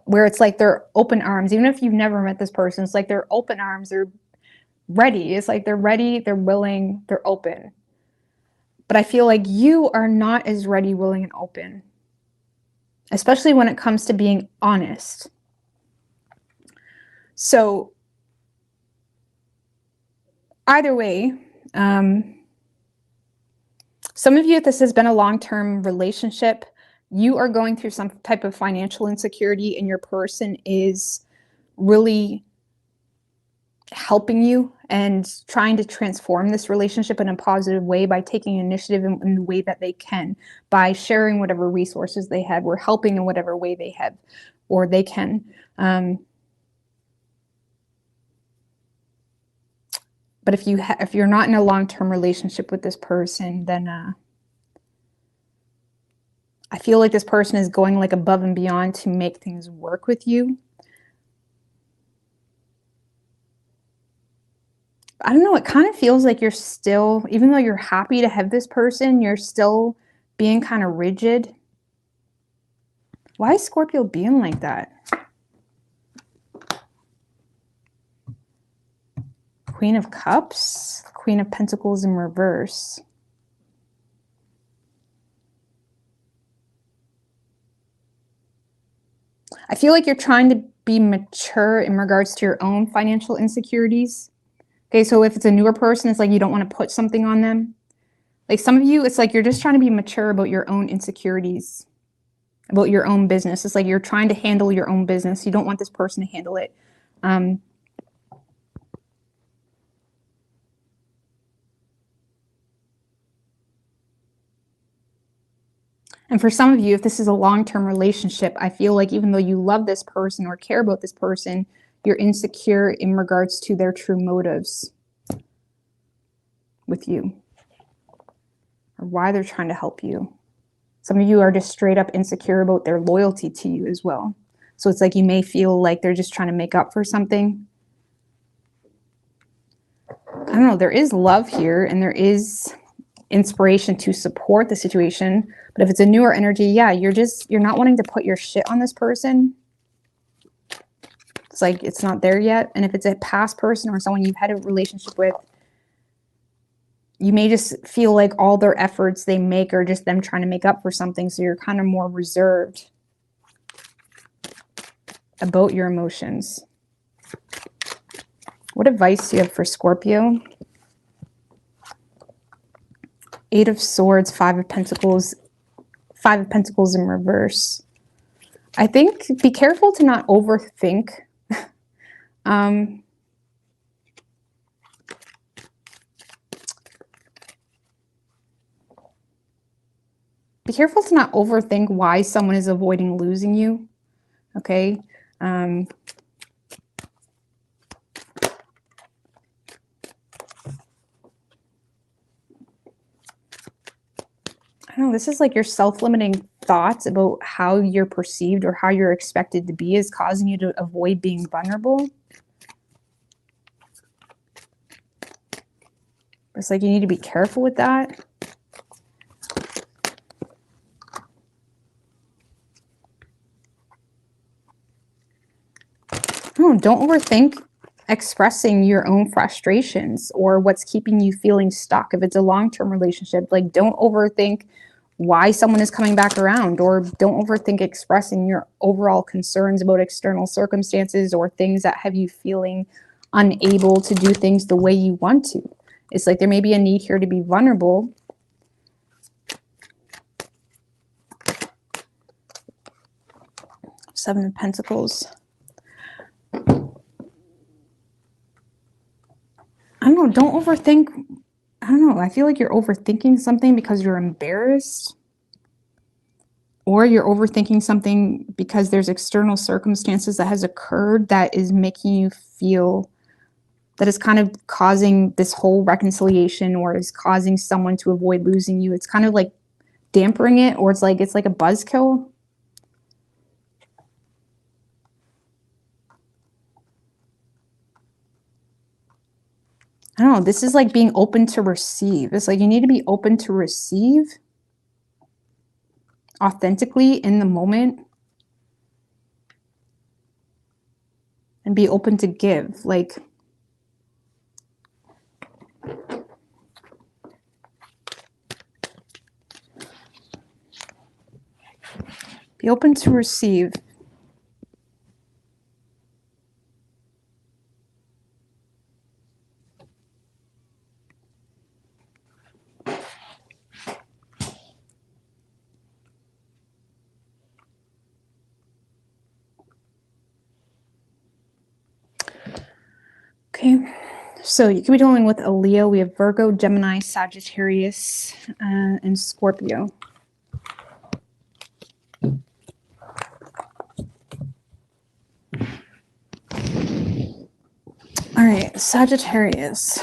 where it's like they're open arms. Even if you've never met this person, it's like they're open arms, they're ready. It's like they're ready, they're willing, they're open. But I feel like you are not as ready, willing, and open, especially when it comes to being honest. So either way, some of you, if this has been a long-term relationship, you are going through some type of financial insecurity and your person is really helping you and trying to transform this relationship in a positive way by taking initiative in the way that they can, by sharing whatever resources they have, or helping in whatever way they have or they can. But if you're not in a long-term relationship with this person, then I feel like this person is going like above and beyond to make things work with you. I don't know, it kind of feels like you're still, even though you're happy to have this person, you're still being kind of rigid. Why is Scorpio being like that? Queen of Cups, Queen of Pentacles in reverse. I feel like you're trying to be mature in regards to your own financial insecurities. Okay, so if it's a newer person, it's like you don't want to put something on them. Like some of you, it's like you're just trying to be mature about your own insecurities, about your own business. It's like you're trying to handle your own business. You don't want this person to handle it. And for some of you, if this is a long-term relationship, I feel like even though you love this person or care about this person, you're insecure in regards to their true motives with you, or why they're trying to help you. Some of you are just straight up insecure about their loyalty to you as well. So it's like you may feel like they're just trying to make up for something. I don't know, there is love here and there is inspiration to support the situation. But if it's a newer energy, yeah, you're not wanting to put your shit on this person. It's like it's not there yet. And if it's a past person or someone you've had a relationship with, you may just feel like all their efforts they make are just them trying to make up for something. So you're kind of more reserved about your emotions. What advice do you have for Scorpio? Eight of Swords, Five of Pentacles in reverse. I think be careful to not overthink. Be careful to not overthink why someone is avoiding losing you. Okay. I don't know, this is like your self-limiting thoughts about how you're perceived or how you're expected to be is causing you to avoid being vulnerable. It's like you need to be careful with that. Oh, don't overthink expressing your own frustrations or what's keeping you feeling stuck. If it's a long-term relationship, like don't overthink why someone is coming back around, or don't overthink expressing your overall concerns about external circumstances or things that have you feeling unable to do things the way you want to. It's like there may be a need here to be vulnerable. Seven of Pentacles. I don't know, don't overthink. I don't know, I feel like you're overthinking something because you're embarrassed. Or you're overthinking something because there's external circumstances that has occurred that is making you feel, that is kind of causing this whole reconciliation, or is causing someone to avoid losing you. It's kind of like dampering it, or it's like a buzzkill. I don't know, this is like being open to receive. It's like you need to be open to receive authentically in the moment and be open to give. Like, be open to receive. Okay, so you could be dealing with a Leo. We have Virgo, Gemini, Sagittarius, and Scorpio. All right, Sagittarius.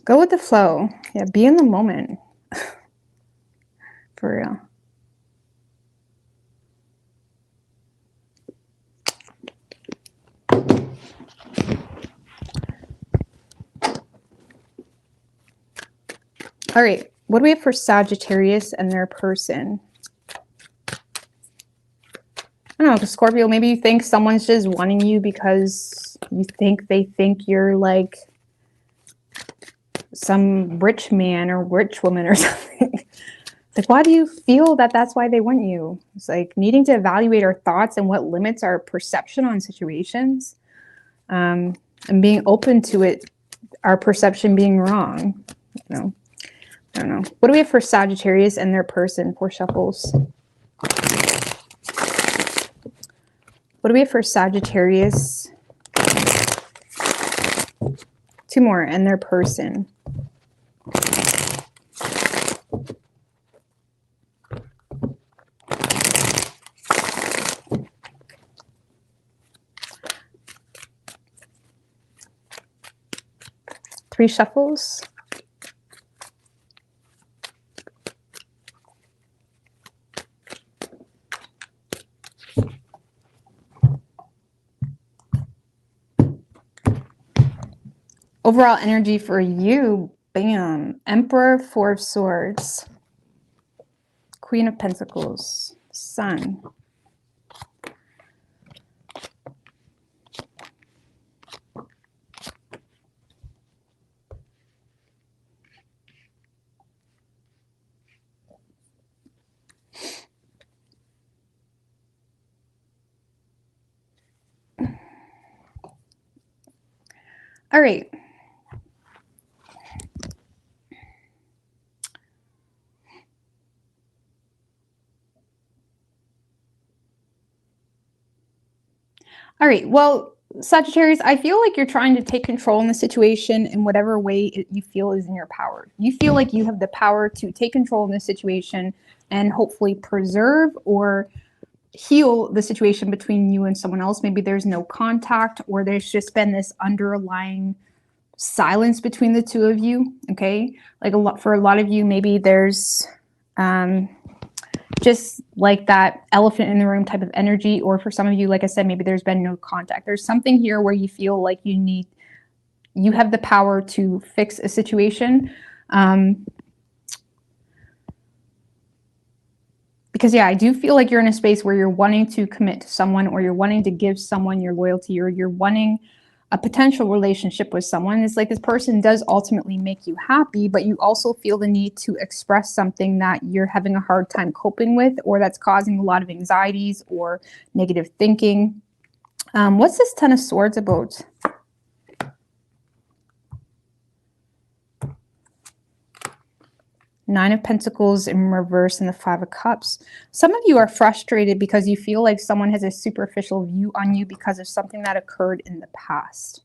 Go with the flow. Yeah, be in the moment. For real. All right, what do we have for Sagittarius and their person? I don't know, Scorpio, maybe you think someone's just wanting you because you think they think you're like some rich man or rich woman or something. It's like, why do you feel that that's why they want you? It's like needing to evaluate our thoughts and what limits our perception on situations, and being open to it, our perception being wrong. You know, I don't know. What do we have for Sagittarius and their person? 4 shuffles. What do we have for Sagittarius? 2 more, and their person. Three shuffles. Overall energy for you, bam. Emperor, 4 of Swords. Queen of Pentacles, Sun. All right. All right, well, Sagittarius, I feel like you're trying to take control in the situation in whatever way you feel is in your power. You feel like you have the power to take control in this situation and hopefully preserve or heal the situation between you and someone else. Maybe there's no contact, or there's just been this underlying silence between the two of you. Okay, like for a lot of you, maybe there's just like that elephant in the room type of energy, or for some of you, like I said, maybe there's been no contact. There's something here where you feel like you have the power to fix a situation. Because yeah, I do feel like you're in a space where you're wanting to commit to someone, or you're wanting to give someone your loyalty, or you're wanting a potential relationship with someone. It's like this person does ultimately make you happy, but you also feel the need to express something that you're having a hard time coping with, or that's causing a lot of anxieties or negative thinking. What's this Ten of Swords about? Nine of Pentacles in reverse and the Five of Cups. Some of you are frustrated because you feel like someone has a superficial view on you because of something that occurred in the past.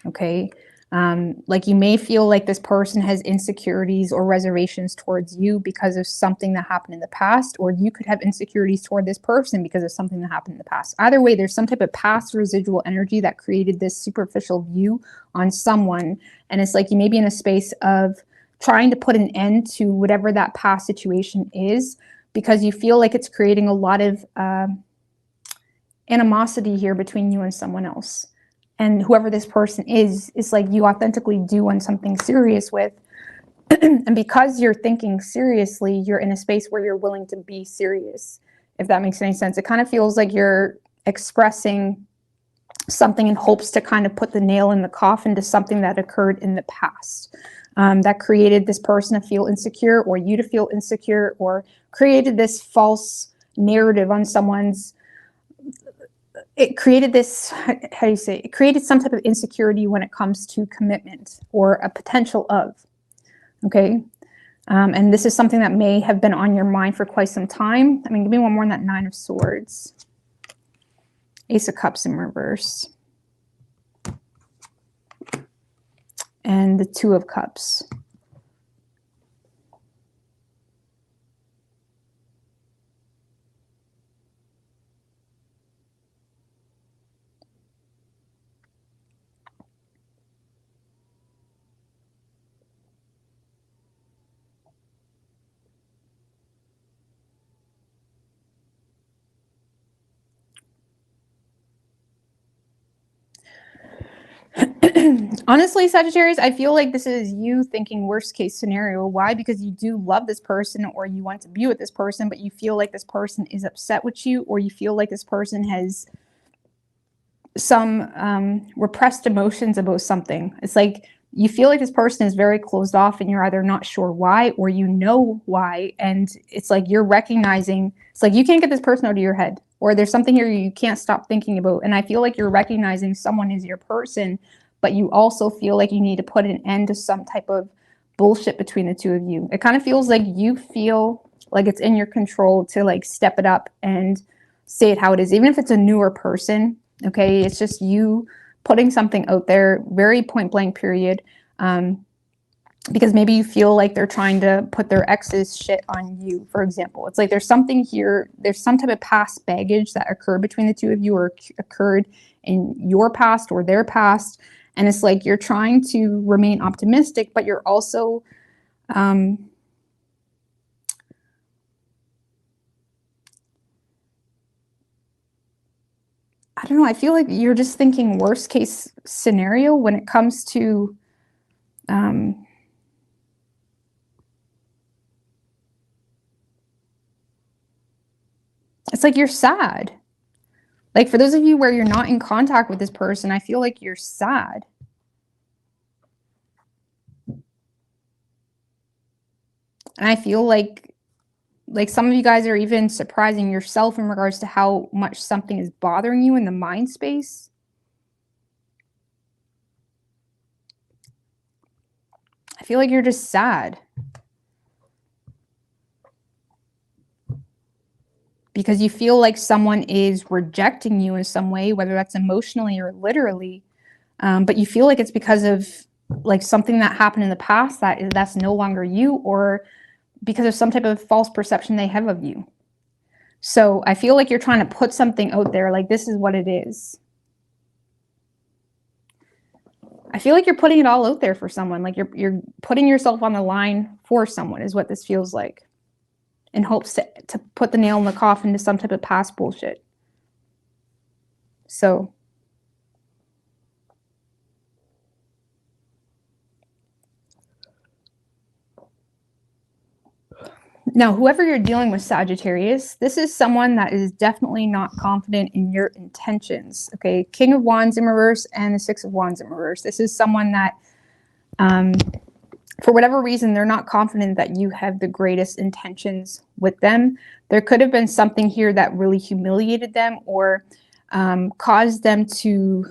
Okay. Like you may feel like this person has insecurities or reservations towards you because of something that happened in the past, or you could have insecurities toward this person because of something that happened in the past. Either way, there's some type of past residual energy that created this superficial view on someone. And it's like you may be in a space of trying to put an end to whatever that past situation is, because you feel like it's creating a lot of animosity here between you and someone else. And whoever this person is like you authentically do want something serious with. And because you're thinking seriously, you're in a space where you're willing to be serious, if that makes any sense. It kind of feels like you're expressing something in hopes to kind of put the nail in the coffin to something that occurred in the past. That created this person to feel insecure, or you to feel insecure, or created this false narrative on someone's. It created this, how do you say, it created some type of insecurity when it comes to commitment or a potential of. Okay. And this is something that may have been on your mind for quite some time. I mean, give me one more on that Nine of Swords. Ace of Cups in reverse. And the Two of Cups. Honestly, Sagittarius, I feel like this is you thinking worst case scenario. Why? Because you do love this person, or you want to be with this person, but you feel like this person is upset with you, or you feel like this person has some repressed emotions about something. It's like you feel like this person is very closed off, and you're either not sure why, or you know why. And it's like you're recognizing, it's like you can't get this person out of your head, or there's something here you can't stop thinking about. And I feel like you're recognizing someone is your person, but you also feel like you need to put an end to some type of bullshit between the two of you. It kind of feels like you feel like it's in your control to like step it up and say it how it is, even if it's a newer person. Okay, it's just you putting something out there, very point blank period, because maybe you feel like they're trying to put their ex's shit on you, for example. It's like there's something here, there's some type of past baggage that occurred between the two of you, or occurred in your past or their past. And it's like you're trying to remain optimistic, but you're also I don't know, I feel like you're just thinking worst case scenario when it comes to it's like you're sad. Like for those of you where you're not in contact with this person, I feel like you're sad. And I feel like some of you guys are even surprising yourself in regards to how much something is bothering you in the mind space. I feel like you're just sad. because you feel like someone is rejecting you in some way, whether that's emotionally or literally. But you feel like it's because of like something that happened in the past that's no longer you, or because of some type of false perception they have of you. So I feel like you're trying to put something out there, like this is what it is. I feel like you're putting it all out there for someone, like you're putting yourself on the line for someone is what this feels like, in hopes to put the nail in the coffin to some type of past bullshit. So now, whoever you're dealing with, Sagittarius, this is someone that is definitely not confident in your intentions. Okay, King of Wands in reverse and the Six of Wands in reverse. This is someone that, for whatever reason, they're not confident that you have the greatest intentions with them. There could have been something here that really humiliated them, or caused them to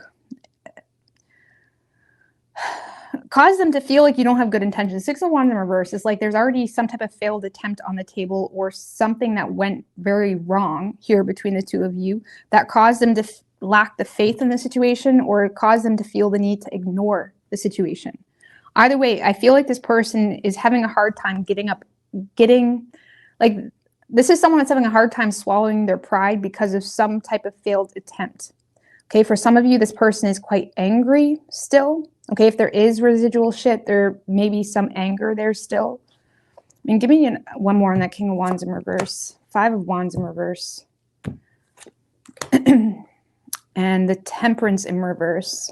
feel like you don't have good intentions. Six of Wands in reverse is like there's already some type of failed attempt on the table, or something that went very wrong here between the two of you that caused them to lack the faith in the situation, or caused them to feel the need to ignore the situation. Either way, I feel like this person is having a hard time like, this is someone that's having a hard time swallowing their pride because of some type of failed attempt. Okay, for some of you, this person is quite angry still. Okay, if there is residual shit, there may be some anger there still. I mean, give me one more on that King of Wands in reverse. Five of Wands in reverse. And the Temperance in reverse.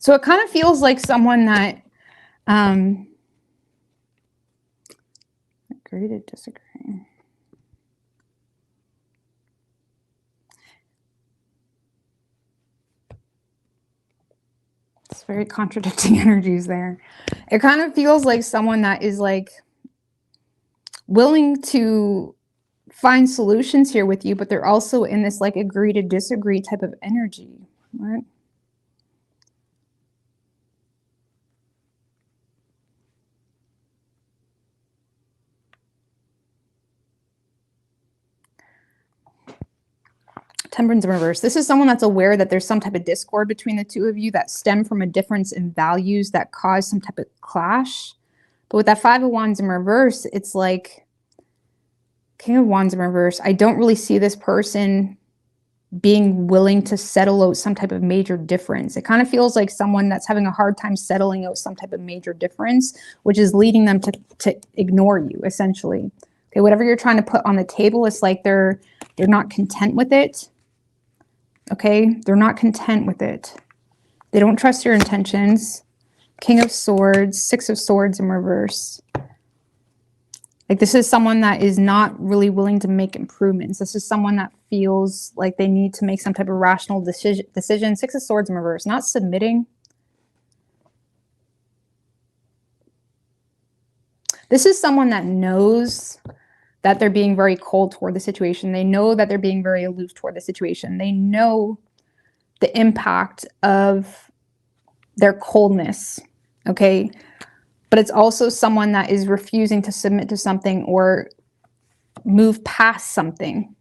So it kind of feels like someone that, agree to disagree. It's very contradicting energies there. It kind of feels like someone that is like willing to find solutions here with you, but they're also in this like agree to disagree type of energy, right? Temperance in reverse. This is someone that's aware that there's some type of discord between the two of you that stem from a difference in values that cause some type of clash. But with that Five of Wands in reverse, it's like King of Wands in reverse. I don't really see this person being willing to settle out some type of major difference. It kind of feels like someone that's having a hard time settling out some type of major difference, which is leading them to ignore you, essentially. Okay, whatever you're trying to put on the table, it's like they're not content with it. Okay, they're not content with it. They don't trust your intentions. King of Swords, Six of Swords in reverse. Like, this is someone that is not really willing to make improvements. This is someone that feels like they need to make some type of rational decision. Six of Swords in reverse, not submitting. This is someone that knows that they're being very cold toward the situation. They know that they're being very aloof toward the situation. They know the impact of their coldness, okay? But it's also someone that is refusing to submit to something or move past something.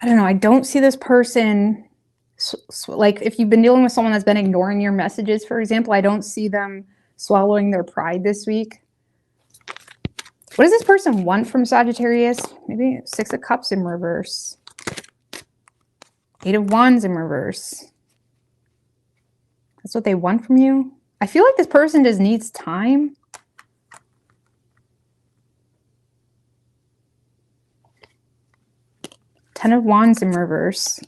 I don't know. I don't see this person, like if you've been dealing with someone that's been ignoring your messages, for example, I don't see them swallowing their pride this week. What does this person want from Sagittarius? Maybe Six of Cups in reverse. Eight of Wands in reverse. That's what they want from you. I feel like this person just needs time. Ten of Wands in reverse.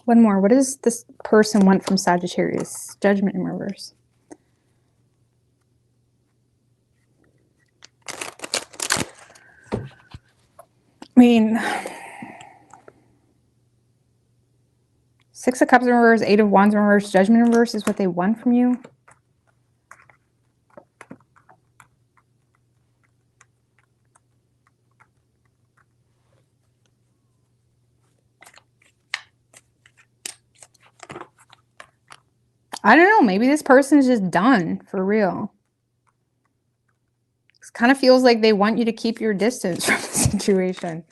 One more. What does this person want from Sagittarius? Judgment in reverse. I mean, Six of Cups in reverse, Eight of Wands in reverse, Judgment in reverse is what they want from you. I don't know. Maybe this person is just done for real. It kind of feels like they want you to keep your distance from the situation.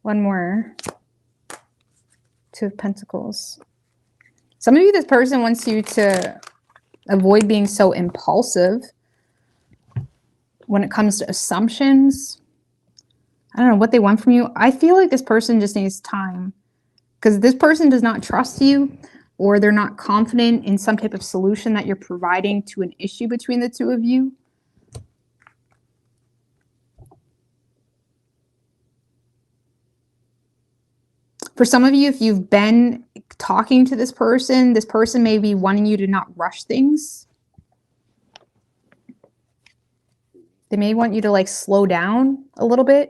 One more. Two of Pentacles. Some of you, this person wants you to avoid being so impulsive when it comes to assumptions. I don't know what they want from you. I feel like this person just needs time because this person does not trust you, or they're not confident in some type of solution that you're providing to an issue between the two of you. For some of you, if you've been talking to this person may be wanting you to not rush things. They may want you to like slow down a little bit.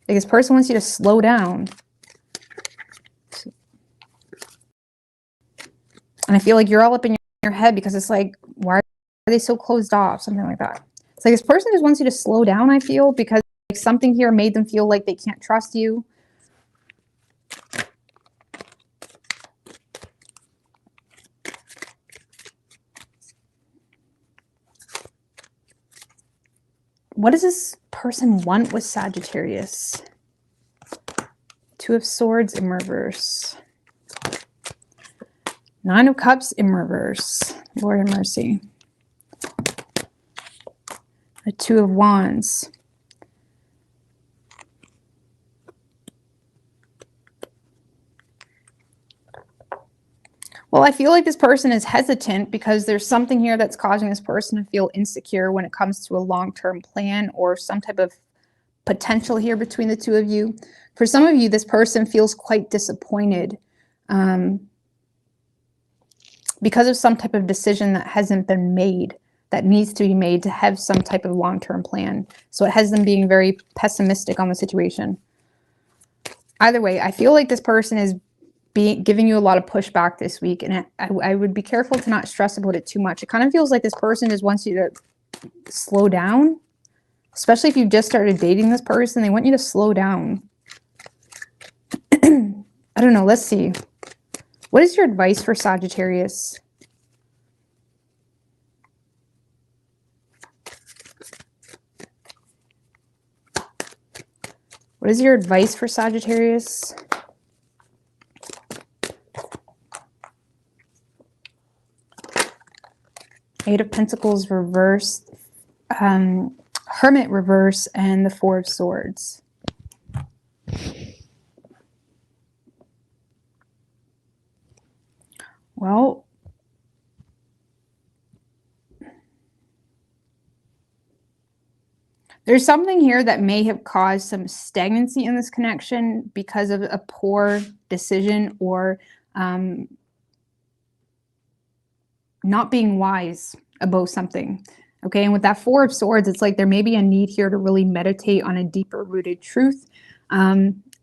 Like this person wants you to slow down. And I feel like you're all up in your head because it's like, why are they so closed off? Something like that. It's like this person just wants you to slow down, I feel, because like something here made them feel like they can't trust you. What does this person want with Sagittarius? Two of Swords in reverse. Nine of Cups in reverse. Lord have mercy. The Two of Wands. Well, I feel like this person is hesitant because there's something here that's causing this person to feel insecure when it comes to a long-term plan or some type of potential here between the two of you. For some of you, this person feels quite disappointed because of some type of decision that hasn't been made, that needs to be made to have some type of long-term plan. So it has them being very pessimistic on the situation. Either way, I feel like this person is giving you a lot of pushback this week, and I would be careful to not stress about it too much. It kind of feels like this person just wants you to slow down, especially if you just started dating this person. They want you to slow down. I don't know. Let's see. What is your advice for Sagittarius? What is your advice for Sagittarius? Eight of Pentacles reversed, Hermit reverse, and the Four of Swords. Well, there's something here that may have caused some stagnancy in this connection because of a poor decision or not being wise about something. Okay, and with that Four of Swords, it's like there may be a need here to really meditate on a deeper rooted truth.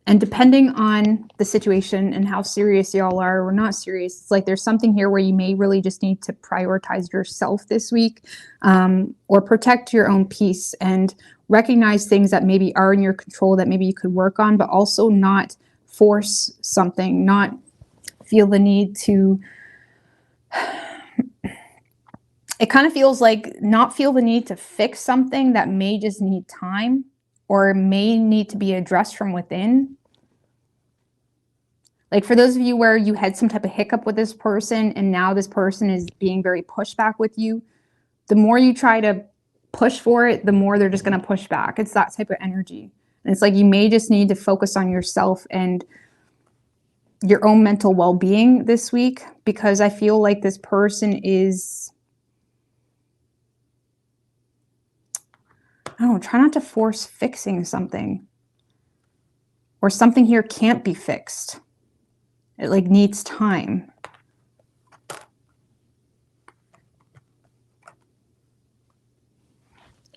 And depending on the situation and how serious y'all are or not serious, it's like there's something here where you may really just need to prioritize yourself this week, or protect your own peace and recognize things that maybe are in your control that maybe you could work on, but also not force something, not feel the need to... It kind of feels like not feel the need to fix something that may just need time or may need to be addressed from within. Like for those of you where you had some type of hiccup with this person and now this person is being very pushback with you, the more you try to push for it, the more they're just going to push back. It's that type of energy. And it's like you may just need to focus on yourself and your own mental well-being this week, because I feel like this person is... I don't know, try not to force fixing something. or something here can't be fixed. It like needs time. I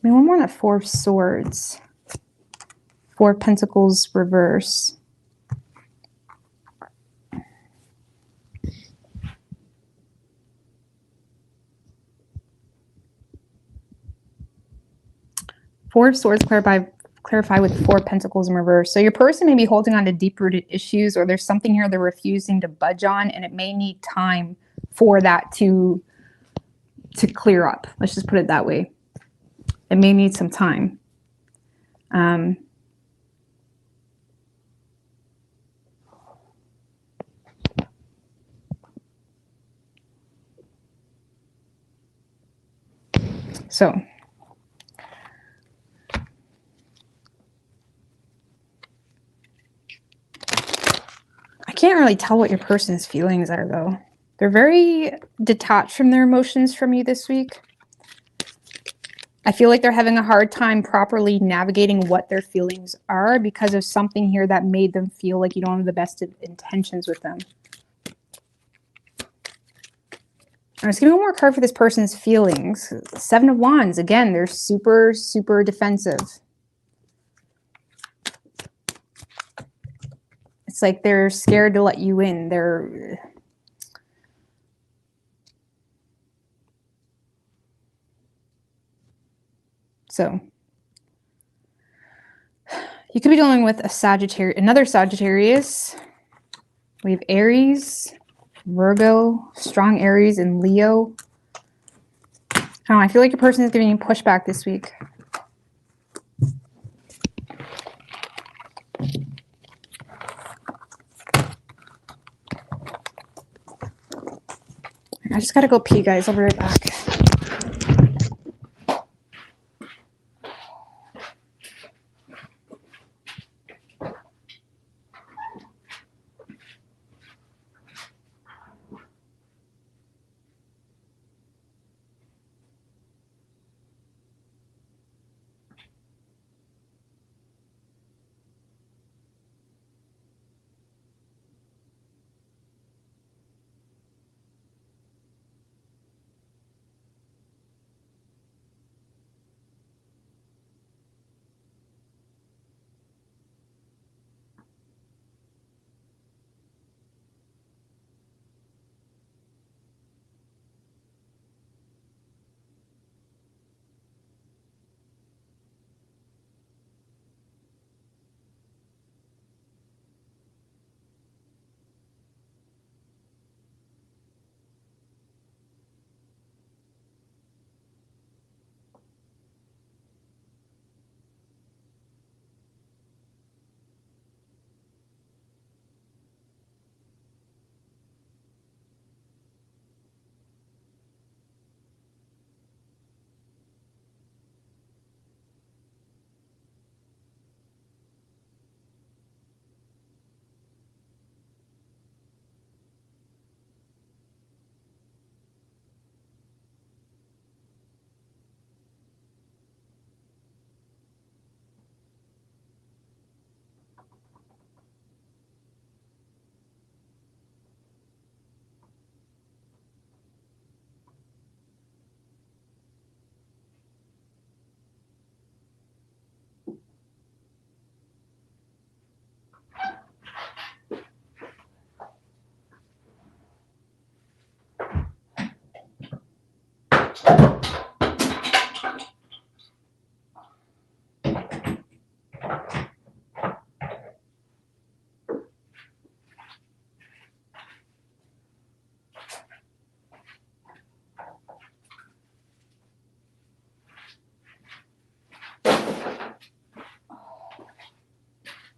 mean, one more on that Four of Swords. Four of Pentacles reverse. Four of Swords clarify with Four of Pentacles in reverse. So your person may be holding on to deep-rooted issues, or there's something here they're refusing to budge on, and it may need time for that to clear up. Let's just put it that way. It may need some time. So I can't really tell what your person's feelings are, though. They're very detached from their emotions from you this week. I feel like they're having a hard time properly navigating what their feelings are because of something here that made them feel like you don't have the best of intentions with them. I'm just giving one more card for this person's feelings. Seven of Wands. Again, they're super, super defensive. It's like they're scared to let you in. So you could be dealing with a Sagittarius, another Sagittarius. We have Aries, Virgo, strong Aries, and Leo. I don't know, I feel like your person is giving you pushback this week. I just gotta go pee, guys. I'll be right back.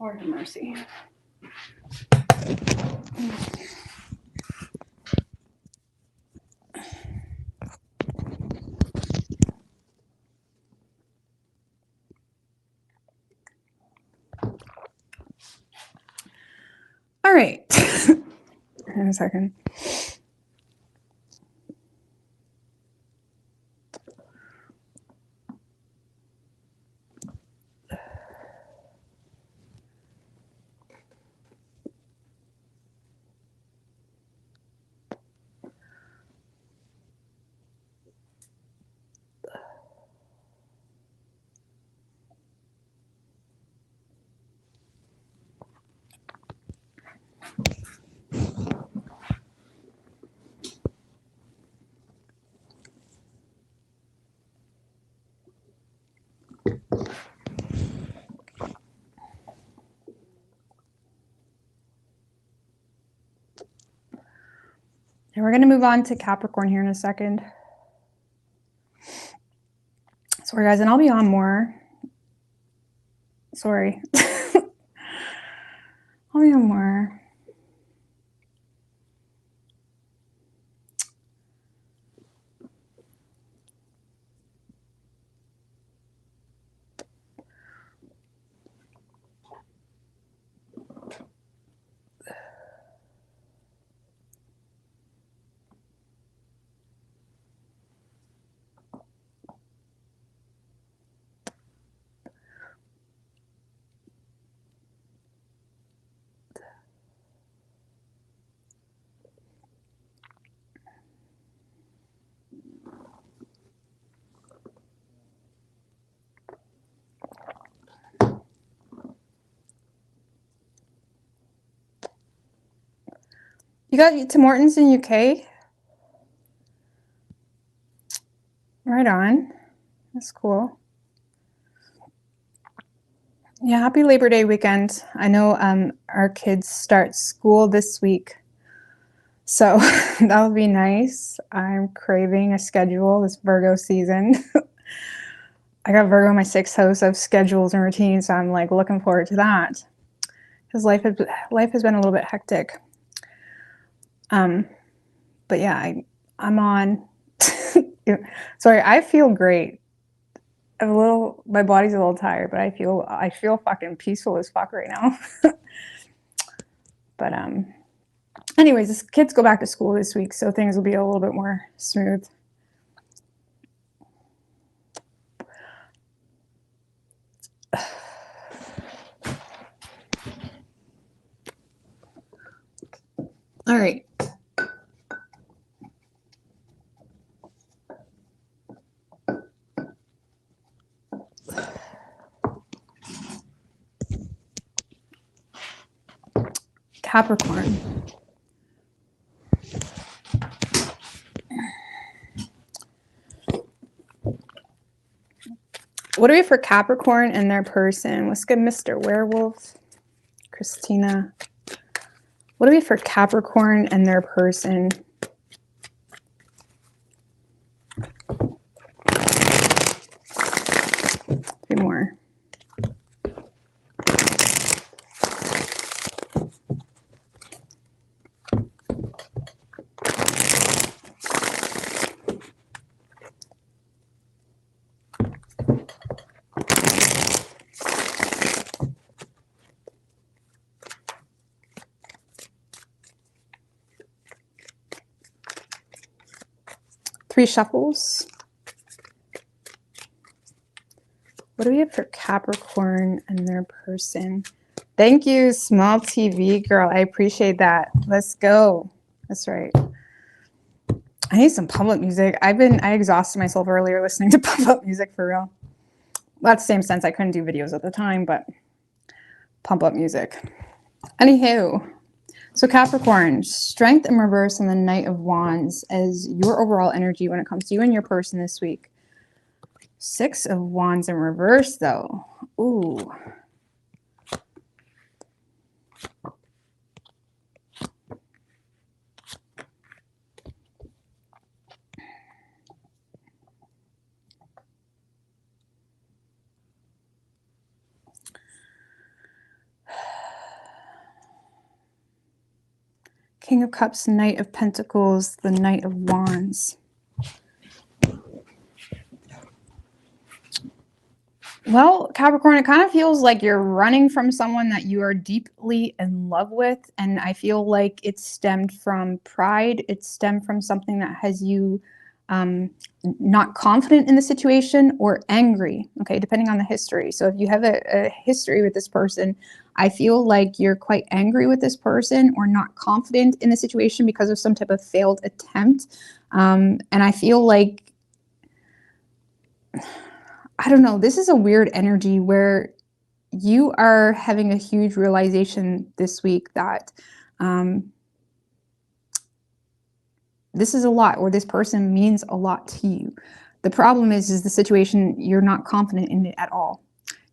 Lord have mercy. All right. In a second. Okay, we're going to move on to Capricorn here in a second. Sorry, guys, and I'll be on more. Sorry. I'll be on more. You got Tim Hortons in UK? Right on. That's cool. Yeah, happy Labor Day weekend. I know our kids start school this week, so that would be nice. I'm craving a schedule this Virgo season. I got Virgo in my 6th house of schedules and routines, so I'm like looking forward to that because life has been a little bit hectic. But yeah, I'm on. Sorry, I feel great. My body's a little tired, but I feel fucking peaceful as fuck right now. But anyways, the kids go back to school this week, so things will be a little bit more smooth. All right. Capricorn. What do we have for Capricorn and their person? Let's get Mr. Werewolf. Christina. What do we have for Capricorn and their person? Three more. Three shuffles. What do we have for Capricorn and their person? Thank you, small TV girl. I appreciate that. Let's go. That's right. I need some pump-up music. I exhausted myself earlier listening to pump-up music for real. Well, that's the same sense. I couldn't do videos at the time, but pump-up music. Anywho. So Capricorn, strength in reverse and the Knight of Wands as your overall energy when it comes to you and your person this week. 6 of Wands in reverse, though. Ooh. King of Cups, Knight of Pentacles, the Knight of Wands. Well, Capricorn, it kind of feels like you're running from someone that you are deeply in love with. And I feel like it stemmed from pride. It stemmed from something that has you not confident in the situation or angry, okay, depending on the history. So if you have a history with this person, I feel like you're quite angry with this person or not confident in the situation because of some type of failed attempt. And I feel like, I don't know, this is a weird energy where you are having a huge realization this week that this is a lot, or this person means a lot to you. The problem is the situation, you're not confident in it at all.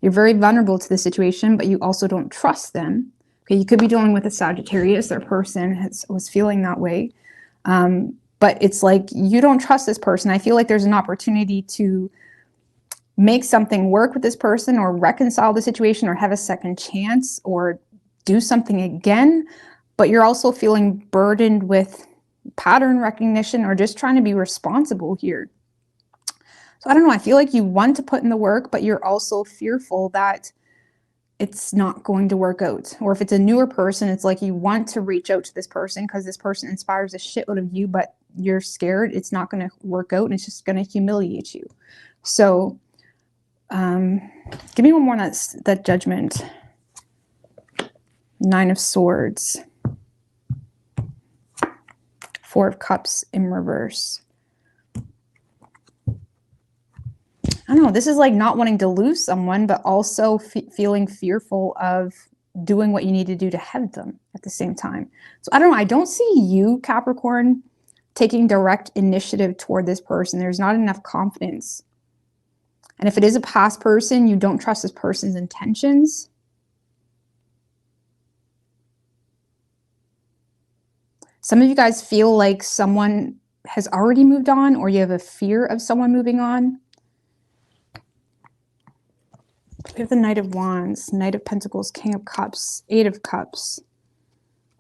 You're very vulnerable to the situation, but you also don't trust them. Okay, you could be dealing with a Sagittarius. Their person was feeling that way. But it's like you don't trust this person. I feel like there's an opportunity to make something work with this person or reconcile the situation or have a second chance or do something again. But you're also feeling burdened with pattern recognition or just trying to be responsible here. So I don't know. I feel like you want to put in the work, but you're also fearful that it's not going to work out. Or if it's a newer person, it's like you want to reach out to this person because this person inspires a shitload of you, but you're scared it's not going to work out and it's just going to humiliate you. So give me one more on that Judgment. 9 of Swords. 4 of Cups in reverse. I don't know, this is like not wanting to lose someone, but also feeling fearful of doing what you need to do to head them at the same time. So I don't know, I don't see you, Capricorn, taking direct initiative toward this person. There's not enough confidence. And if it is a past person, you don't trust this person's intentions. Some of you guys feel like someone has already moved on, or you have a fear of someone moving on. We have the Knight of Wands, Knight of Pentacles, King of Cups, 8 of Cups.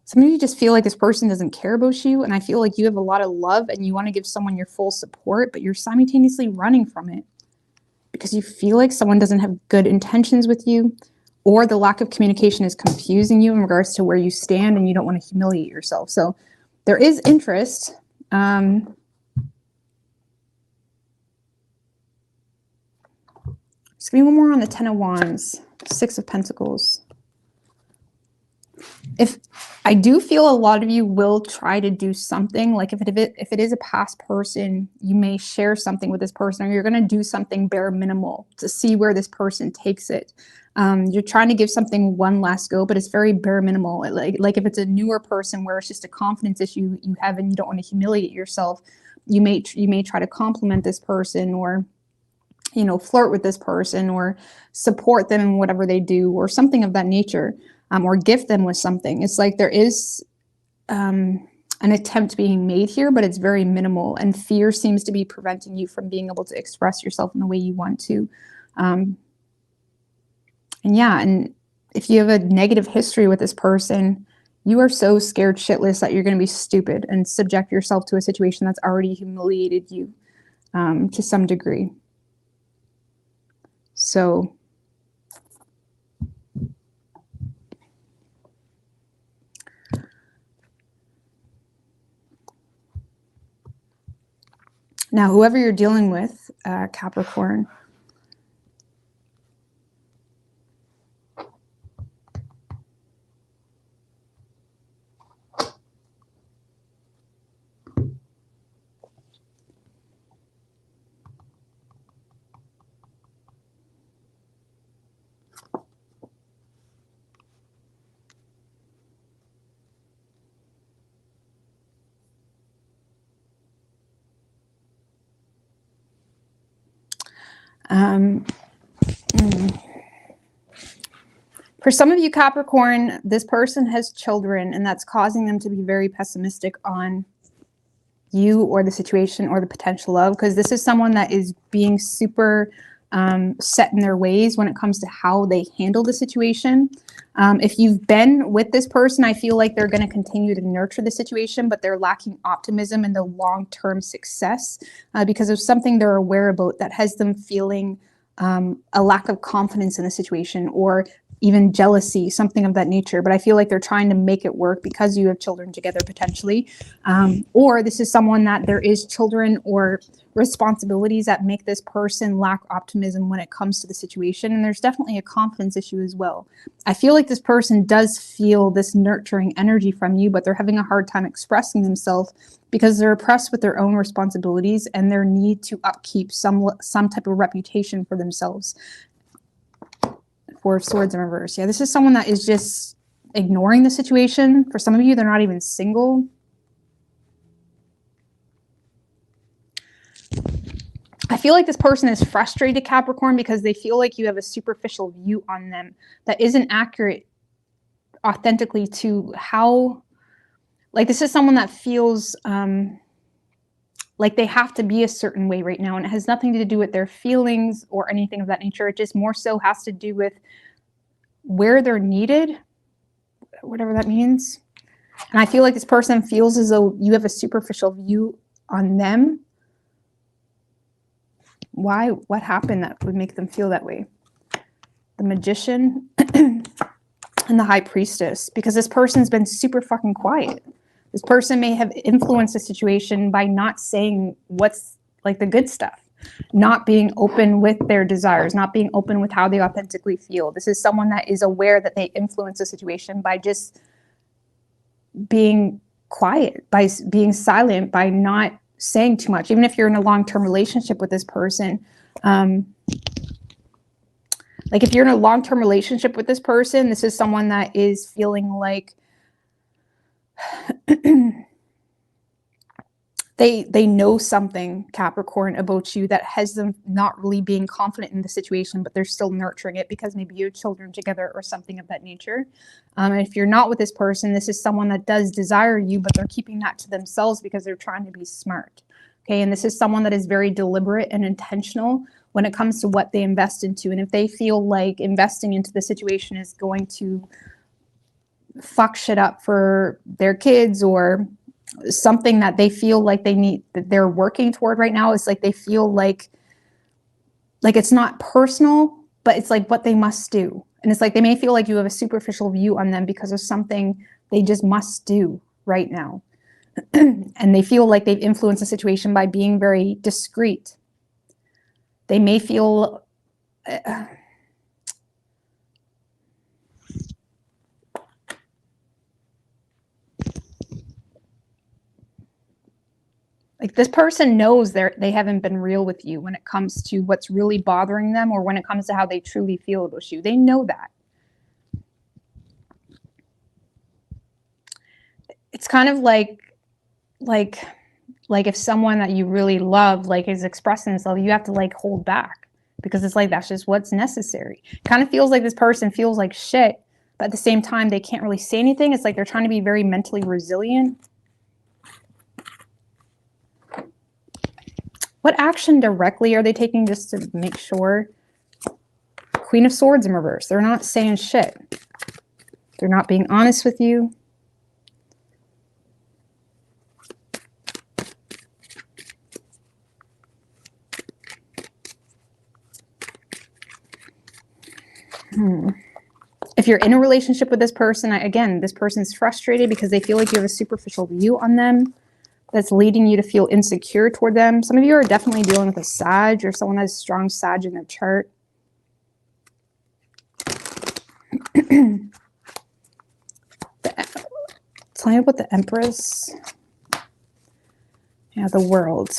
Some of you just feel like this person doesn't care about you, and I feel like you have a lot of love and you want to give someone your full support, but you're simultaneously running from it because you feel like someone doesn't have good intentions with you, or the lack of communication is confusing you in regards to where you stand and you don't want to humiliate yourself. So there is interest. Just give me one more on the 10 of Wands, 6 of Pentacles. If I do feel a lot of you will try to do something, like if it is a past person, you may share something with this person, or you're going to do something bare minimal to see where this person takes it. You're trying to give something one last go, but it's very bare minimal. Like if it's a newer person where it's just a confidence issue you have and you don't want to humiliate yourself, you may try to compliment this person, or flirt with this person, or support them in whatever they do, or something of that nature, or gift them with something. It's like there is an attempt being made here, but it's very minimal, and fear seems to be preventing you from being able to express yourself in the way you want to. And if you have a negative history with this person, you are so scared shitless that you're going to be stupid and subject yourself to a situation that's already humiliated you to some degree. So now, whoever you're dealing with, Capricorn, for some of you, Capricorn, this person has children, and that's causing them to be very pessimistic on you or the situation or the potential of, because this is someone that is being super set in their ways when it comes to how they handle the situation. If you've been with this person, I feel like they're going to continue to nurture the situation, but they're lacking optimism in the long-term success because of something they're aware about that has them feeling a lack of confidence in the situation, or even jealousy, something of that nature. But I feel like they're trying to make it work because you have children together potentially. Or this is someone that there is children or responsibilities that make this person lack optimism when it comes to the situation. And there's definitely a confidence issue as well. I feel like this person does feel this nurturing energy from you, but they're having a hard time expressing themselves because they're oppressed with their own responsibilities and their need to upkeep some type of reputation for themselves. 4 of Swords in reverse. Yeah, this is someone that is just ignoring the situation. For some of you, they're not even single. I feel like this person is frustrated, Capricorn, because they feel like you have a superficial view on them that isn't accurate authentically to how Like this is someone that feels like they have to be a certain way right now, and it has nothing to do with their feelings or anything of that nature. It just more so has to do with where they're needed, whatever that means. And I feel like this person feels as though you have a superficial view on them. Why? What happened that would make them feel that way? The Magician and the High Priestess, because this person's been super fucking quiet. This person may have influenced the situation by not saying what's like the good stuff, not being open with their desires, not being open with how they authentically feel. This is someone that is aware that they influence the situation by just being quiet, by being silent, by not saying too much. Even if you're in a long-term relationship with this person, like if you're in a long-term relationship with this person, this is someone that is feeling like they know something, Capricorn, about you that has them not really being confident in the situation, but they're still nurturing it because maybe you have children together or something of that nature. And if you're not with this person, this is someone that does desire you, but they're keeping that to themselves because they're trying to be smart. Okay, and this is someone that is very deliberate and intentional when it comes to what they invest into. And if they feel like investing into the situation is going to fuck shit up for their kids or something that they feel like they need, that they're working toward right now, is like they feel like it's not personal, but it's like what they must do. And it's like they may feel like you have a superficial view on them because of something they just must do right now. And they feel like they've influenced the situation by being very discreet. They may feel like this person knows they haven't been real with you when it comes to what's really bothering them or when it comes to how they truly feel about you. They know that. It's kind of like if someone that you really love like is expressing themselves, you have to like hold back because it's like that's just what's necessary. It kind of feels like this person feels like shit, but at the same time they can't really say anything. It's like they're trying to be very mentally resilient. What action directly are they taking just to make sure? Queen of Swords in reverse. They're not saying shit. They're not being honest with you. If you're in a relationship with this person, again, this person's frustrated because they feel like you have a superficial view on them that's leading you to feel insecure toward them. Some of you are definitely dealing with a Sag or someone that has strong Sag in their chart. Tell me about the Empress. Yeah, the World.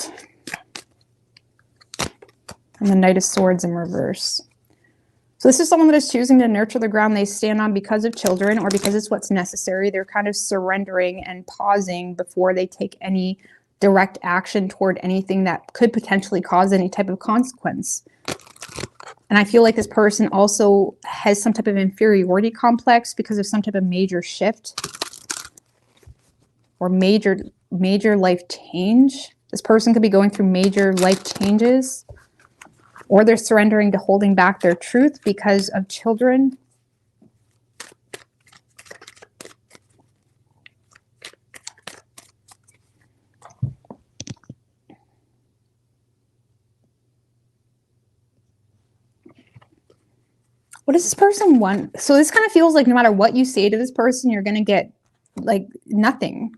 And the Knight of Swords in reverse. So this is someone that is choosing to nurture the ground they stand on because of children or because it's what's necessary. They're kind of surrendering and pausing before they take any direct action toward anything that could potentially cause any type of consequence. And I feel like this person also has some type of inferiority complex because of some type of major shift or major life change. This person could be going through major life changes, or they're surrendering to holding back their truth because of children. What does this person want? So this kind of feels like no matter what you say to this person, you're going to get like nothing.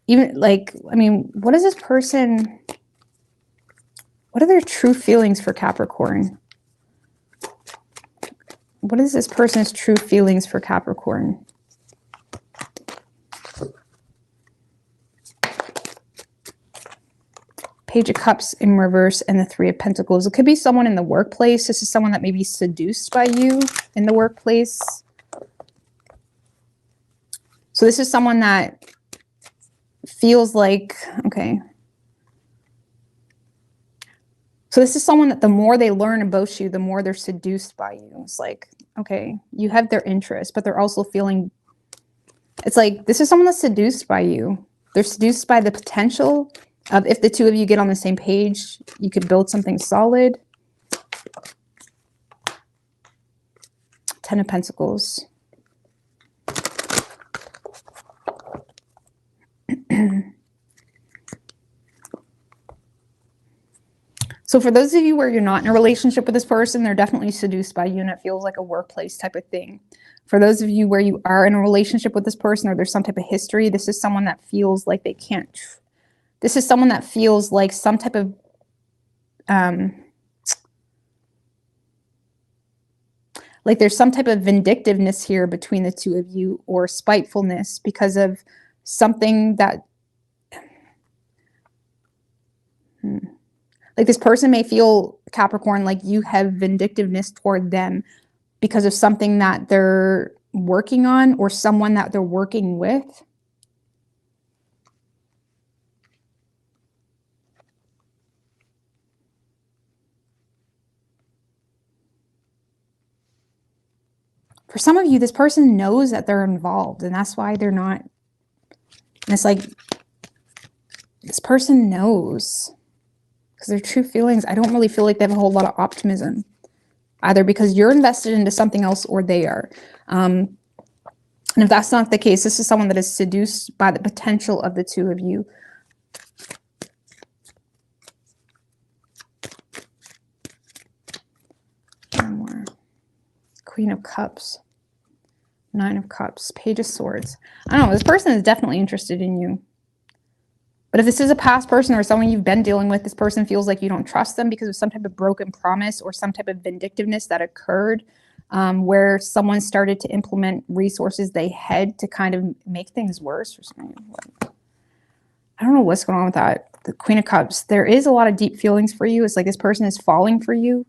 Even like, I mean, what is this person? What are their true feelings for Capricorn? What is this person's true feelings for Capricorn? Page of Cups in reverse and the Three of Pentacles. It could be someone in the workplace. This is someone that may be seduced by you in the workplace. So this is someone that feels like, okay. So this is someone that the more they learn about you, the more they're seduced by you. It's like, okay, you have their interest, but they're also feeling It's like this is someone that's seduced by you. They're seduced by the potential of, if the two of you get on the same page, you could build something solid. 10 of Pentacles. So for those of you where you're not in a relationship with this person, they're definitely seduced by you and it feels like a workplace type of thing. For those of you where you are in a relationship with this person or there's some type of history, this is someone that feels like they can't. This is someone that feels like some type of like there's some type of vindictiveness here between the two of you, or spitefulness because of something that like this person may feel, Capricorn, like you have vindictiveness toward them because of something that they're working on or someone that they're working with. For some of you, this person knows that they're involved and that's why they're not. And it's like, this person knows. Because their true feelings, I don't really feel like they have a whole lot of optimism. Either because you're invested into something else or they are. And if that's not the case, this is someone that is seduced by the potential of the two of you. One more. Queen of Cups. 9 of Cups. Page of Swords. I don't know. This person is definitely interested in you. But if this is a past person or someone you've been dealing with, this person feels like you don't trust them because of some type of broken promise or some type of vindictiveness that occurred where someone started to implement resources they had to kind of make things worse or something. I don't know what's going on with that. The Queen of Cups. There is a lot of deep feelings for you. It's like this person is falling for you.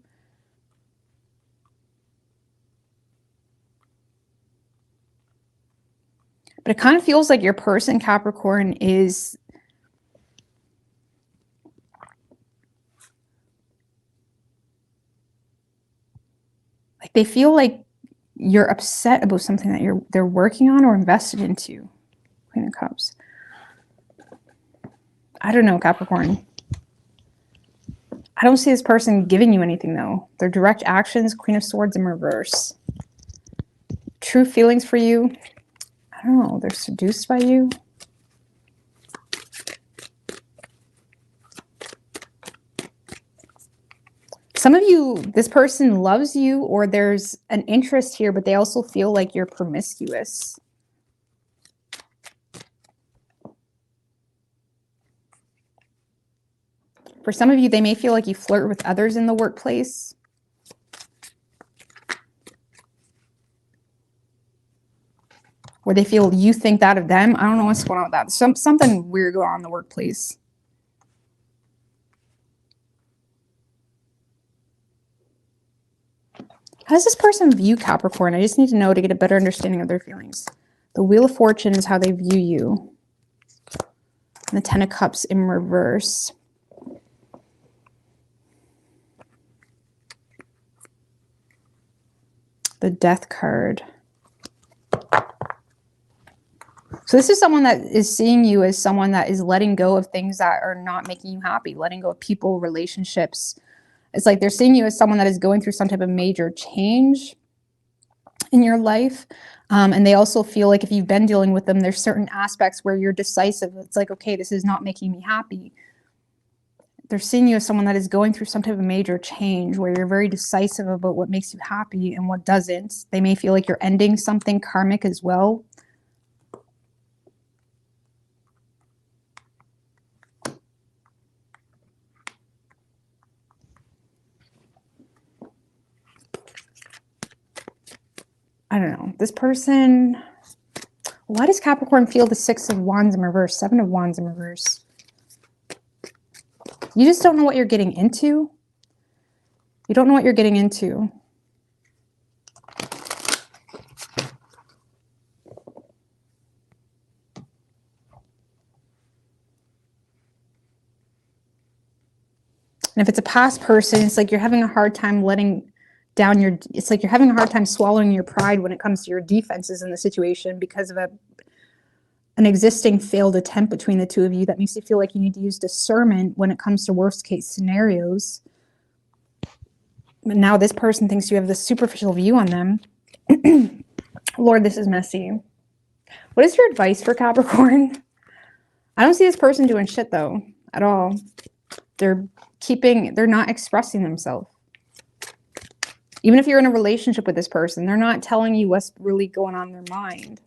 But it kind of feels like your person, Capricorn, is... like they feel like you're upset about something that they're working on or invested into. Queen of Cups. I don't know, Capricorn. I don't see this person giving you anything though. Their direct actions, Queen of Swords in reverse. True feelings for you. I don't know. They're seduced by you. Some of you, this person loves you or there's an interest here, but they also feel like you're promiscuous. For some of you, they may feel like you flirt with others in the workplace. Or they feel you think that of them. I don't know what's going on with that. Something weird going on in the workplace. How does this person view Capricorn? I just need to know to get a better understanding of their feelings. The Wheel of Fortune is how they view you. And the 10 of Cups in reverse. The Death card. So this is someone that is seeing you as someone that is letting go of things that are not making you happy, letting go of people, relationships. It's like they're seeing you as someone that is going through some type of major change in your life. And they also feel like if you've been dealing with them, there's certain aspects where you're decisive. It's like, okay, this is not making me happy. They're seeing you as someone that is going through some type of major change where you're very decisive about what makes you happy and what doesn't. They may feel like you're ending something karmic as well. I don't know. This person, why does Capricorn feel the 6 of Wands in reverse, 7 of Wands in reverse? You just don't know what you're getting into. You don't know what you're getting into. And if it's a past person, it's like you're having a hard time letting down it's like you're having a hard time swallowing your pride when it comes to your defenses in the situation because of an existing failed attempt between the two of you that makes you feel like you need to use discernment when it comes to worst case scenarios. But now this person thinks you have this superficial view on them. Lord, this is messy. What is your advice for Capricorn? I don't see this person doing shit though, at all. They're not expressing themselves. Even if you're in a relationship with this person, they're not telling you what's really going on in their mind.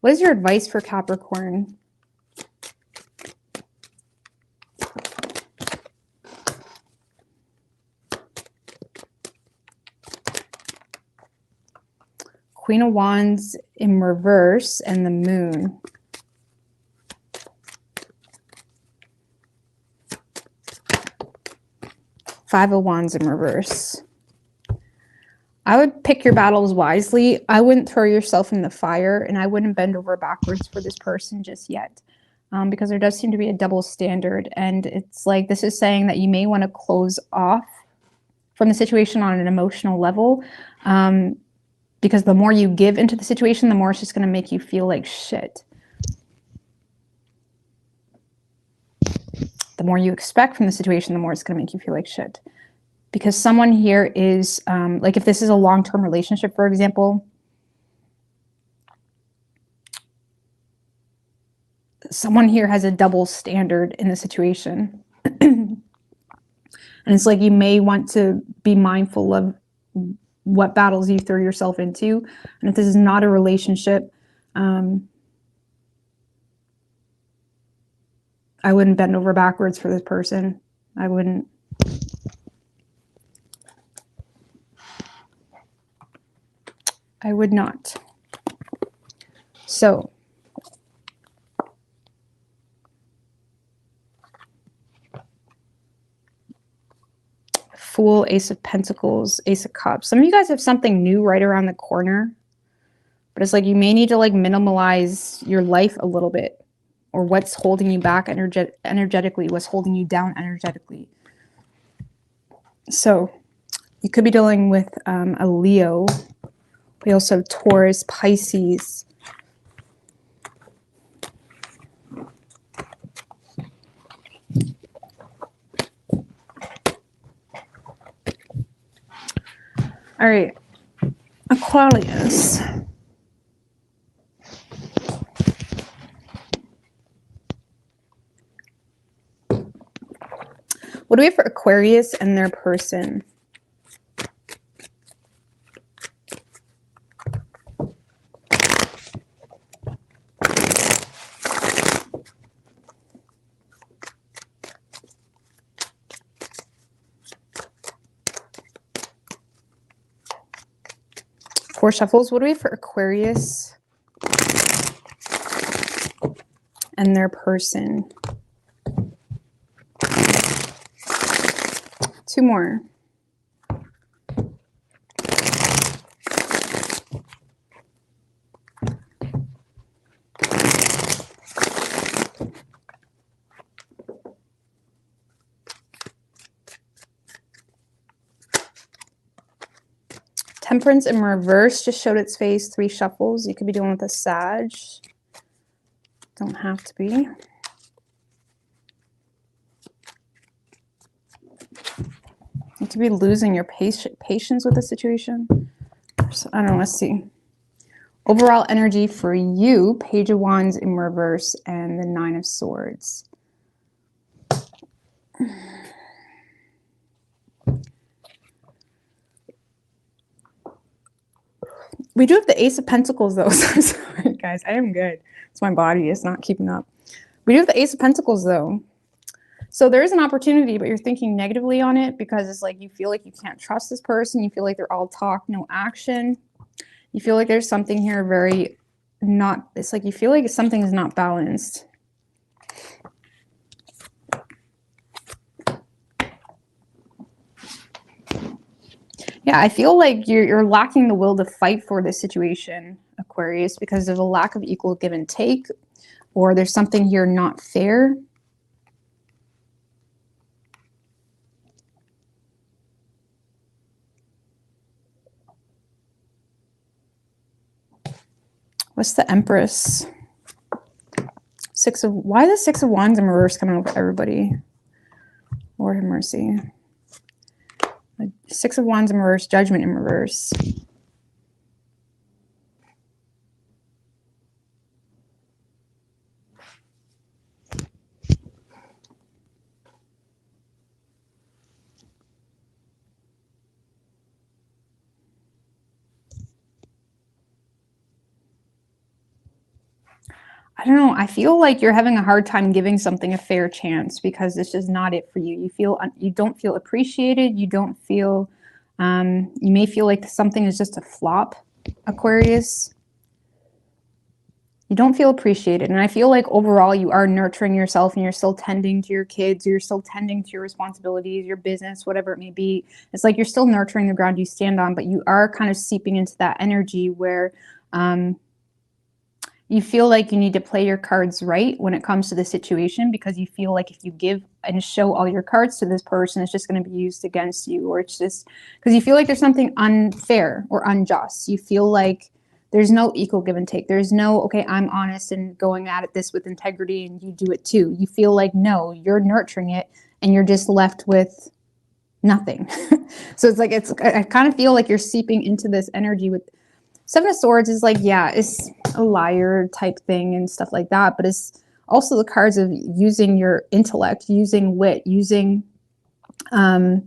What is your advice for Capricorn? Queen of Wands in reverse and the Moon. Five of Wands in reverse. I would pick your battles wisely. I wouldn't throw yourself in the fire, and I wouldn't bend over backwards for this person just yet, because there does seem to be a double standard. And it's like this is saying that you may want to close off from the situation on an emotional level, because the more you give into the situation, the more it's just going to make you feel like shit. The more you expect from the situation, the more it's going to make you feel like shit. Because someone here is, like if this is a long-term relationship, for example, someone here has a double standard in the situation. And it's like you may want to be mindful of what battles you throw yourself into. And if this is not a relationship, I wouldn't bend over backwards for this person. I wouldn't. I would not. So, Fool, Ace of Pentacles, Ace of Cups. Some of you guys have something new right around the corner, but it's like you may need to like minimalize your life a little bit, or what's holding you back energetically, what's holding you down energetically. So, you could be dealing with a Leo. We also have Taurus, Pisces. All right, Aquarius. What do we have for Aquarius and their person? Four shuffles. What do we have for Aquarius and their person? Two more. Temperance in reverse just showed its face. Three shuffles. You could be dealing with a Sag. Don't have to be. You could be losing your patience with the situation. So, I don't know. Let's see. Overall energy for you, Page of Wands in reverse and the Nine of Swords. We do have the Ace of Pentacles, though. So I'm sorry, guys. I am good. It's my body. It's not keeping up. We do have the Ace of Pentacles, though. So there is an opportunity, but you're thinking negatively on it because it's like you feel like you can't trust this person. You feel like they're all talk, no action. You feel like there's something here very not, it's like you feel like something is not balanced. Yeah, I feel like you're lacking the will to fight for this situation, Aquarius, because there's a lack of equal give and take, or there's something here not fair. What's the Empress? Why the Six of Wands in reverse coming up for everybody? Lord have mercy. Six of Wands in reverse, Judgment in reverse. I don't know. I feel like you're having a hard time giving something a fair chance because it's just not it for you. You don't feel appreciated. You don't feel, you may feel like something is just a flop, Aquarius. You don't feel appreciated. And I feel like overall you are nurturing yourself and you're still tending to your kids. You're still tending to your responsibilities, your business, whatever it may be. It's like you're still nurturing the ground you stand on, but you are kind of seeping into that energy where, you feel like you need to play your cards right when it comes to the situation because you feel like if you give and show all your cards to this person, it's just going to be used against you, or it's just because you feel like there's something unfair or unjust. You feel like there's no equal give and take. There's no, okay, I'm honest and going at this with integrity and you do it too. You feel like, no, you're nurturing it and you're just left with nothing. So it's like, I kind of feel like you're seeping into this energy with Seven of Swords is like, yeah, it's a liar type thing and stuff like that. But it's also the cards of using your intellect, using wit, using, it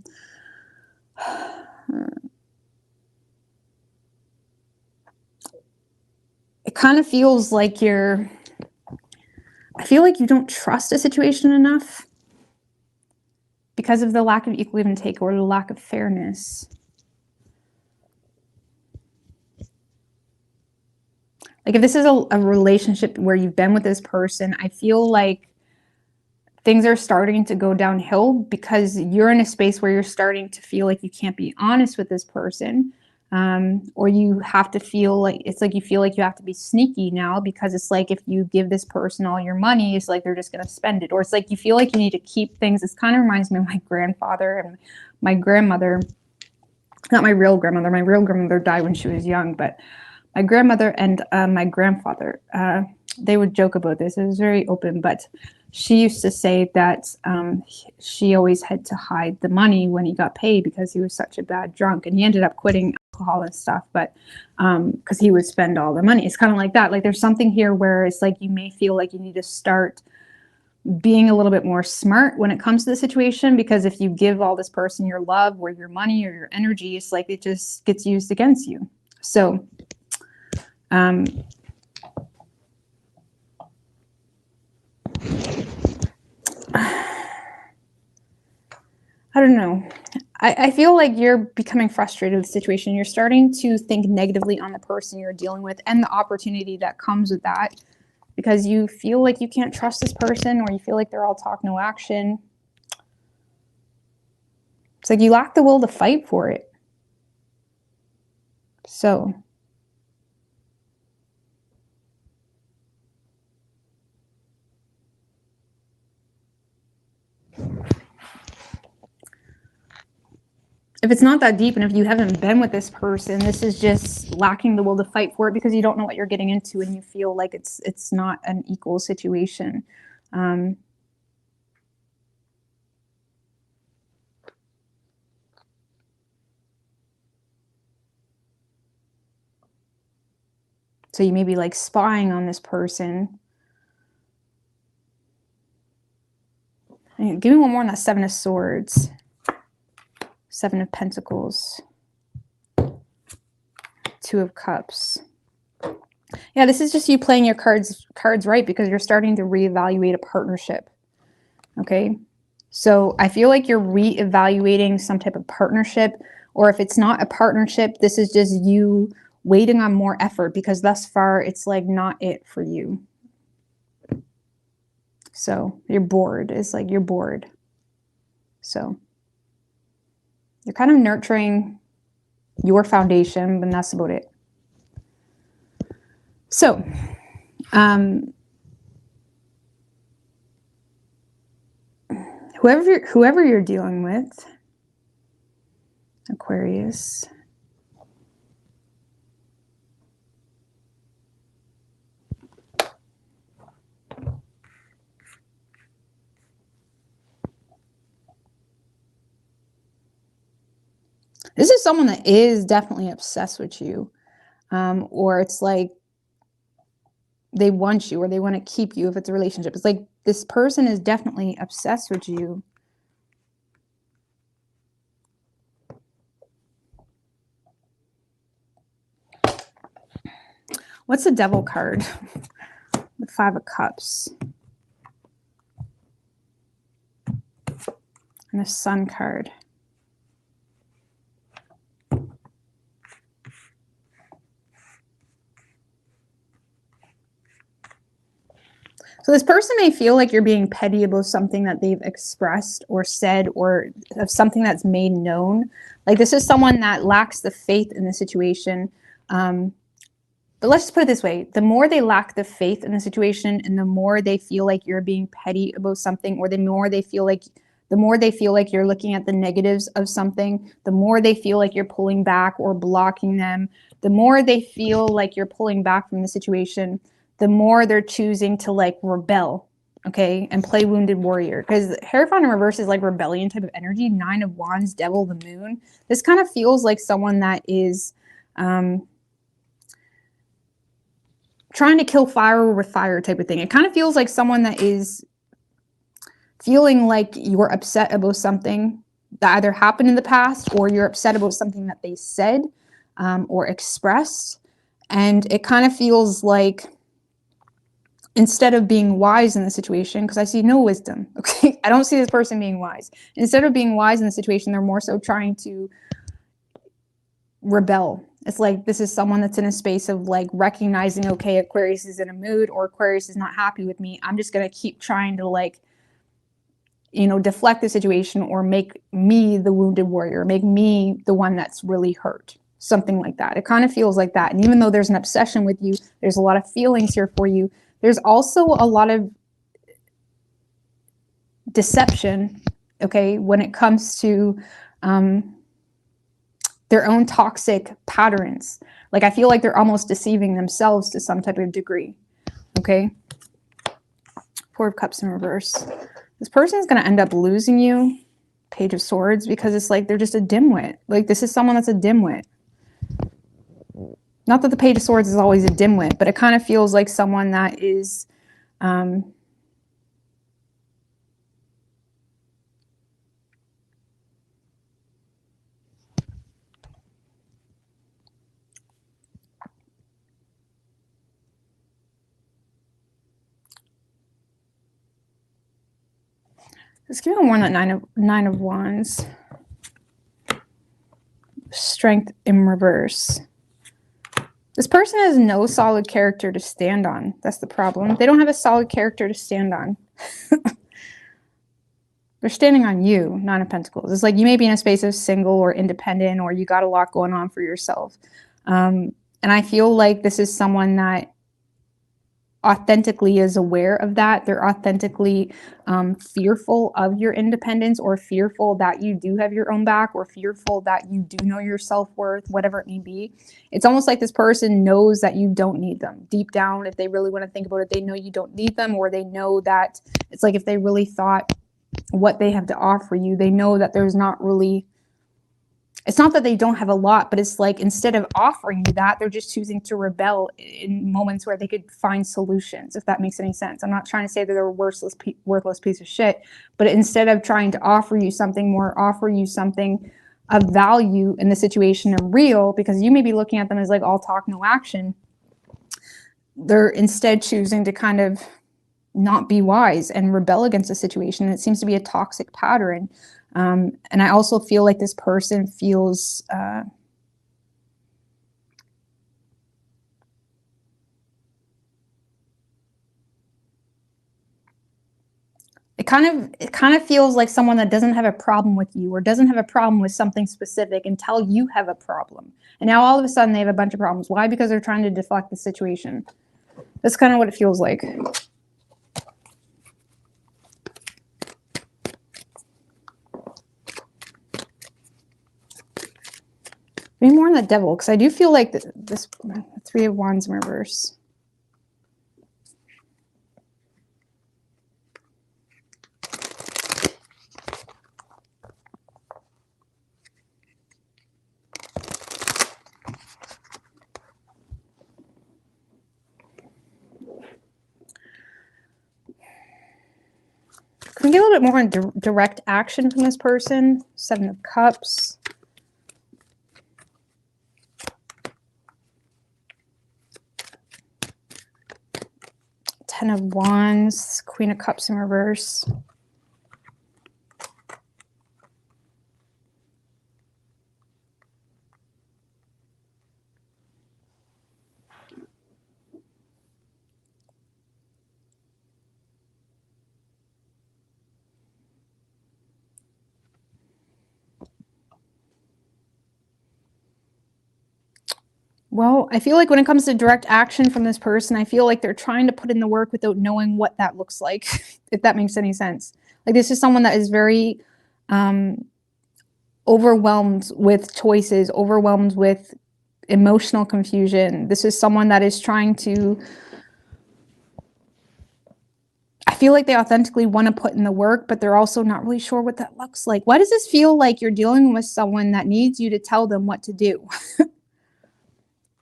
kind of feels like I feel like you don't trust a situation enough because of the lack of equal give and take or the lack of fairness. Like if this is a relationship where you've been with this person, I feel like things are starting to go downhill because you're in a space where you're starting to feel like you can't be honest with this person. Or you have to feel like, it's like you feel like you have to be sneaky now because it's like if you give this person all your money, it's like they're just going to spend it. Or it's like you feel like you need to keep things. This kind of reminds me of my grandfather and my grandmother. Not my real grandmother. My real grandmother died when she was young, but my grandmother and my grandfather, they would joke about this. It was very open, but she used to say that she always had to hide the money when he got paid because he was such a bad drunk. And he ended up quitting alcohol and stuff, but because he would spend all the money. It's kind of like that. Like there's something here where it's like you may feel like you need to start being a little bit more smart when it comes to the situation, because if you give all this person your love or your money or your energy, it's like it just gets used against you. So I don't know. I feel like you're becoming frustrated with the situation. You're starting to think negatively on the person you're dealing with and the opportunity that comes with that because you feel like you can't trust this person or you feel like they're all talk, no action. It's like you lack the will to fight for it. So if it's not that deep and if you haven't been with this person, this is just lacking the will to fight for it because you don't know what you're getting into and you feel like it's not an equal situation. So you may be like spying on this person. Give me one more on that Seven of Swords. Seven of Pentacles. Two of Cups. Yeah, this is just you playing your cards right because you're starting to reevaluate a partnership. Okay? So I feel like you're reevaluating some type of partnership, or if it's not a partnership, this is just you waiting on more effort because thus far it's like not it for you. So you're bored. It's like you're bored. So you're kind of nurturing your foundation, but that's about it. So, whoever you're dealing with, Aquarius, This is someone that is definitely obsessed with you. Or it's like they want you or they want to keep you if it's a relationship. It's like this person is definitely obsessed with you. What's the Devil card? The Five of Cups. And the Sun card. So this person may feel like you're being petty about something that they've expressed or said, or of something that's made known. Like this is someone that lacks the faith in the situation. But let's just put it this way. The more they lack the faith in the situation and the more they feel like you're being petty about something, or the more they feel like you're looking at the negatives of something, the more they feel like you're pulling back or blocking them, the more they feel like you're pulling back from the situation, the more they're choosing to like rebel, okay, and play wounded warrior. Because Hierophant in reverse is like rebellion type of energy. 9 of Wands, Devil, the Moon. This kind of feels like someone that is trying to kill fire with fire type of thing. It kind of feels like someone that is feeling like you're upset about something that either happened in the past, or you're upset about something that they said or expressed. And it kind of feels like instead of being wise in the situation, because I see no wisdom, okay? I don't see this person being wise. Instead of being wise in the situation, they're more so trying to rebel. It's like this is someone that's in a space of like recognizing, okay, Aquarius is in a mood, or Aquarius is not happy with me. I'm just going to keep trying to like, you know, deflect the situation or make me the wounded warrior, make me the one that's really hurt. Something like that. It kind of feels like that. And even though there's an obsession with you, there's a lot of feelings here for you. There's also a lot of deception, okay, when it comes to their own toxic patterns. Like I feel like they're almost deceiving themselves to some type of degree, okay? 4 of Cups in reverse. This person is going to end up losing you. Page of Swords, because it's like they're just a dimwit. Like this is someone that's a dimwit. Not that the Page of Swords is always a dimwit, but it kind of feels like someone that is let's give me one that nine of Wands. Strength in reverse. This person has no solid character to stand on. That's the problem. They don't have a solid character to stand on. They're standing on you, 9 of Pentacles. It's like you may be in a space of single or independent, or you got a lot going on for yourself. And I feel like this is someone that authentically is aware of that. They're authentically fearful of your independence, or fearful that you do have your own back, or fearful that you do know your self-worth, whatever it may be. It's almost like this person knows that you don't need them. Deep down, if they really want to think about it, they know you don't need them, or they know that it's like if they really thought what they have to offer you, they know that there's not really, it's not that they don't have a lot, but it's like instead of offering you that, they're just choosing to rebel in moments where they could find solutions, if that makes any sense. I'm not trying to say that they're a worthless piece of shit, but instead of trying to offer you something more, offer you something of value in the situation of real, because you may be looking at them as like all talk, no action. They're instead choosing to kind of not be wise and rebel against the situation. And it seems to be a toxic pattern. And I also feel like this person feels it kind of feels like someone that doesn't have a problem with you, or doesn't have a problem with something specific until you have a problem. And now all of a sudden they have a bunch of problems. Why? Because they're trying to deflect the situation. That's kind of what it feels like. Maybe more on the Devil, because I do feel like this 3 of Wands in reverse. Can we get a little bit more on direct action from this person? 7 of Cups. Ten of Wands, Queen of Cups in reverse. Well, I feel like when it comes to direct action from this person, I feel like they're trying to put in the work without knowing what that looks like, if that makes any sense. Like this is someone that is very overwhelmed with choices, overwhelmed with emotional confusion. This is someone that is trying to, I feel like they authentically want to put in the work, but they're also not really sure what that looks like. Why does this feel like you're dealing with someone that needs you to tell them what to do?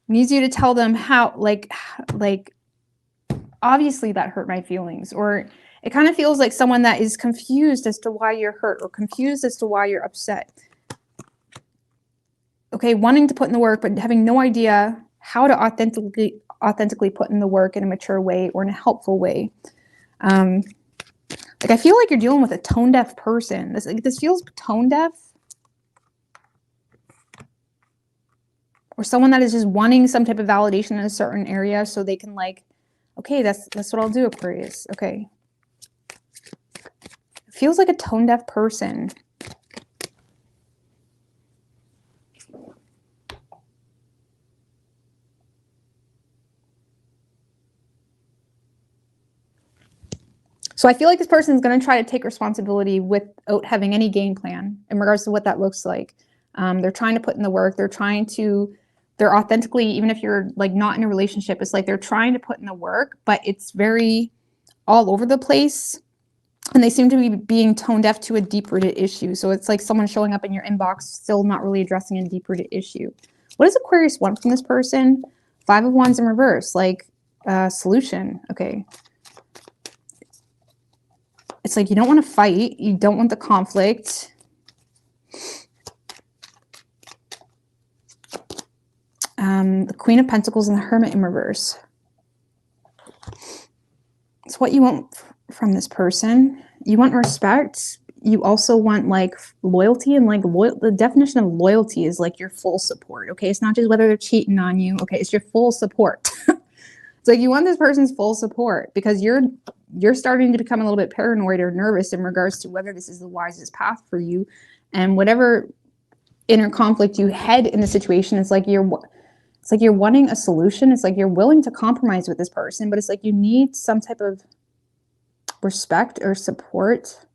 Needs you to tell them how, like obviously that hurt my feelings, or it kind of feels like someone that is confused as to why you're hurt or confused as to why you're upset. Okay, wanting to put in the work, but having no idea how to authentically put in the work in a mature way or in a helpful way. Like I feel like you're dealing with a tone deaf person. This feels tone deaf. Or someone that is just wanting some type of validation in a certain area so they can like, okay, that's what I'll do, Aquarius. Okay. It feels like a tone deaf person. So I feel like this person is going to try to take responsibility without having any game plan in regards to what that looks like. They're trying to put in the work. They're authentically, even if you're like not in a relationship, it's like they're trying to put in the work, but it's very all over the place. And they seem to be being tone deaf to a deep-rooted issue. So it's like someone showing up in your inbox, still not really addressing a deep-rooted issue. What does Aquarius want from this person? 5 of Wands in reverse, like solution. Okay. It's like you don't want to fight. You don't want the conflict. The Queen of Pentacles and the Hermit in reverse. It's what you want from this person. You want respect. You also want like loyalty, and like the definition of loyalty is like your full support. Okay, it's not just whether they're cheating on you. Okay, it's your full support. It's like you want this person's full support because you're starting to become a little bit paranoid or nervous in regards to whether this is the wisest path for you, and whatever inner conflict you had in the situation, it's like you're wanting a solution. It's like you're willing to compromise with this person, but it's like you need some type of respect or support.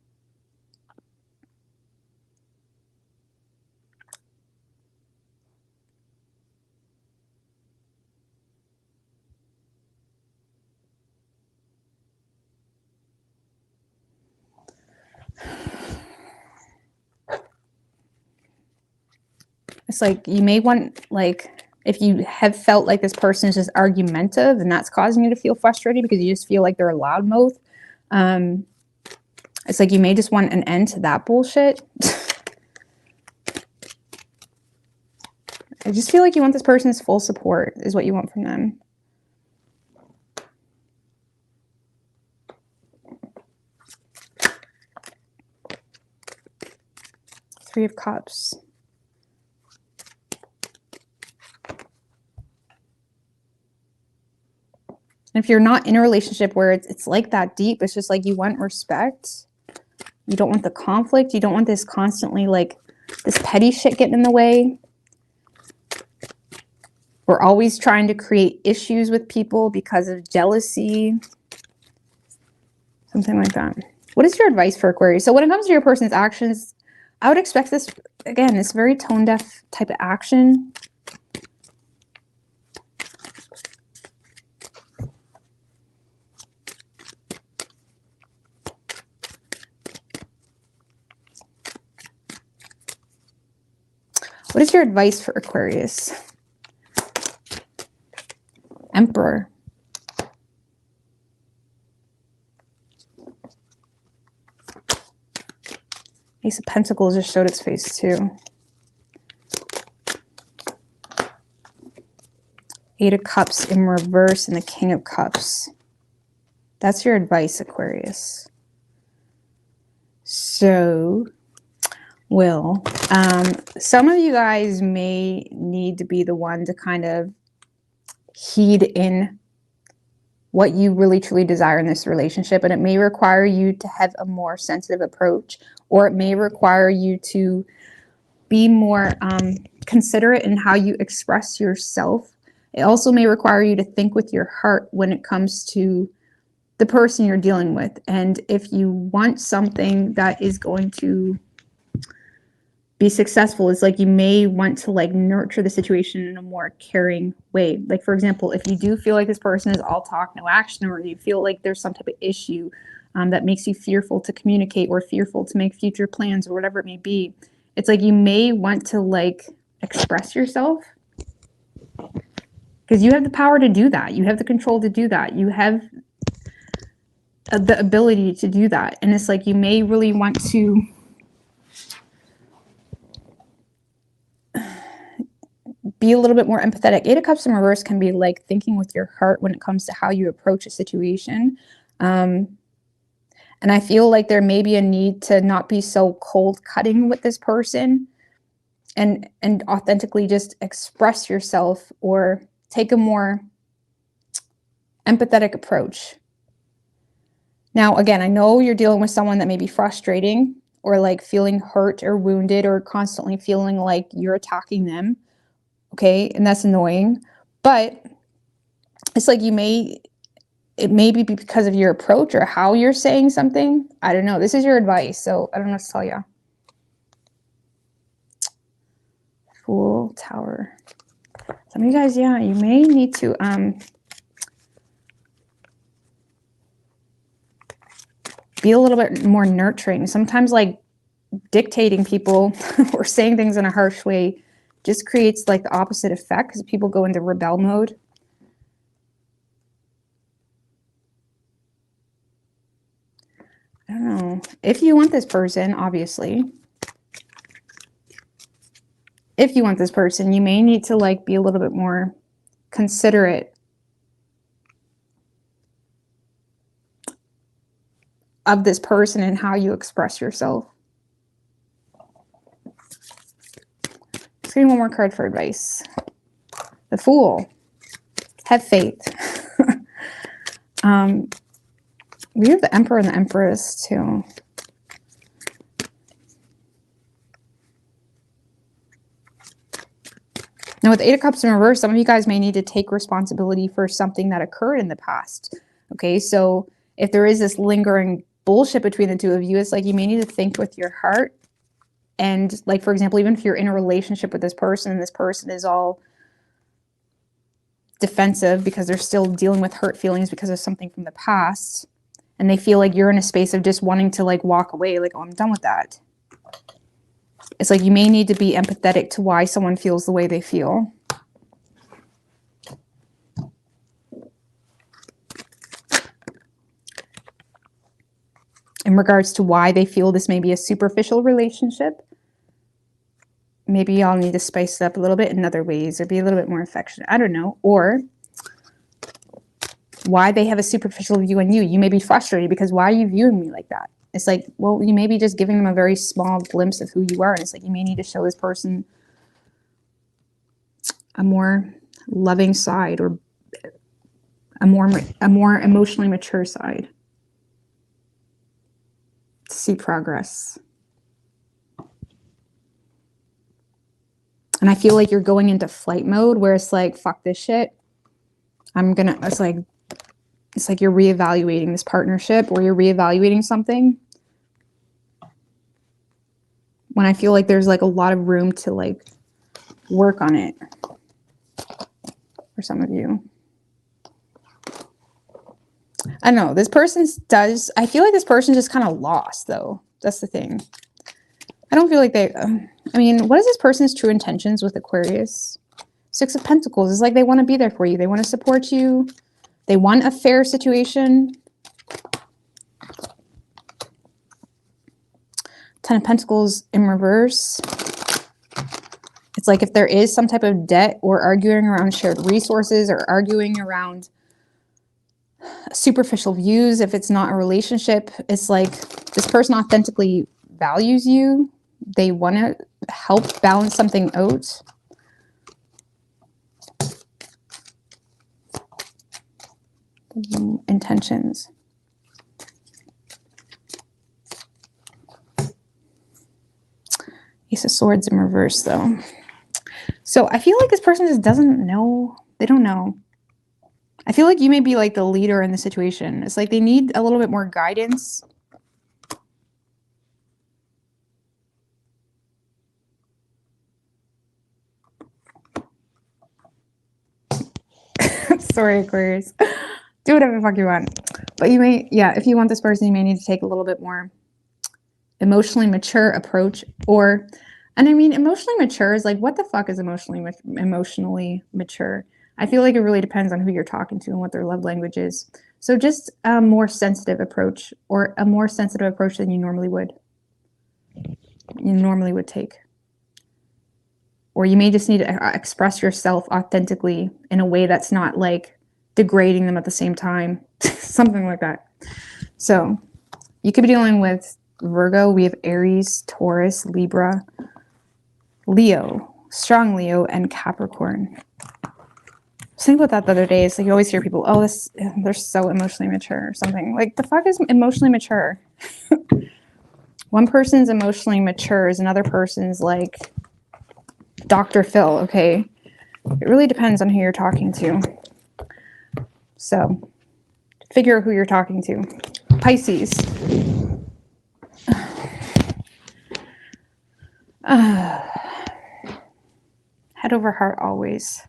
It's like you may want, like, if you have felt like this person is just argumentative and that's causing you to feel frustrated because you just feel like they're a loudmouth, it's like you may just want an end to that bullshit. I just feel like you want this person's full support is what you want from them. Three of Cups. And if you're not in a relationship where it's like that deep, it's just like you want respect. You don't want the conflict. You don't want this constantly, like, this petty shit getting in the way. We're always trying to create issues with people because of jealousy. Something like that. What is your advice for Aquarius? So when it comes to your person's actions, I would expect this, again, this very tone-deaf type of action. What is your advice for Aquarius? Emperor. Ace of Pentacles just showed its face too. Eight of Cups in reverse and the King of Cups. That's your advice, Aquarius. So, some of you guys may need to be the one to kind of heed in what you really truly desire in this relationship. And it may require you to have a more sensitive approach, or it may require you to be more considerate in how you express yourself. It also may require you to think with your heart when it comes to the person you're dealing with. And if you want something that is going to be successful, it's like you may want to like nurture the situation in a more caring way. Like, for example, if you do feel like this person is all talk, no action, or you feel like there's some type of issue that makes you fearful to communicate or fearful to make future plans or whatever it may be, it's like you may want to like express yourself, because you have the power to do that. You have the control to do that. You have the ability to do that. And it's like you may really want to be a little bit more empathetic. Eight of Cups in reverse can be like thinking with your heart when it comes to how you approach a situation. And I feel like there may be a need to not be so cold cutting with this person and authentically just express yourself, or take a more empathetic approach. Now, again, I know you're dealing with someone that may be frustrating, or like feeling hurt or wounded, or constantly feeling like you're attacking them. Okay, and that's annoying, but it's like it may be because of your approach or how you're saying something. I don't know. This is your advice, so I don't know what to tell you. Fool, Tower. Some of you guys, yeah, you may need to be a little bit more nurturing. Sometimes like dictating people or saying things in a harsh way just creates like the opposite effect, because people go into rebel mode. I don't know. If you want this person, obviously, if you want this person, you may need to like be a little bit more considerate of this person and how you express yourself. Let's get one more card for advice. The Fool. Have faith. We have the Emperor and the Empress too. Now with the Eight of Cups in reverse, some of you guys may need to take responsibility for something that occurred in the past. Okay, so if there is this lingering bullshit between the two of you, it's like you may need to think with your heart. And like, for example, even if you're in a relationship with this person and this person is all defensive because they're still dealing with hurt feelings because of something from the past, and they feel like you're in a space of just wanting to like walk away, like, oh, I'm done with that. It's like you may need to be empathetic to why someone feels the way they feel. In regards to why they feel this may be a superficial relationship, maybe y'all need to spice it up a little bit in other ways, or be a little bit more affectionate. I don't know. Or why they have a superficial view on you. You may be frustrated because why are you viewing me like that? It's like, well, you may be just giving them a very small glimpse of who you are. And it's like you may need to show this person a more loving side, or a more emotionally mature side to see progress. And I feel like you're going into flight mode where it's like, fuck this shit. It's like you're reevaluating this partnership, or you're reevaluating something. When I feel like there's like a lot of room to like work on it for some of you. I don't know. I feel like this person's just kind of lost though. That's the thing. I don't feel like I mean, what is this person's true intentions with Aquarius? Six of Pentacles is like they want to be there for you. They want to support you. They want a fair situation. Ten of Pentacles in reverse. It's like if there is some type of debt or arguing around shared resources or arguing around superficial views, if it's not a relationship, it's like this person authentically values you. They want to help balance something out. Intentions. Ace of Swords in reverse, though. So I feel like this person just doesn't know. They don't know. I feel like you may be like the leader in the situation. It's like they need a little bit more guidance. Sorry, Aquarius. Do whatever the fuck you want. But you may, yeah, if you want this person, you may need to take a little bit more emotionally mature approach. Or, and I mean, emotionally mature is like, what the fuck is emotionally mature? I feel like it really depends on who you're talking to and what their love language is. So just a more sensitive approach, or a more sensitive approach than you normally would. Take. Or you may just need to express yourself authentically in a way that's not like degrading them at the same time. Something like that. So you could be dealing with Virgo. We have Aries, Taurus, Libra, Leo, strong Leo, and Capricorn. I was thinking about that the other day. It's like you always hear people, oh, they're so emotionally mature or something. Like, the fuck is emotionally mature? One person's emotionally mature is another person's like Dr. Phil, okay? It really depends on who you're talking to. So, figure out who you're talking to. Pisces. Head over heart always.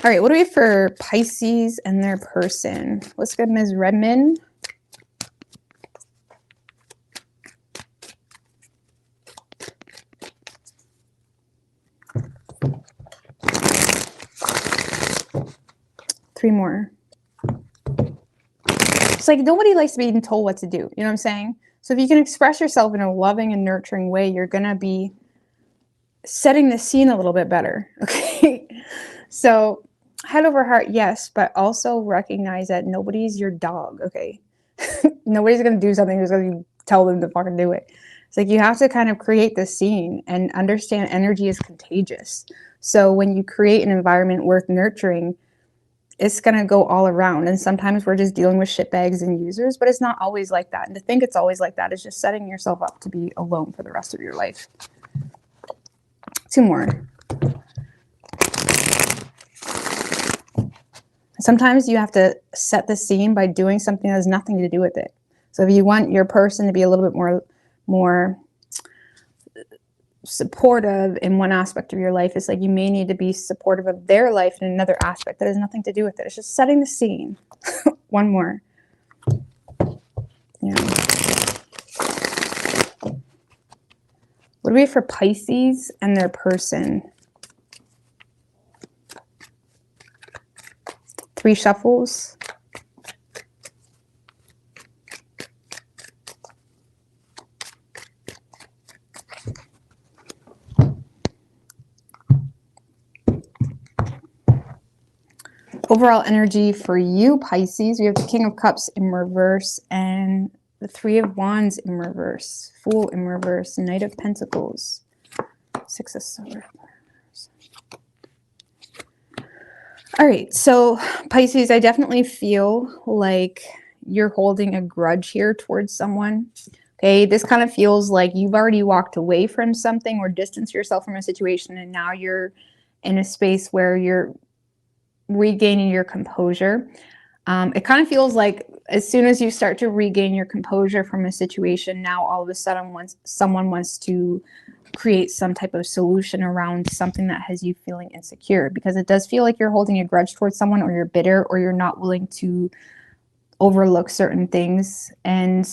All right, what do we have for Pisces and their person? Let's go, Ms. Redmond. Three more. It's like nobody likes to be told what to do. You know what I'm saying? So if you can express yourself in a loving and nurturing way, you're going to be setting the scene a little bit better. Okay. So head over heart, yes, but also recognize that nobody's your dog. Okay. Nobody's going to do something who's going to tell them to fucking do it. It's like you have to kind of create the scene and understand energy is contagious. So when you create an environment worth nurturing, it's going to go all around. And sometimes we're just dealing with shitbags and users, but it's not always like that. And to think it's always like that is just setting yourself up to be alone for the rest of your life. Two more. Sometimes you have to set the scene by doing something that has nothing to do with it. So if you want your person to be a little bit more supportive in one aspect of your life, it's like you may need to be supportive of their life in another aspect that has nothing to do with it. It's just setting the scene. One more. Yeah. What do we have for Pisces and their person? Three shuffles. Overall energy for you, Pisces, we have the King of Cups in reverse and the Three of Wands in reverse, Fool in reverse, Knight of Pentacles, Six of Swords. All right, so Pisces, I definitely feel like you're holding a grudge here towards someone. Okay, this kind of feels like you've already walked away from something or distanced yourself from a situation, and now you're in a space where you're regaining your composure. It kind of feels like as soon as you start to regain your composure from a situation, now all of a sudden someone wants to create some type of solution around something that has you feeling insecure, because it does feel like you're holding a grudge towards someone, or you're bitter, or you're not willing to overlook certain things. And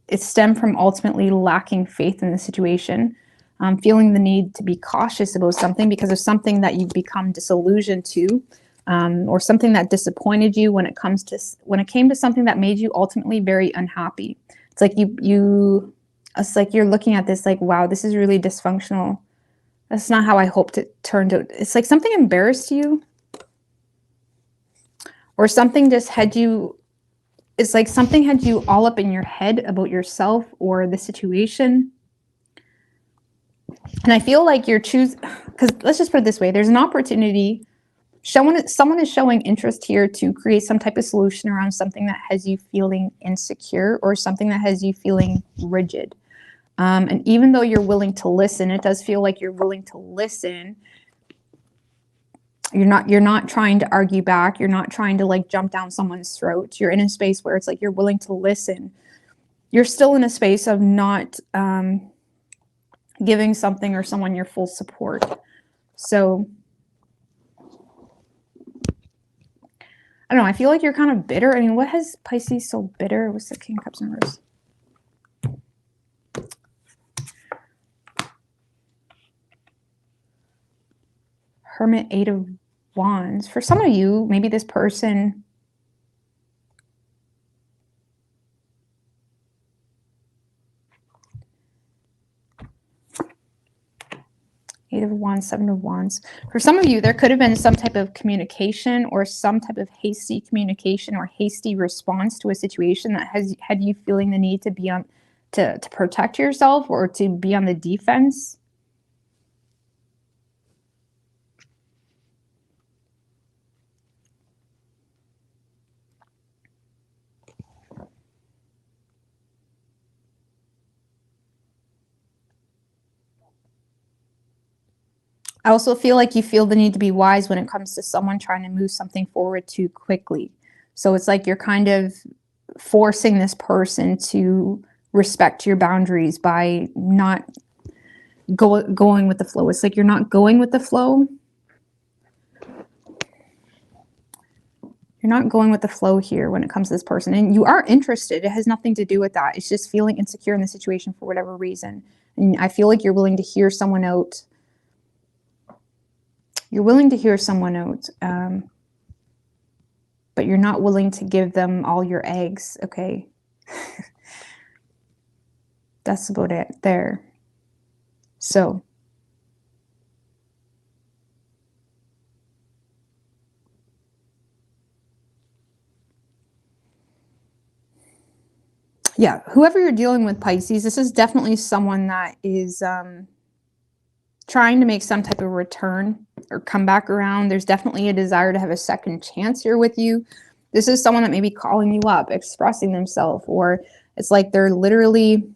it stemmed from ultimately lacking faith in the situation, feeling the need to be cautious about something because of something that you've become disillusioned to, or something that disappointed you when it came to something that made you ultimately very unhappy. It's like it's like you're looking at this like, wow, this is really dysfunctional. That's not how I hoped it turned out. It's like something embarrassed you, or something just had you. It's like something had you all up in your head about yourself or the situation. And I feel like you're because let's just put it this way, there's an opportunity. Someone is showing interest here to create some type of solution around something that has you feeling insecure or something that has you feeling rigid. And even though you're willing to listen, it does feel like you're willing to listen. You're not trying to argue back. You're not trying to like jump down someone's throat. You're in a space where it's like you're willing to listen. You're still in a space of not giving something or someone your full support. So I don't know. I feel like you're kind of bitter. I mean, what has Pisces so bitter? What's the King of Cups in reverse? Hermit, Eight of Wands. For some of you, maybe this person Eight of Wands, Seven of Wands. For some of you, there could have been some type of communication or some type of hasty communication or hasty response to a situation that has had you feeling the need to be on to protect yourself or to be on the defense. I also feel like you feel the need to be wise when it comes to someone trying to move something forward too quickly. So it's like you're kind of forcing this person to respect your boundaries by not going with the flow. It's like you're not going with the flow. You're not going with the flow here when it comes to this person. And you are interested. It has nothing to do with that. It's just feeling insecure in the situation for whatever reason. And I feel like you're willing to hear someone out. You're willing to hear someone out, but you're not willing to give them all your eggs, okay? That's about it there. So, yeah, whoever you're dealing with, Pisces, this is definitely someone that is trying to make some type of return or come back around. There's definitely a desire to have a second chance here with you. This is someone that may be calling you up, expressing themselves, or it's like they're literally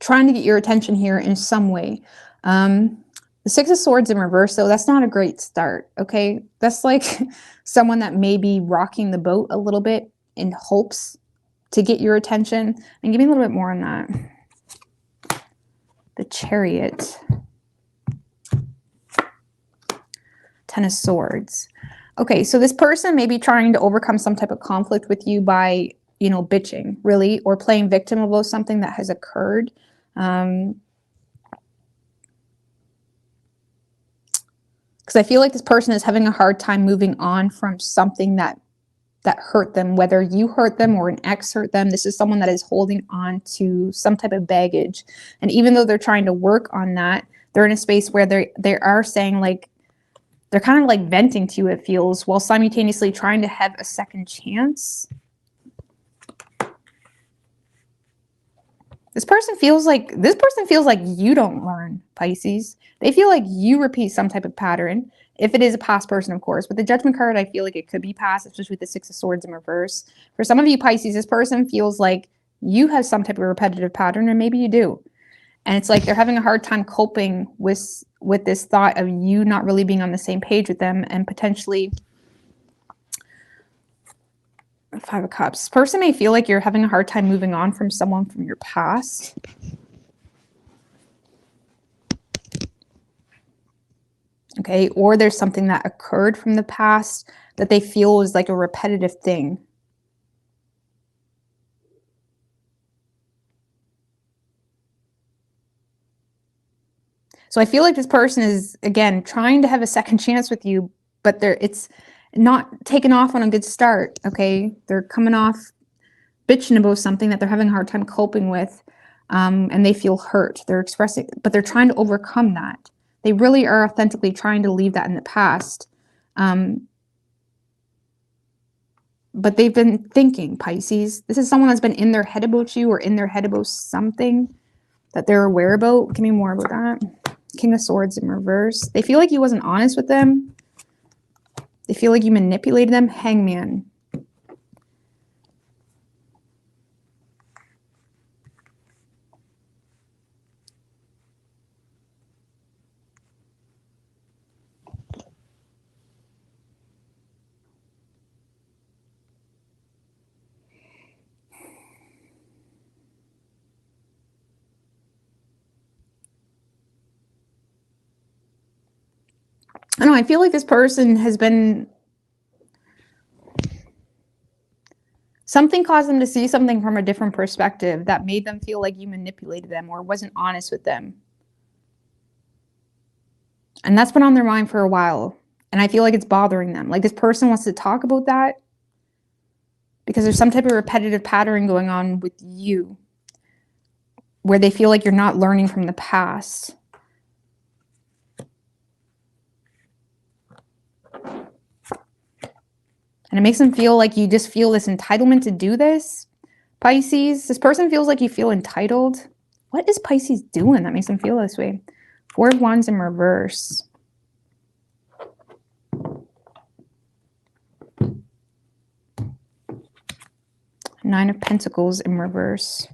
trying to get your attention here in some way. The Six of Swords in reverse, though, that's not a great start, okay? That's like someone that may be rocking the boat a little bit in hopes to get your attention. And give me a little bit more on that. The Chariot. Ten of Swords. Okay, so this person may be trying to overcome some type of conflict with you by, bitching, really, or playing victim about something that has occurred. Because I feel like this person is having a hard time moving on from something that hurt them, whether you hurt them or an ex hurt them. This is someone that is holding on to some type of baggage. And even though they're trying to work on that, they're in a space where they are saying, like, they're kind of like venting to you, it feels, while simultaneously trying to have a second chance. This person feels like you don't learn, Pisces. They feel like you repeat some type of pattern. If it is a past person, of course. With the Judgment card, I feel like it could be past, especially with the Six of Swords in reverse. For some of you, Pisces, this person feels like you have some type of repetitive pattern, or maybe you do. And it's like they're having a hard time coping with this thought of you not really being on the same page with them, and potentially Five of Cups. This person may feel like you're having a hard time moving on from someone from your past. Okay, or there's something that occurred from the past that they feel is like a repetitive thing. So I feel like this person is, again, trying to have a second chance with you, but it's not taking off on a good start, okay? They're coming off bitching about something that they're having a hard time coping with, and they feel hurt. They're expressing, but they're trying to overcome that. They really are authentically trying to leave that in the past. But they've been thinking, Pisces. This is someone that's been in their head about you or in their head about something that they're aware about. Give me more about that. King of Swords in reverse. They feel like you wasn't honest with them. They feel like you manipulated them. Hangman. I don't know, I feel like this person has been... Something caused them to see something from a different perspective that made them feel like you manipulated them or wasn't honest with them. And that's been on their mind for a while. And I feel like it's bothering them. Like this person wants to talk about that because there's some type of repetitive pattern going on with you where they feel like you're not learning from the past. And it makes them feel like you just feel this entitlement to do this. Pisces, this person feels like you feel entitled. What is Pisces doing that makes them feel this way? Four of Wands in reverse. Nine of Pentacles in reverse.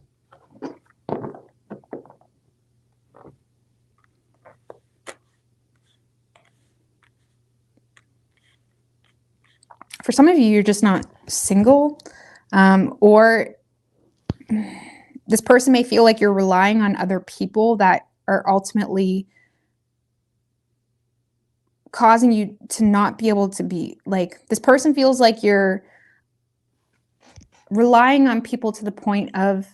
For some of you, you're just not single, or this person may feel like you're relying on other people that are ultimately causing you to not be able to be like, this person feels like you're relying on people to the point of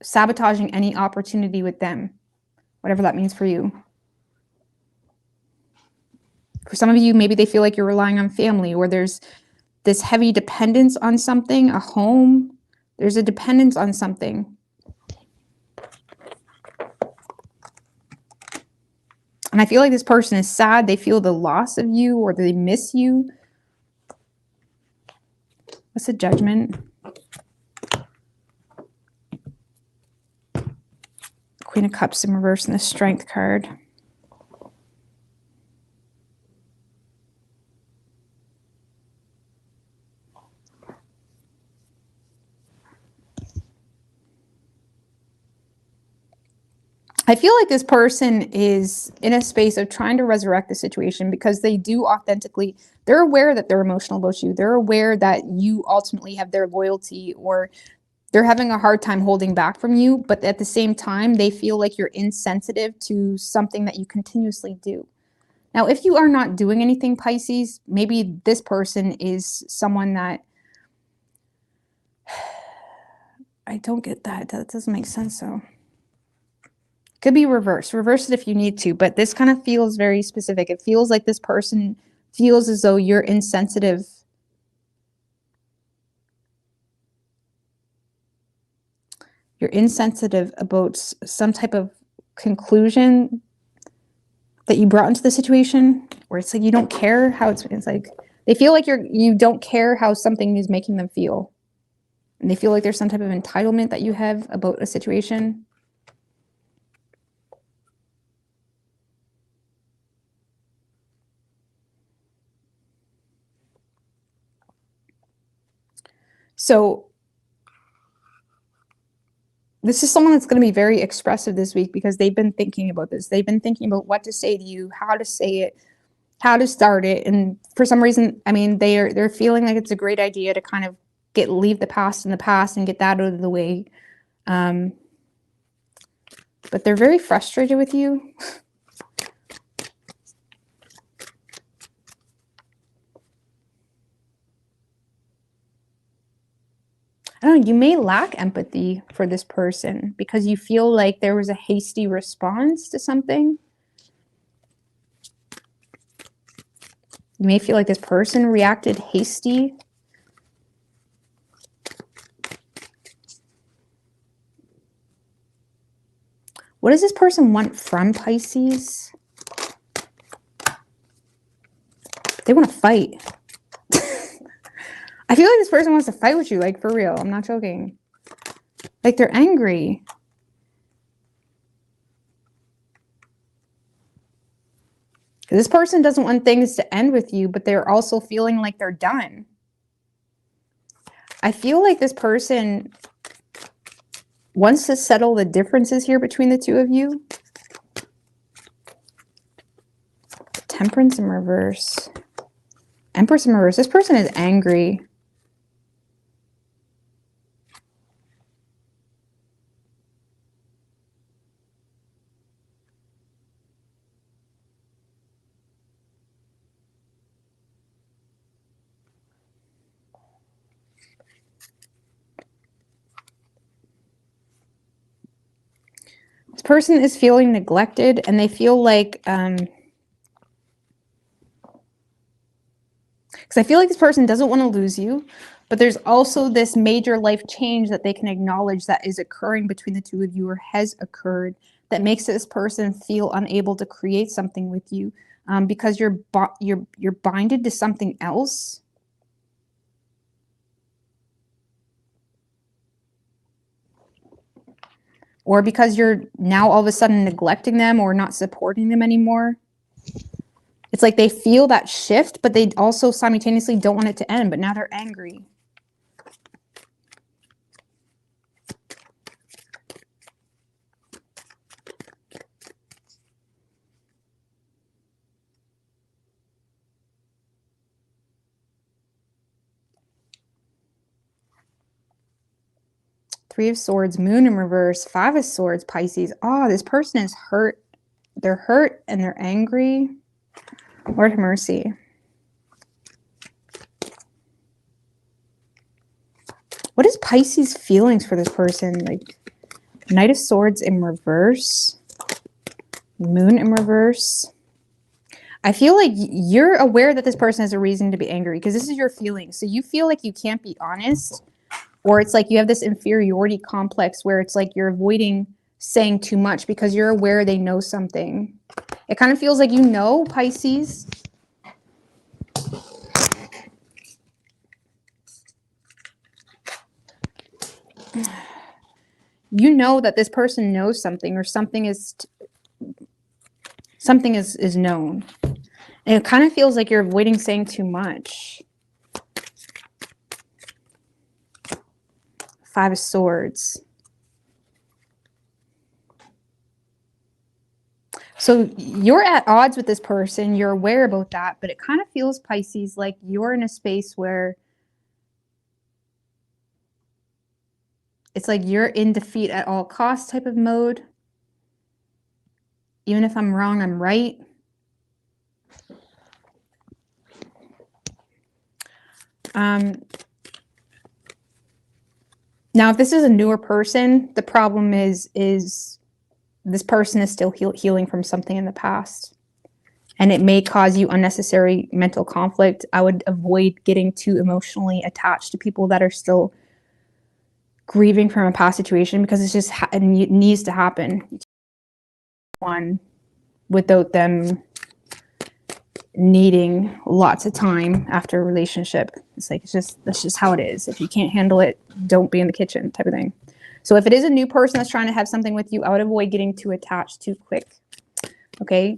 sabotaging any opportunity with them, whatever that means for you. For some of you, maybe they feel like you're relying on family, or there's this heavy dependence on something, a home. There's a dependence on something. And I feel like this person is sad. They feel the loss of you, or they miss you. What's the Judgment? Queen of Cups in reverse and the Strength card. I feel like this person is in a space of trying to resurrect the situation because they do authentically, they're aware that they're emotional about you. They're aware that you ultimately have their loyalty, or they're having a hard time holding back from you. But at the same time, they feel like you're insensitive to something that you continuously do. Now, if you are not doing anything, Pisces, maybe this person is someone that... I don't get that. That doesn't make sense, though. Could be reverse. Reverse it if you need to, but this kind of feels very specific. It feels like this person feels as though you're insensitive. You're insensitive about some type of conclusion that you brought into the situation, where it's like you don't care how it's like they feel like you don't care how something is making them feel. And they feel like there's some type of entitlement that you have about a situation. So this is someone that's going to be very expressive this week because they've been thinking about this. They've been thinking about what to say to you, how to say it, how to start it. And for some reason, I mean, they're feeling like it's a great idea to kind of leave the past in the past and get that out of the way. But they're very frustrated with you. I don't know, you may lack empathy for this person because you feel like there was a hasty response to something. You may feel like this person reacted hasty. What does this person want from Pisces? They want to fight. I feel like this person wants to fight with you, like for real. I'm not joking. Like they're angry. This person doesn't want things to end with you, but they're also feeling like they're done. I feel like this person wants to settle the differences here between the two of you. Temperance in reverse. Empress in reverse. This person is angry. This person is feeling neglected and they feel like, because I feel like this person doesn't want to lose you, but there's also this major life change that they can acknowledge that is occurring between the two of you or has occurred that makes this person feel unable to create something with you because you're binded to something else. Or because you're now all of a sudden neglecting them or not supporting them anymore. It's like they feel that shift, but they also simultaneously don't want it to end, but now they're angry. Three of Swords, Moon in reverse, Five of Swords, Pisces. Oh, this person is hurt. They're hurt and they're angry. Lord have mercy. What is Pisces' feelings for this person? Like Knight of Swords in reverse, Moon in reverse. I feel like you're aware that this person has a reason to be angry because this is your feeling. So you feel like you can't be honest, or it's like you have this inferiority complex where it's like you're avoiding saying too much because you're aware they know something. It kind of feels like you know, Pisces. You know that this person knows something or something is known. And it kind of feels like you're avoiding saying too much. Five of Swords. So you're at odds with this person. You're aware about that, but it kind of feels, Pisces, like you're in a space where it's like you're in defeat at all costs type of mode. Even if I'm wrong, I'm right. Now, if this is a newer person, the problem is this person is still healing from something in the past. And it may cause you unnecessary mental conflict. I would avoid getting too emotionally attached to people that are still grieving from a past situation because it's just it needs to happen. One without them needing lots of time after a relationship. It's like that's just how it is. If you can't handle it, don't be in the kitchen type of thing. So if it is a new person that's trying to have something with you, I would avoid getting too attached too quick. Okay.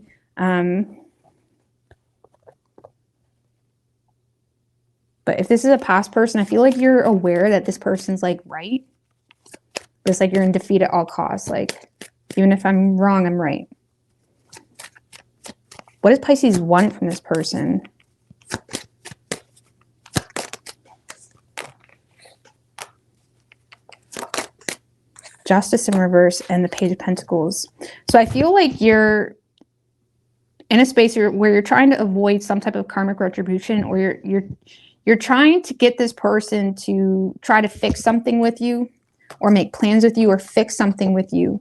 But if this is a past person, I feel like you're aware that this person's like right. But it's like you're in defeat at all costs. Like, even if I'm wrong, I'm right. What does Pisces want from this person? Justice in reverse and the Page of Pentacles. So I feel like you're in a space where you're trying to avoid some type of karmic retribution, or you're trying to get this person to try to fix something with you, or make plans with you, or fix something with you.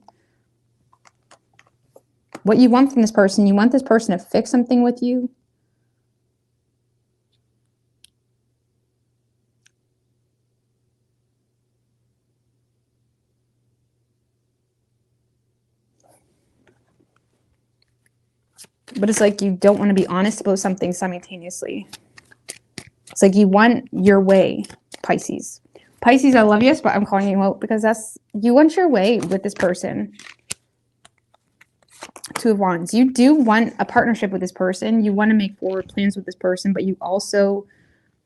What you want from this person, you want this person to fix something with you. But it's like you don't want to be honest about something simultaneously. It's like you want your way, Pisces. Pisces, I love you, but I'm calling you out because you want your way with this person. Two of Wands. You do want a partnership with this person. You want to make forward plans with this person, but you also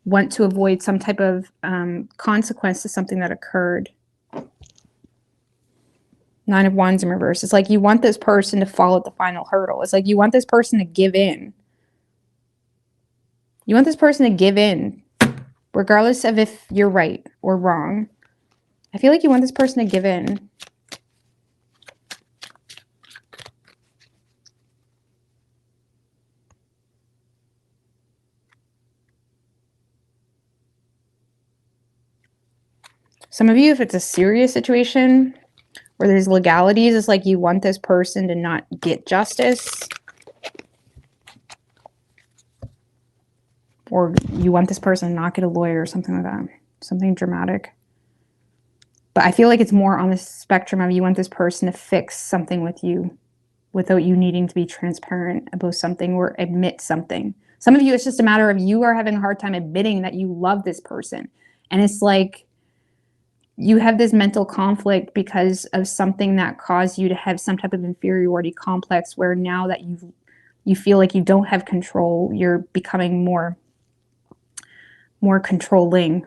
want to avoid some type of consequence to something that occurred. Nine of Wands in reverse. It's like you want this person to fall at the final hurdle. It's like you want this person to give in. You want this person to give in, regardless of if you're right or wrong. I feel like you want this person to give in. Some of you, if it's a serious situation where there's legalities, it's like you want this person to not get justice. Or you want this person to not get a lawyer or something like that. Something dramatic. But I feel like it's more on the spectrum of you want this person to fix something with you without you needing to be transparent about something or admit something. Some of you, it's just a matter of you are having a hard time admitting that you love this person. And it's like you have this mental conflict because of something that caused you to have some type of inferiority complex where now that you feel like you don't have control, you're becoming more controlling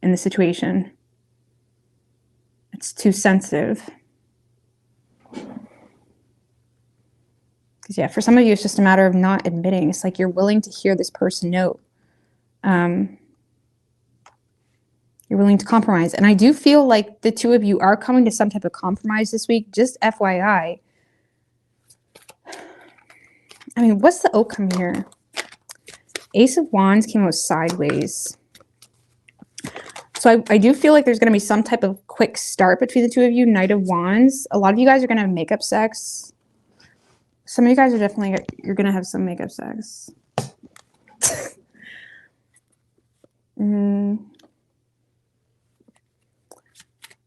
in the situation. It's too sensitive. Because yeah, for some of you, it's just a matter of not admitting. It's like you're willing to hear this person out. You're willing to compromise. And I do feel like the two of you are coming to some type of compromise this week. Just FYI. I mean, what's the outcome here? Ace of Wands came out sideways. So I do feel like there's going to be some type of quick start between the two of you. Knight of Wands. A lot of you guys are going to have makeup sex. Some of you guys are definitely, you're going to have some makeup sex.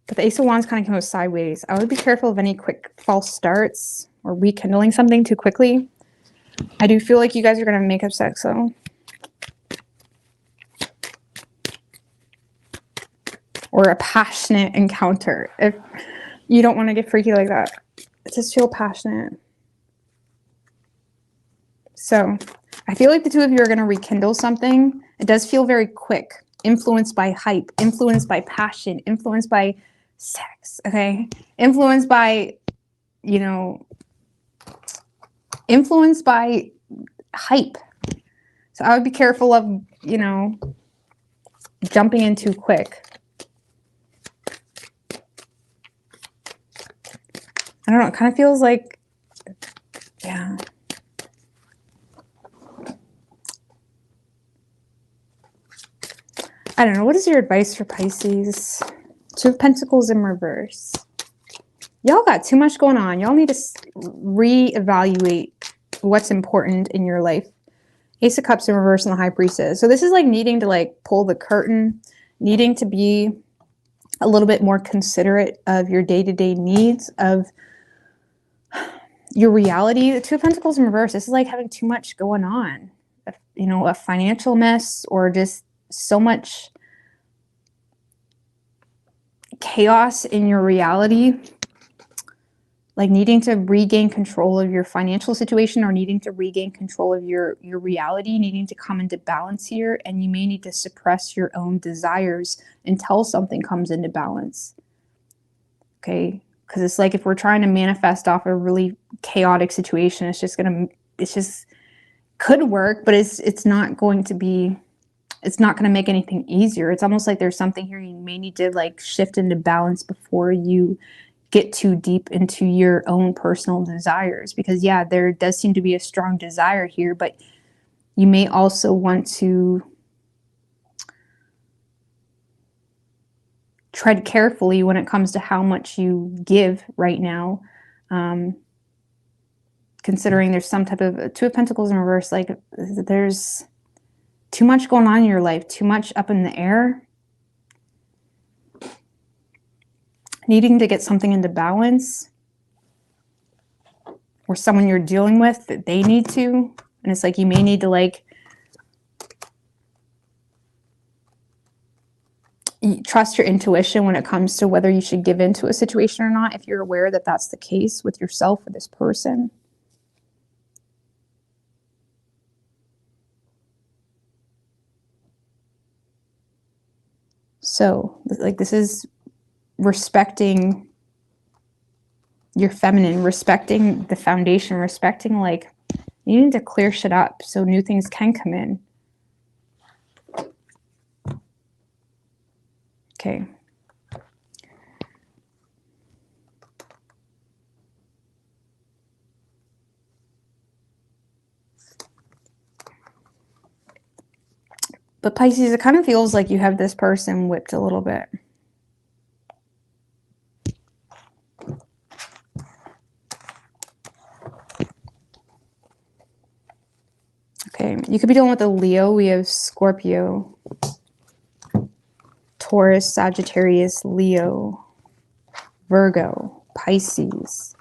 But the Ace of Wands kind of came out sideways. I would be careful of any quick false starts or rekindling something too quickly. I do feel like you guys are going to have makeup sex, though. Or a passionate encounter. If you don't want to get freaky like that, just feel passionate. So I feel like the two of you are going to rekindle something. It does feel very quick. Influenced by hype. Influenced by passion. Influenced by sex. Okay? Influenced by, you know, influenced by hype. So I would be careful of, you know, jumping in too quick. I don't know. It kind of feels like, yeah. I don't know. What is your advice for Pisces? Two of Pentacles in reverse. Y'all got too much going on. Y'all need to reevaluate what's important in your life. Ace of Cups in reverse and the High Priestess. So this is like needing to like pull the curtain, needing to be a little bit more considerate of your day-to-day needs, of your reality. The Two of Pentacles in reverse. This is like having too much going on. You know, a financial mess or just so much chaos in your reality. Like needing to regain control of your financial situation or needing to regain control of your reality, needing to come into balance here. And you may need to suppress your own desires until something comes into balance. Okay? Because it's like if we're trying to manifest off a really chaotic situation, it's just could work, but it's not going to be, it's not going to make anything easier. It's almost like there's something here you may need to like shift into balance before you get too deep into your own personal desires. Because yeah, there does seem to be a strong desire here, but you may also want to tread carefully when it comes to how much you give right now. Considering there's some type of Two of Pentacles in reverse, like there's too much going on in your life, too much up in the air. Needing to get something into balance or someone you're dealing with that they need to. And it's like you may need to like trust your intuition when it comes to whether you should give into a situation or not, if you're aware that that's the case with yourself or this person. So, like, this is respecting your feminine, respecting the foundation, respecting, like, you need to clear shit up so new things can come in. Okay. But Pisces, it kind of feels like you have this person whipped a little bit. Okay, you could be dealing with a Leo. We have Scorpio, Taurus, Sagittarius, Leo, Virgo, Pisces,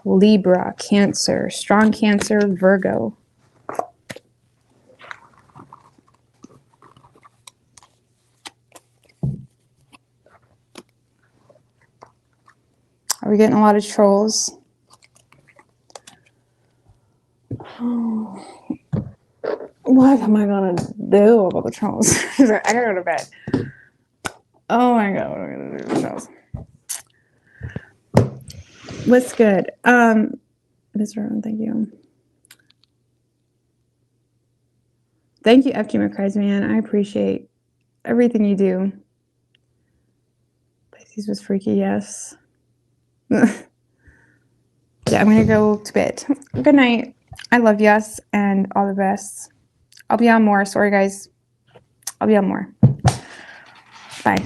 Libra, Cancer, strong Cancer, Virgo. Are we getting a lot of trolls? Oh. What am I gonna do about the trolls? I gotta go to bed. Oh my god, what am I gonna do with the trolls? What's good? This room, thank you. Thank you, FG McCries, man. I appreciate everything you do. Pisces was freaky, yes. Yeah, I'm gonna go to bed. Good night. I love yous and all the best. I'll be on more. Sorry, guys. I'll be on more. Bye.